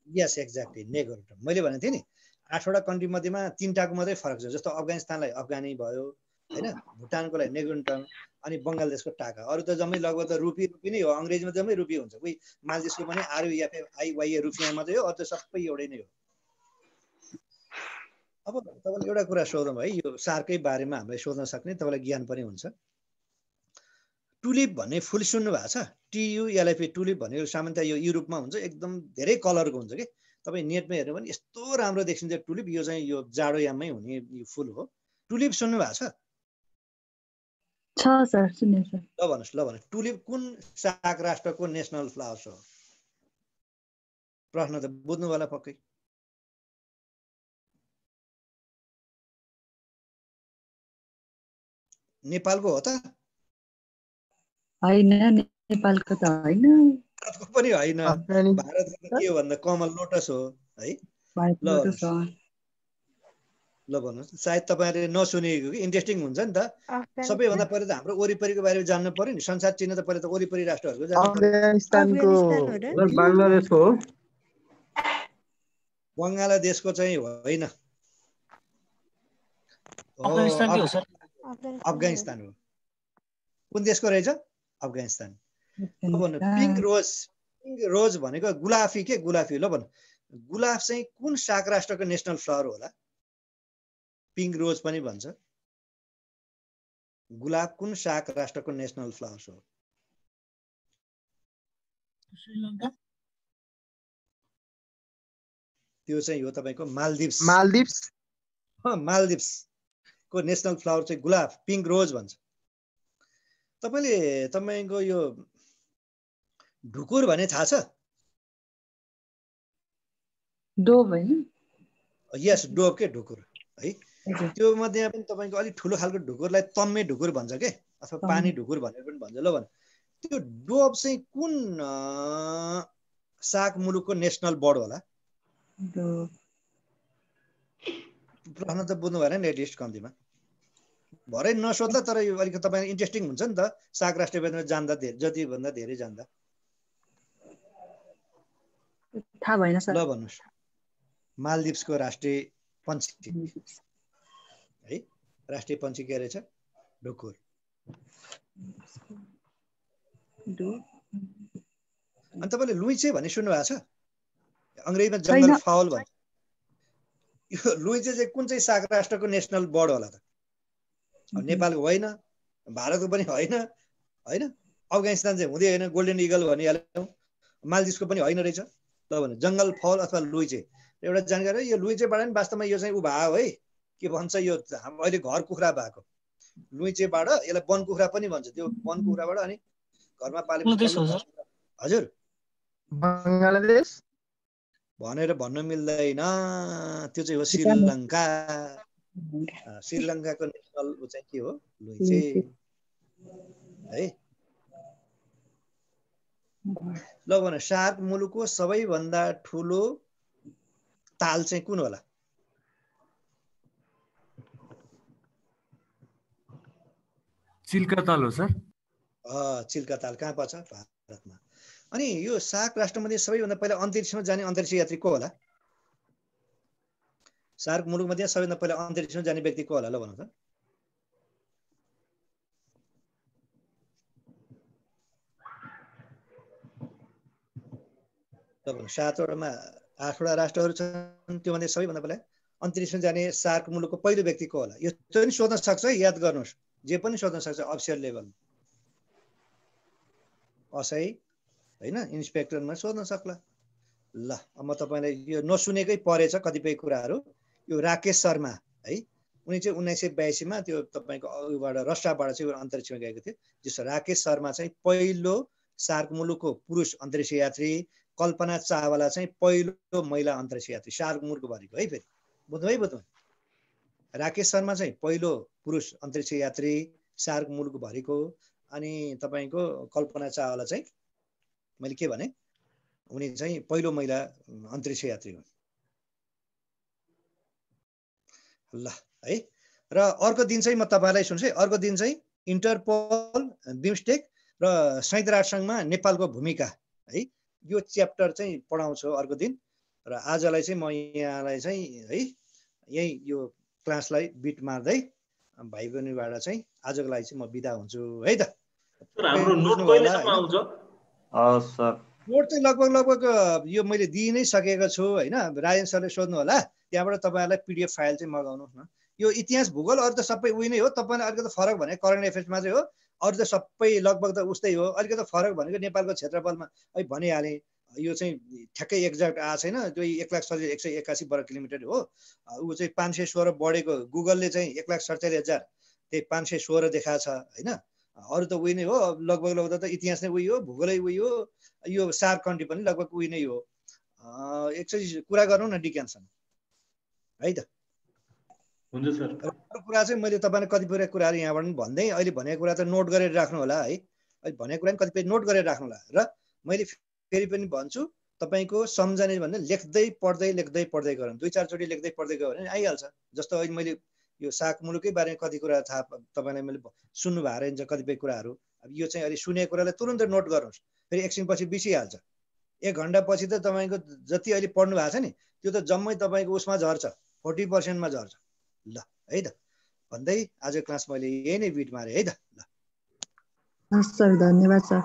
S4: यस एक्ज्याक्टली, नेगुल्ट्रम। मैले भनेको थिएँ नि 8वटा कन्ट्री मध्येमा 3टाको मात्रै फरक छ। जस्तो अफगानिस्तानलाई अफगानी भयो हैन, भुटानकोलाई नेगुल्ट्रम, अनि बंगालदेशको टाका। अरु त जम्मै लगभग त रुपी नै हो, अंग्रेजीमा जम्मै रुपी हुन्छ। कोही मालदिसको पनि RUFIY रुपियाँ मात्रै हो, अरु त सबै एउटै नै हो। अब तपाईले एउटा कुरा सोधौँ है, यो सार्कै बारेमा हामीले सोध्न सक्ने तपाईलाई ज्ञान पनि हुन्छ। टुलिप भन्ने फुल सुन्नु भएको छ? TULIP, टुलिप भनेको सामान्यतया यो युरोपमा हुन्छ, एकदम धेरै कलरको हुन्छ के। तपाई नेटमा हेर्नु भने यस्तो राम्रो देखिन्छ टुलिप। यो चाहिँ यो जाडोयाममै हुने यो फुल हो। टुलिप सुन्नु भएको छ?
S3: छ सर सुन्ने सर
S4: ल भन्नुहोस् टुलिप कुन साग राष्ट्रको नेसनल फ्लावर हो? प्रश्न त बुझ्नु होला पक्कै। नेपालको हो त?
S3: होइन नेपालको त होइन
S4: भारतको पनि होइन। भारतको के हो भन्दा कमल लोटस हो है। ल भन्नुहोस्। सायद तपाईँहरूले नसुनेको कि इन्ट्रेस्टिङ हुन्छ नि त। सबैभन्दा पहिले त हाम्रो वरिपरिको बारेमा जान्नु पर्यो नि। संसार चिन्ह त पहिले त वरिपरि राष्ट्रहरूको जान्नु पर्यो।
S1: बङ्गलादेशको हो?
S4: बङ्गलादेशको चाहिँ होइन, अफगानिस्तान हो। कुन देशको रहेछ? अफगानिस्तान। पिङ्क रोज भनेको गुलाफी के गुलाफी। ल भन्नु गुलाफ चाहिँ कुन साग राष्ट्रको नेसनल फ्लावर होला? पिङ्क रोज पनि भन्छ। गुलाब कुन साग राष्ट्रको नेसनल फ्लावर हो?
S7: श्रीलङ्का।
S4: त्यो चाहिँ हो तपाईको मालदिप्स।
S7: मालदिप्स
S4: को नेसनल फ्लावर चाहिँ गुलाब, पिङ्क रोज भन्छ। तपाईको यो ढुकुर भने थाहा छ?
S3: डोभ हैन?
S4: यस डोभ के ढुकुर है। त्यो मध्येमा पनि तपाईको अलि ठुलो खालको ढुकुरलाई तम्मे ढुकुर भन्छ के, अथवा पानी ढुकुर भनेर पनि भन्छ। ल भन त्यो डोभ चाहिँ कुन साग मुलुकको नेसनल बर्ड होला? प्रश्न त बुझ्नु भएन नि एटलिस्ट कम्तीमा। भरे नसोध्ला, तर यो अलिक तपाईलाई इन्ट्रेस्टिङ हुन्छ नि त साग राष्ट्रिय बारेमा जान्दा जति भन्दा धेरै जान्दा।
S3: थाहा भएन सर।
S4: ल भन्नुहोस्। मालदिप्सको राष्ट्रिय पक्षी है, राष्ट्रिय पक्षी के रहेछ? ढुकुर। अनि तपाईँले लुइचे भन्ने सुन्नु भएको छ? अङ्ग्रेजीमा जङ्गल फाउल भन्छ। यो लुइचे चाहिँ कुन चाहिँ साग राष्ट्रको नेसनल बर्ड होला त? नेपालको होइन, भारतको पनि होइन होइन, अफगानिस्तान चाहिँ हुँदै होइन, गोल्डन इगल भनिहाल्यौँ, मालदिप्सको पनि होइन रहेछ। ल भने जङ्गल फाउल अथवा लुइचे। एउटा जानकारी यो लुइचेबाट नि वास्तवमा यो चाहिँ उ भयो है, के भन्छ यो अहिले घर कुखुरा भएको। लुइचेबाट यसलाई वन कुखुरा पनि भन्छ। त्यो वन कुखुराबाट अनि घरमा पालेको। हजुर
S7: बङ्गलादेश
S4: भनेर भन्न मिल्दैन, त्यो चाहिँ हो श्रीलङ्का। श्रीलङ्काको नेसनल चाहिँ के हो? लुइचे है। ल भने सार्क मुलुकको सबैभन्दा ठुलो ताल चाहिँ कुन होला?
S2: चिल्का ताल हो सर।
S4: चिल्का ताल कहाँ पर्छ? भारतमा। अनि यो सार्क राष्ट्रमध्ये सबैभन्दा पहिला अन्तरिक्षमा जाने अन्तरिक्ष यात्री को होला? सार्क मुलुकमध्ये सबैभन्दा पहिला अन्तरिक्षमा जाने व्यक्ति को होला? ल भन्नु त। सातवटामा 8वटा राष्ट्रहरू छन्, त्योमध्ये सबैभन्दा पहिला अन्तरिक्षमा जाने सार्क मुलुकको पहिलो व्यक्ति को होला? यो पनि सोध्न सक्छ है, याद गर्नुहोस्। जे पनि सोध्न सक्छ अफिसियल लेभलमा। असै होइन, इन्सपेक्टरमा सोध्न सक्ला। ल म तपाईँलाई यो नसुनेकै परेछ कतिपय कुराहरू। यो राकेश शर्मा है, उनी चाहिँ 1982 मा त्यो तपाईँको उबाट रसियाबाट चाहिँ अन्तरिक्षमा गएको थियो। जसो राकेश शर्मा चाहिँ पहिलो सार्क मुलुकको पुरुष अन्तरिक्ष यात्री, कल्पना चावला चाहिँ पहिलो महिला अन्तरिक्ष यात्री सार्क मुलुक भरिको है। फेरि बुझ्नु है, बुझ्नु। राकेश शर्मा चाहिँ पहिलो पुरुष अन्तरिक्ष यात्री सार्क मुलुक भरिको, अनि तपाईँको कल्पना चावला चाहिँ मैले के भने, उनी चाहिँ पहिलो महिला अन्तरिक्ष यात्री हुन्। ल है। र अर्को दिन चाहिँ म तपाईँलाई सुन्छु है। अर्को दिन चाहिँ इन्टरपोल, बिमस्टेक र संयुक्त राष्ट्रसङ्घमा नेपालको भूमिका है, यो च्याप्टर चाहिँ पढाउँछु अर्को दिन। र आजलाई चाहिँ म यहाँलाई चाहिँ है यही यो क्लासलाई बिट मार्दै भाइ बहिनीबाट चाहिँ आजको लागि चाहिँ म बिदा हुन्छु है त।
S1: हाम्रो नोट कहिलेसम्म आउँछ?
S8: हस् सर।
S4: नोट चाहिँ लगभग यो मैले दिइ नै सकेको छु होइन। राजेन सरले सोध्नु होला, त्यहाँबाट तपाईँहरूलाई पिडिएफ फाइल चाहिँ मगाउनुहोस् न। यो इतिहास भूगोल अरू त सबै उही नै हो। तपाईँलाई अलिकति फरक भने करेन्ट एफेयर्स मात्रै हो, अरू त सबै लगभग त उस्तै हो। अलिकति फरक भनेको नेपालको क्षेत्रफलमा है भनिहालेँ, यो चाहिँ ठ्याक्कै एक्ज्याक्ट आएको छैन। त्यो 1,181 वर्ग किलोमिटर हो। ऊ चाहिँ 516 बढेको, गुगलले चाहिँ 1,47,000 त्यही 516 देखाएको छ होइन। अरू त उही नै हो, लगभग त इतिहास नै उही हो, भूगोलै उही हो, यो सार्क कन्ट्री पनि लगभग उही नै हो। एकचोटि कुरा गरौँ न डिकेन्सन है त।
S1: हुन्छ सर।
S4: अरू कुरा चाहिँ मैले तपाईँलाई कतिपय कुराहरू यहाँबाट पनि भन्दै, अहिले भनेको कुरा त नोट गरेर राख्नु होला है। अहिले भनेको कुरा पनि कतिपय नोट गरेर राख्नु होला। र मैले फेरि पनि भन्छु, तपाईँको सम्झने भन्दा लेख्दै पढ्दै गरौँ। 2-4 चोटि लेख्दै पढ्दै गयो भने आइहाल्छ। जस्तो अहिले मैले यो साग मुलुकै बारेमा कति कुरा थाहा तपाईँलाई मैले सुन्नु भएको रहन्छ कतिपय कुराहरू। अब यो चाहिँ अहिले सुनेको कुरालाई तुरुन्तै नोट गर्नुहोस्, फेरि एकछिनपछि बिर्सिहाल्छ। 1 घन्टा पछि त तपाईँको जति अहिले पढ्नु भएको छ नि त्यो त जम्मै तपाईँको उसमा झर्छ, 40% मा झर्छ। ल है त भन्दै आजको क्लास मैले यही नै बिट मारेँ है त। ल
S3: हस् सर, धन्यवाद सर।